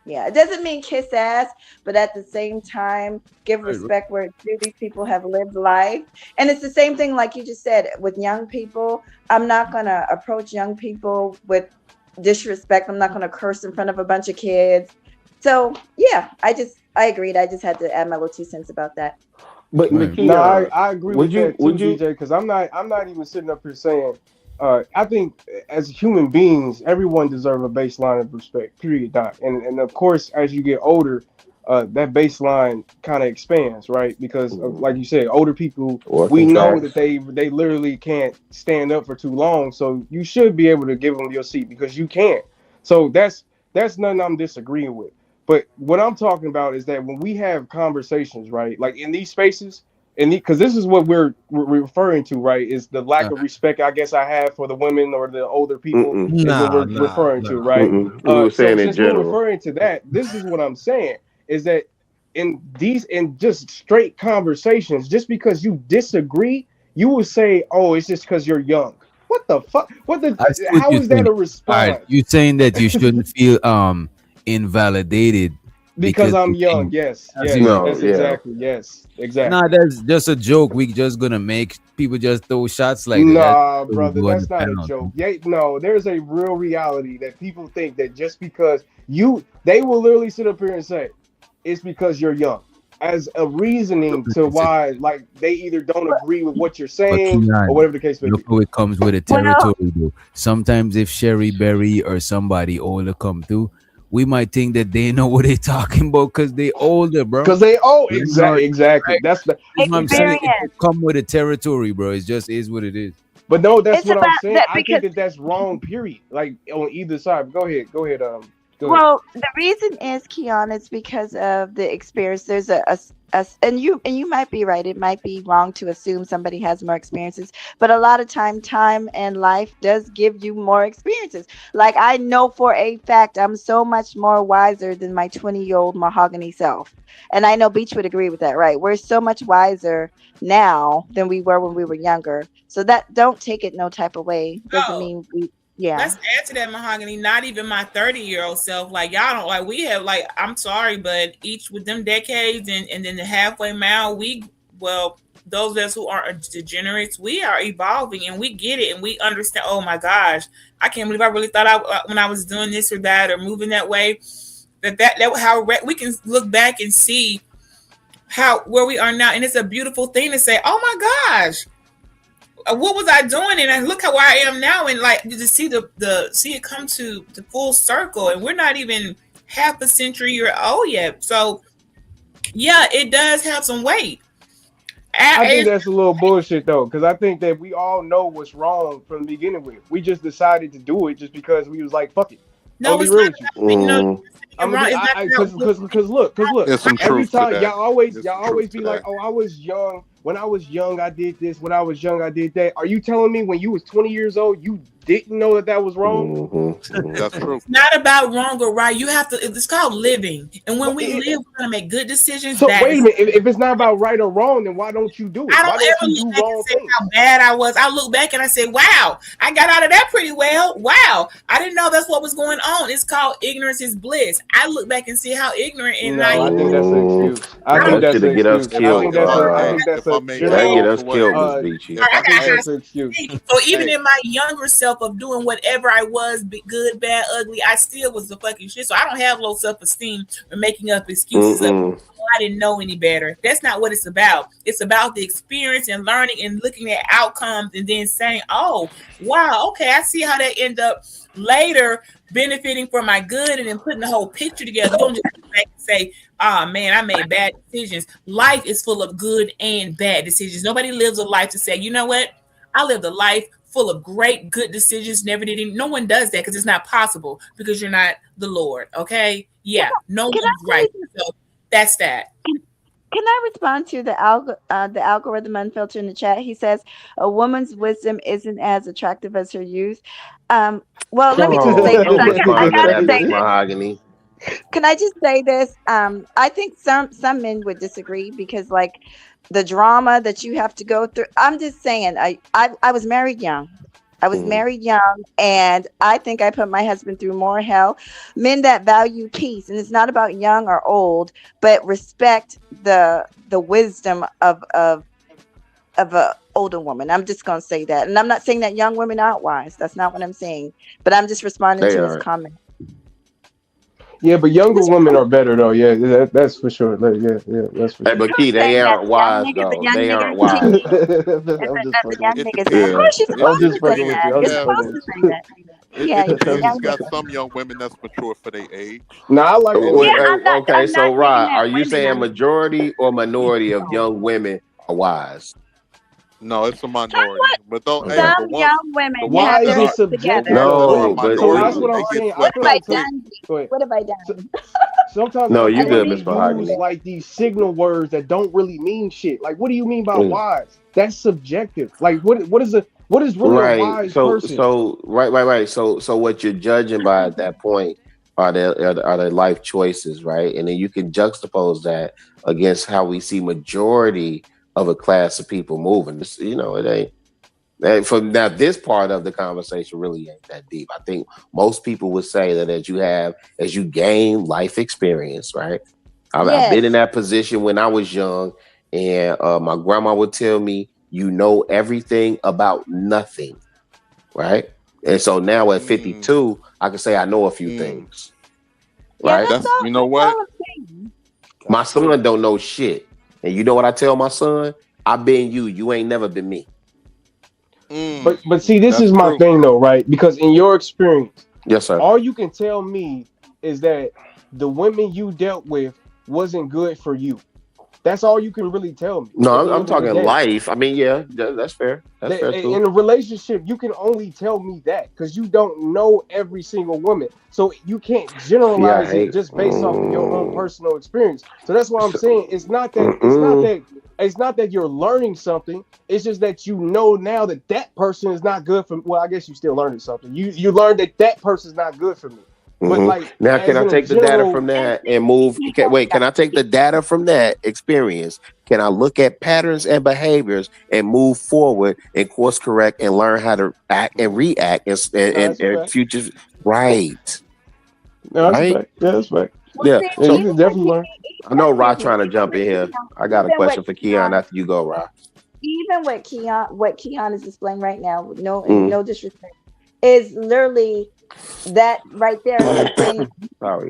Yeah, it doesn't mean kiss ass, but at the same time, give respect where these people have lived life. And it's the same thing, like you just said, with young people. I'm not going to approach young people with disrespect. I'm not going to curse in front of a bunch of kids. So, yeah, I agreed. I just had to add my little 2 cents about that. But no, I agree with that too, DJ, because I'm not even sitting up here saying, I think as human beings, everyone deserves a baseline of respect, period, Doc. And of course, as you get older, that baseline kind of expands, right? Because like you said, older people, we know that they literally can't stand up for too long. So you should be able to give them your seat because you can't. So that's nothing I'm disagreeing with. But what I'm talking about is that when we have conversations, right, like in these spaces, because this is what we're referring to, right? Is the lack of respect I guess I have for the women or the older people is what we're referring to, right? We're saying in general. We're referring to that. This is what I'm saying is that in just straight conversations, just because you disagree, you will say, "Oh, it's just because you're young." What the fuck? How is that a response? Right. You're saying that you shouldn't feel invalidated. Because I'm young, yes. Exactly. Nah, that's just a joke. We just gonna make people just throw shots like that. Nah, brother, that's not a joke. Yeah, no, there's a real reality that people think that just because they will literally sit up here and say it's because you're young as a reasoning to why, like, they either don't agree with what you're saying or whatever the case may be. Look how it comes with a territory, though. Sometimes if Sherry Berry or somebody older come through, we might think that they know what they're talking about because they older, bro. Because they exactly. Right? That's what I'm saying. It come with a territory, bro. It just is what it is. But no, that's what I'm saying. I think that's wrong. Period. Like on either side. Go ahead. Well, the reason is, Keon, it's because of the experience. There's and you might be right. It might be wrong to assume somebody has more experiences, but a lot of time and life does give you more experiences. Like, I know for a fact I'm so much more wiser than my 20-year-old mahogany self. And I know Beach would agree with that, right? We're so much wiser now than we were when we were younger. So that, don't take it no type of way. Doesn't mean we. Yeah. Let's add to that, mahogany. Not even my 30-year-old self. Like, y'all don't, like, we have, like, I'm sorry, but each with them decades and then the halfway mile, those of us who aren't degenerates, we are evolving and we get it and we understand. Oh my gosh, I can't believe I really thought when I was doing this or that or moving that way, that how we can look back and see where we are now. And it's a beautiful thing to say, oh my gosh, what was I doing? And look how I am now. And like to see see it come to the full circle. And we're not even half a century or old yet. So yeah, it does have some weight. I think that's a little bullshit though, because I think that we all know what's wrong from the beginning with. We just decided to do it just because we was like, fuck it. No, it's not. Because look. There's some every truth time to that. y'all always be like, oh, I was young. When I was young, I did this. When I was young, I did that. Are you telling me when you was 20 years old, you didn't know that was wrong. That's true. It's not about wrong or right. You have to. It's called living, and when we live, we're gonna make good decisions. So wait a minute. If it's not about right or wrong, then why don't you do it? I Why don't ever you look do back wrong and say things? how bad I was. I look back and I say, "Wow, I got out of that pretty well." Wow, I didn't know that's what was going on. It's called ignorance is bliss. I look back and see how ignorant and No, I think that's an excuse. I think That that's should an get us excuse. I killed. think that's If I a may That get us add to killed, what- Miss Beachy. I think that's an excuse. So even in my younger self of doing whatever I was, be good, bad, ugly, I still was the fucking shit. So I don't have low self-esteem or making up excuses of, "Oh, I didn't know any better." That's not what it's about. It's about the experience and learning and looking at outcomes and then saying, "Oh, wow, okay, I see how that end up later benefiting for my good," and then putting the whole picture together. Don't just look back and say, "Oh man, I made bad decisions." Life is full of good and bad decisions. Nobody lives a life to say, "You know what? I lived a life full of great, good decisions. Never did any." No one does that because it's not possible because you're not the Lord. Okay? Yeah, no one's right. So that's that. Can I respond to the algorithm unfiltered in the chat? He says a woman's wisdom isn't as attractive as her youth. Well, let me just say this. I gotta say this. Mahogany. Can I just say this? I think some men would disagree because like the drama that you have to go through. I'm just saying. I was married young. I was married young, and I think I put my husband through more hell. Men that value peace, and it's not about young or old, but respect the wisdom of a older woman. I'm just gonna say that, and I'm not saying that young women aren't wise. That's not what I'm saying. But I'm just responding to his comment. Yeah, but younger women are better though. Yeah, that's for sure. Yeah, that's for sure. Hey, but Key, they aren't wise though. They aren't wise. I'm just fucking with you. Of course, you're supposed to say with that. you. I'm You're just supposed to fucking say that. Yeah, It you're depends. You got some young women that's mature for their age. Nah, I like Okay, so Rod, are you women saying are- majority or minority of young women are wise? No, it's a minority. But don't. Hey, Some the ones, young women the Why have is their it heads subjective? together. No, but So that's what I'm They saying. get I What feel have I like done? go ahead. What have I done? Sometimes No, I you feel good, like Miss we Mahogany. use like these signal words that don't really mean shit. Like, what do you mean by wise? That's subjective. Like, what is really a Right. wise So person? right. So what you're judging by at that point are their life choices, right? And then you can juxtapose that against how we see majority of a class of people moving. It ain't. And from now, this part of the conversation really ain't that deep. I think most people would say that as you gain life experience, right? I've been in that position when I was young, and my grandma would tell me, "You know everything about nothing," right? And so now at 52, I can say I know a few things, right? That's you know what? My son don't know shit, and you know what I tell my son? I've been you. You ain't never been me. But see, this is my thing though, right? Because in your experience, yes, sir, all you can tell me is that the women you dealt with wasn't good for you. That's all you can really tell me. No, I'm talking life. I mean, yeah, that's fair. That's fair too. In a relationship, you can only tell me that because you don't know every single woman. So you can't generalize it just based off of your own personal experience. So that's why I'm saying it's not that you're learning something. It's just that you know now that person is not good for. Well, I guess you still learning something. You learned that person's not good for me. But like now, can I take the data from that and move? Can I take the data from that experience? Can I look at patterns and behaviors and move forward and course correct and learn how to act and react and future? Right. No, right. That's right. Yeah. So you can definitely learn. I know Rod trying to jump in here. I got a question for Keon after you go, Rod. Even what Keon is displaying right now, no disrespect, is literally that right there.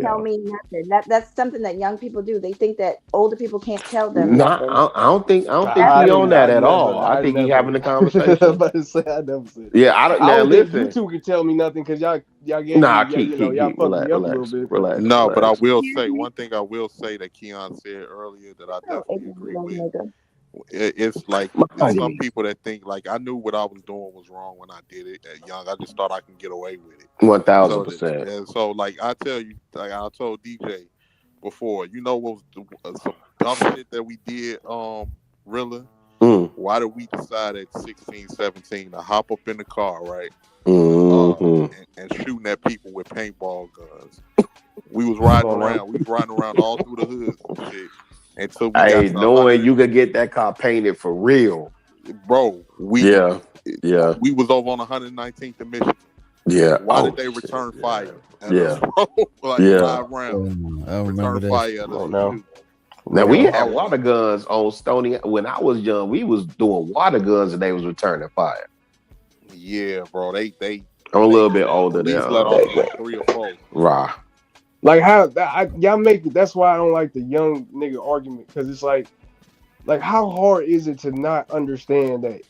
Tell me nothing. That's something that young people do. They think that older people can't tell them nothing. I don't think he on that at all. I think he having a conversation. I never said. Yeah, I don't. Now think listen, you two can tell me nothing because y'all gave y'all fucked me up a little bit. Relax. No, but I will say one thing. I will say that Keon said earlier that I definitely agree with. It's like there's some people that think like I knew what I was doing was wrong when I did it at young. I just thought I can get away with it. 1000%. And so like I tell you, like I told DJ before, you know what was some dumb shit that we did, Rilla? why did we decide at 16, 17 to hop up in the car, right? And shooting at people with paintball guns. We was riding around. We was riding around all through the hoods and shit. Until we got knowing you could get that car painted for real. Bro, we was over on 119th and Michigan. Yeah. Why did they return fire? Yeah. Like 5 rounds. I remember that. Fire. Now we had water guns on Stony. When I was young, we was doing water guns and they was returning fire. Yeah, bro. They I'm a little bit older these now. let off like 3 or 4. Right. Like how y'all make it. That's why I don't like the young nigga argument, because it's like how hard is it to not understand that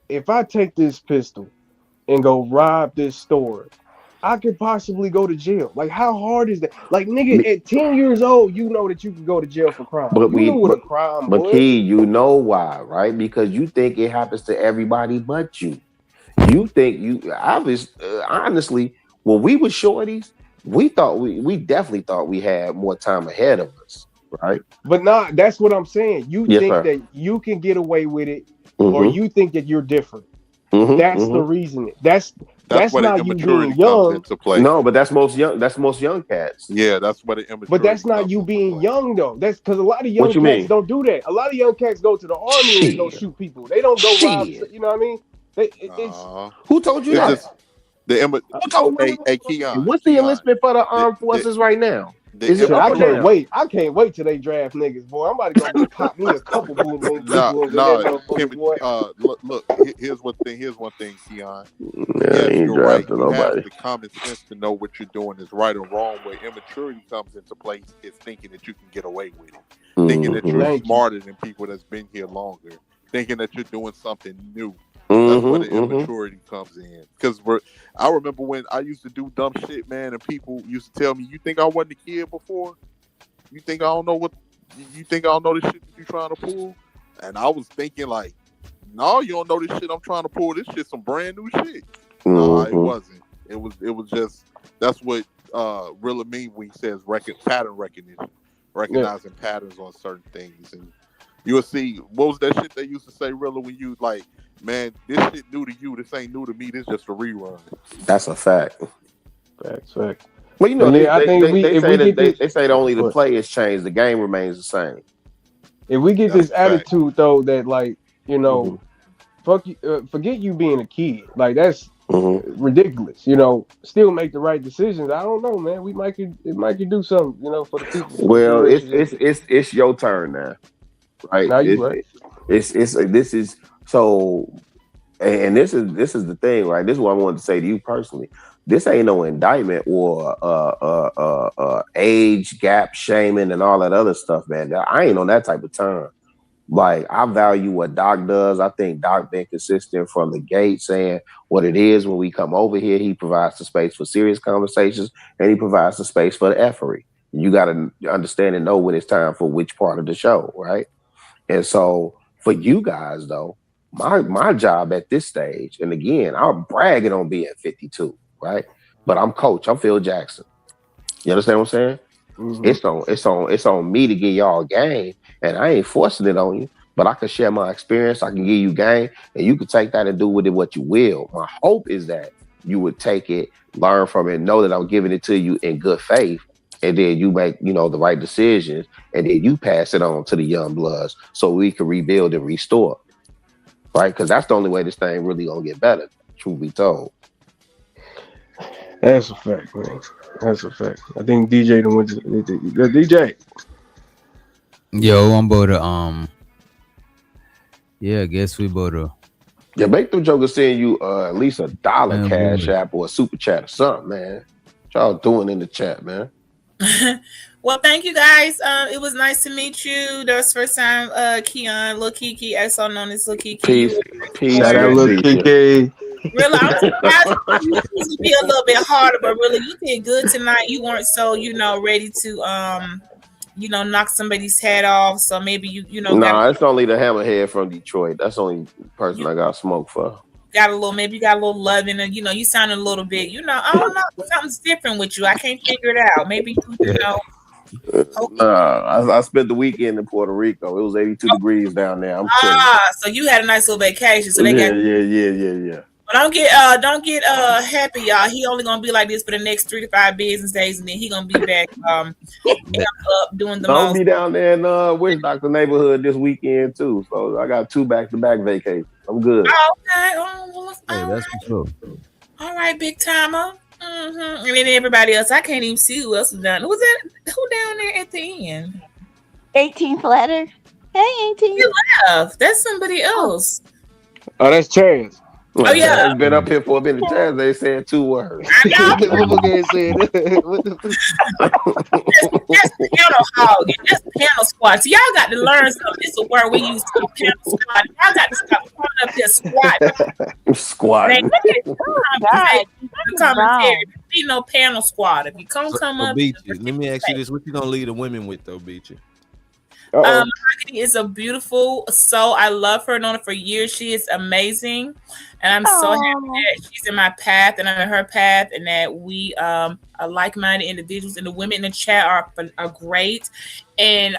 if I take this pistol and go rob this store, I could possibly go to jail. Like, how hard is that? Like, nigga, at 10 years old, you know that you can go to jail for crime. But you know what a crime was. Key, you know why, right? Because you think it happens to everybody but you. You think honestly, when we were shorties, we definitely thought we had more time ahead of us, right? But that's what I'm saying. You think that you can get away with it, or you think that you're different. That's the reasoning. That's not you being young. No, but that's most young cats. Yeah, that's what it immaturity. But that's not you being young though. That's because a lot of young cats don't do that. A lot of young cats go to the army and go shoot people. They don't go rob. You know what I mean? Who told you that? Who told me? Hey, Keon. What's the enlistment for the armed forces right now? I can't wait till they draft niggas, boy. I'm about to go pop me a couple boom boom. Look. Here's one thing, Keon. Yeah, he ain't drafting You nobody. have the common sense to know what you're doing is right or wrong. Where immaturity comes into place is thinking that you can get away with it, thinking that you're smarter than people that's been here longer, thinking that you're doing something new. That's where the immaturity comes in. Because I remember when I used to do dumb shit, man, and people used to tell me, "You think I wasn't a kid before? You think I don't know what? You think I don't know the shit that you're trying to pull?" And I was thinking like, "No, you don't know this shit I'm trying to pull. This shit's some brand new shit." No, it wasn't. It was just that's what Rilla mean when he says pattern recognition, recognizing patterns on certain things. And you'll see, what was that shit they used to say, Rilla, when you like, man, this shit new to you, this ain't new to me, this just a rerun. That's a fact. Fact. Well, you know, they say that only the What? players change, the game remains the same. If we get this attitude though, that like, you know, fuck you, forget you being a kid. Like that's ridiculous. You know, still make the right decisions. I don't know, man. It might could do something, you know, for the people. Well, it's your turn now, right? Now you right. This is so, and this is the thing, right? This is what I wanted to say to you personally. This ain't no indictment or age gap shaming and all that other stuff, man. I ain't on that type of time. Like, I value what Doc does. I think Doc been consistent from the gate, saying what it is when we come over here. He provides the space for serious conversations, and he provides the space for the effery. You got to understand and know when it's time for which part of the show, right? And so for you guys, though, my job at this stage, and again, I'm bragging on being 52, right? But I'm coach. I'm Phil Jackson. You understand what I'm saying? It's on me to give y'all game, and I ain't forcing it on you, but I can share my experience. I can give you game, and you can take that and do with it what you will. My hope is that you would take it, learn from it, know that I'm giving it to you in good faith, and then you make, you know, the right decisions, and then you pass it on to the young bloods so we can rebuild and restore, right? Because that's the only way this thing really gonna get better, truth be told. That's a fact, man. That's a fact. I think DJ went to the DJ. Yo, I'm about to I guess we about to. Yeah, make them jokers send you at least $1 cash app or a super chat or something, man. What y'all doing in the chat, man? Well, thank you guys. It was nice to meet you. That was the first time Keon, Lil Kiki, also known as Lil Kiki. Peace. Shout out Lil Kiki. Really, I'm surprised you used to be a little bit harder, but really, you did good tonight. You weren't so, ready to, knock somebody's head off. So maybe Nah, it's only the hammerhead from Detroit. That's the only person I got smoke for. Maybe you got a little loving, and you sounded a little bit, I don't know, something's different with you. I can't figure it out. Maybe I spent the weekend in Puerto Rico. It was 82 degrees down there. I'm chilling. So you had a nice little vacation. So they Yeah, got yeah. But don't get happy, y'all. He only gonna be like this for the next 3 to 5 business days, and then he gonna be back up doing the I'll most. be down there in Witch Doctor neighborhood this weekend too. So I got 2 back-to-back vacations. I'm good. Oh, okay. Well, that's for sure. all right, big timer. And then everybody else, I can't even see who else is down. Who down there at the end? 18 Flatter. Hey, 18. You left. That's somebody else. Oh, that's Chance. Oh, yeah. I've been up here for a minute. Chaz, they said 2 words. That's the piano hog and that's the piano squad. So y'all got to learn something. It's a word we use to piano squad. Y'all got to stop coming up here squat. Squat. Man, look at the commentary. Be no panel squad. If you come up, Beachy, let me ask you this: what you gonna leave the women with, though, Beachy? Mahogany is a beautiful soul. I love her. Known her for years. She is amazing, and I'm so happy that she's in my path and I'm in her path, and that we are like-minded individuals. And the women in the chat are great, and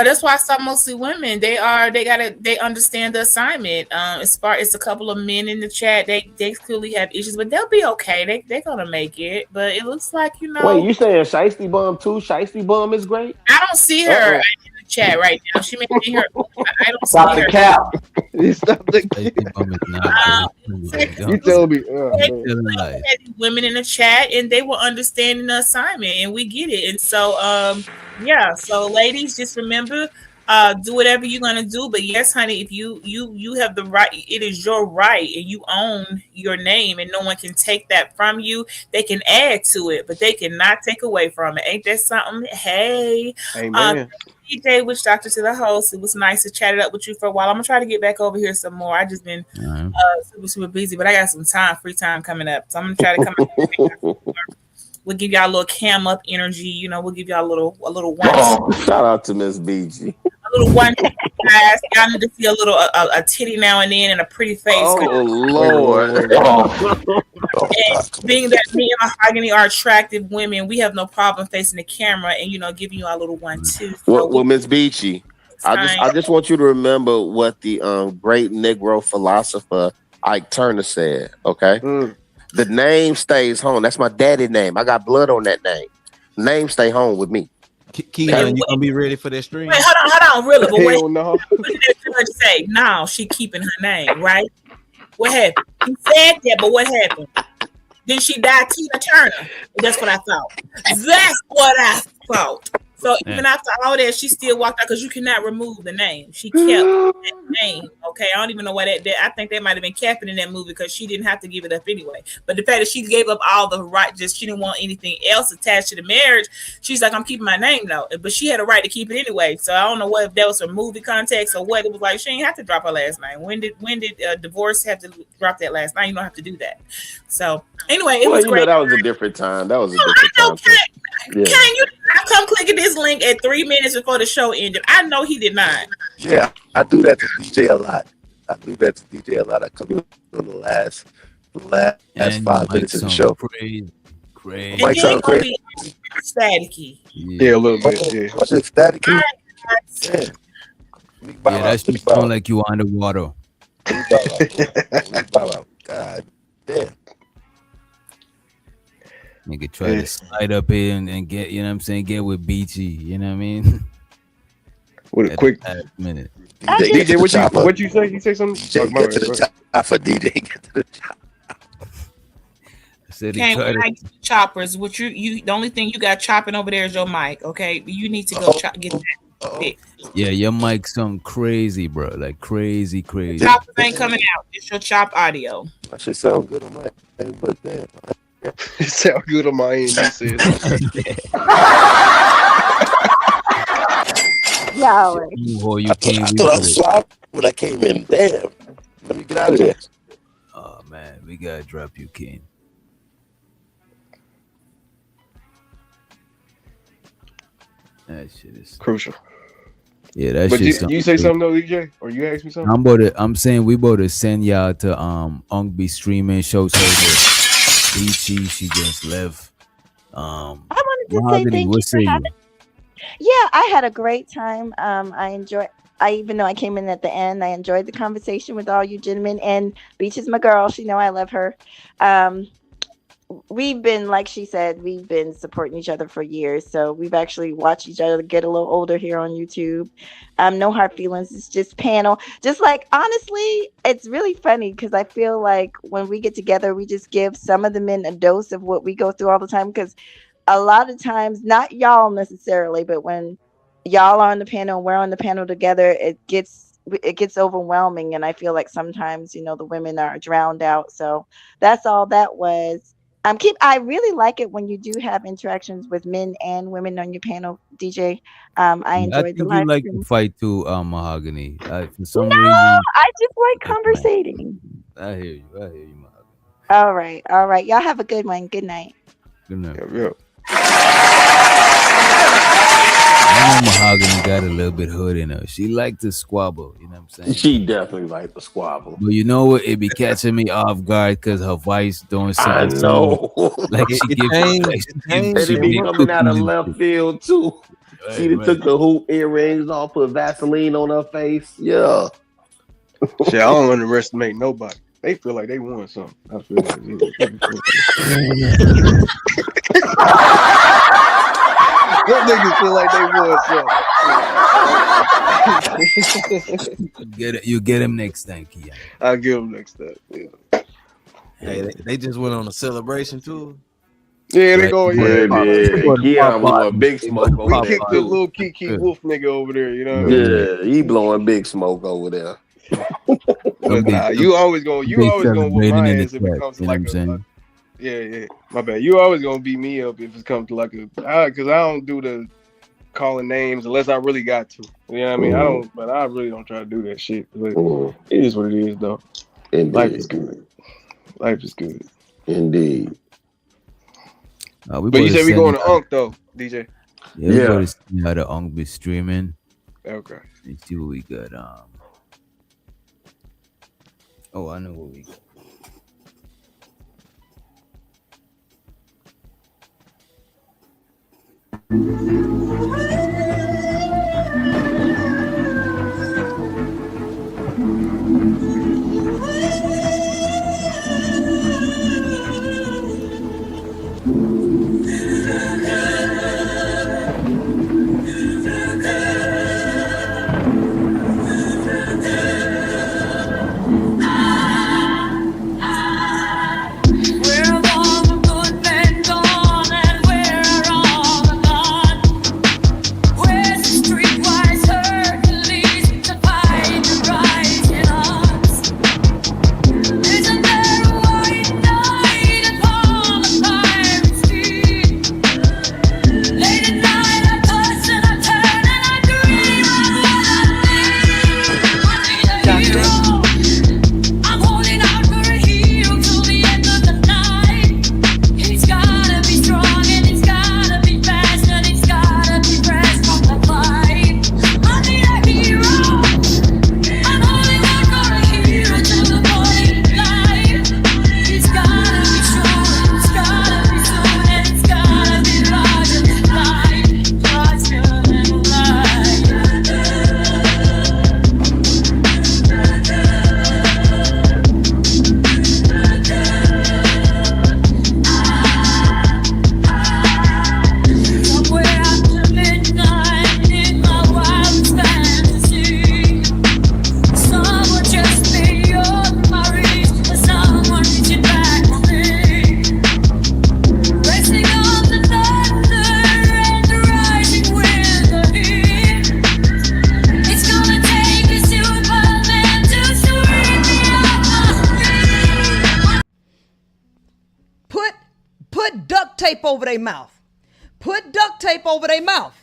that's why I saw mostly women. They understand the assignment. As far as a couple of men in the chat, they clearly have issues, but they'll be okay. They're gonna make it. But it looks like Wait, you saying Shiesty Bum too? Shiesty Bum is great. I don't see her in the chat right now. She may be here. I don't Stop see the her. cap. Stop the You told me. Women in the chat, and they were understanding the assignment, and we get it. And so, So, ladies, just remember, do whatever you're gonna do. But yes, honey, if you have the right, it is your right, and you own your name, and no one can take that from you. They can add to it, but they cannot take away from it. Ain't that something? Hey, Amen. DJ Witch Doctor to the host. It was nice to chat it up with you for a while. I'm gonna try to get back over here some more. I just been super busy, but I got some free time coming up, so I'm gonna try to come out. We'll give y'all a little cam up energy. We'll give y'all a little one. Shout out to Miss BG. A little one, guys. Y'all need to see a little a titty now and then and a pretty face. Oh Lord! And being that me and Mahogany are attractive women, we have no problem facing the camera and giving you a little one too. So Well, Miss Beachy, I just want you to remember what the great Negro philosopher Ike Turner said. Okay. The name stays home. That's my daddy's name. I got blood on that name. Name stay home with me. Keelan, you gonna be ready for that stream? Wait, hold on, really? But Hell no. What did that judge say? No, she keeping her name, right? What happened? He said that, but what happened? Then she died Tina Turner. That's what I thought. That's what I thought. So even after all that, she still walked out because you cannot remove the name. She kept that name. Okay, I don't even know why that. I think that might have been capping in that movie because she didn't have to give it up anyway. But the fact that she gave up all the right, she didn't want anything else attached to the marriage. She's like, I'm keeping my name though. But she had a right to keep it anyway. So I don't know if that was a movie context or what. It was like she didn't have to drop her last name. When did divorce have to drop that last name? You don't have to do that. So anyway, it was great. That was a different time. That was a different time. Can you not come clicking this link at 3 minutes before the show ended? I know he did not. Yeah, I do that to DJ a lot. I come in on the last 5 minutes of the show. Crazy. Mike sound crazy. Staticky. Yeah, a little bit. Yeah. Was it staticky? Yeah, that shit sound like you underwater. God damn. Nigga try to slide up here and get, get with Beachy, you know what I mean? With a quick minute. DJ, what you say? You say something? DJ, get to the top for DJ. Get to the top. When I get choppers, which you the only thing you got chopping over there is your mic, okay? You need to go get that fixed. Yeah, your mic sound crazy, bro. Like crazy. Choppers ain't coming out. It's your chop audio. That should sound good on my end, but damn. It sound good on my end, you said. You can't. I thought I was swapped when I came in. Damn. Let me get out of there. Oh man, we gotta drop you, King. That shit is crucial. Yeah, that but shit. You say something though, DJ, or you ask me something? I'm saying we about to send y'all to Ungby streaming show. Beachy, she just left. I want to just say Mahogany, thank you what for say you? having. Yeah, I had a great time. Even though I came in at the end, I enjoyed the conversation with all you gentlemen. And Beach is my girl. She know I love her. We've been, like she said, we've been supporting each other for years. So we've actually watched each other get a little older here on YouTube. No hard feelings. It's just panel. Just like, honestly, it's really funny because I feel like when we get together, we just give some of the men a dose of what we go through all the time. Because a lot of times, not y'all necessarily, but when y'all are on the panel and we're on the panel together, it gets overwhelming. And I feel like sometimes, the women are drowned out. So that's all that was. I really like it when you do have interactions with men and women on your panel, DJ. I I enjoyed the think you live like to stream. fight too, Mahogany. For some No, reason, I just like conversating. I hear you, Mahogany. All right. Y'all have a good one. Good night. Good night. Yeah. I know Mahogany got a little bit hood in her. She like to squabble, you know what I'm saying? She definitely like to squabble. But you know what? It be catching me off guard because her voice doing I something. know. Like she gives And it be coming out of left field too. She done took the hoop earrings off, put Vaseline on her face. Yeah. Shit, I don't underestimate nobody. They feel like they won something. I feel Them niggas feel like they won something. You get him next time, Keon. I'll give him next time. Yeah. Hey, they just went on a celebration tour. Yeah, they go. Yeah, Keon blowing big smoke over We there. kicked the too. little Kiki Wolf nigga over there. You know what I mean? Yeah, he blowing big smoke over there. But nah, you always gonna whoop my ass if it comes to like a. Yeah. My bad. You always gonna beat me up if it comes to like because I don't do the calling names unless I really got to. You know what I mean? I don't, but I really don't try to do that shit. But it is what it is, though. Indeed. Life is good. Life is good. Indeed. But you said we going to Unk though, DJ. Yeah, we go to see how the Unk be streaming. Okay. Let's see what we got. Oh, I know what we got. Put duct tape over their mouth. Put duct tape over their mouth.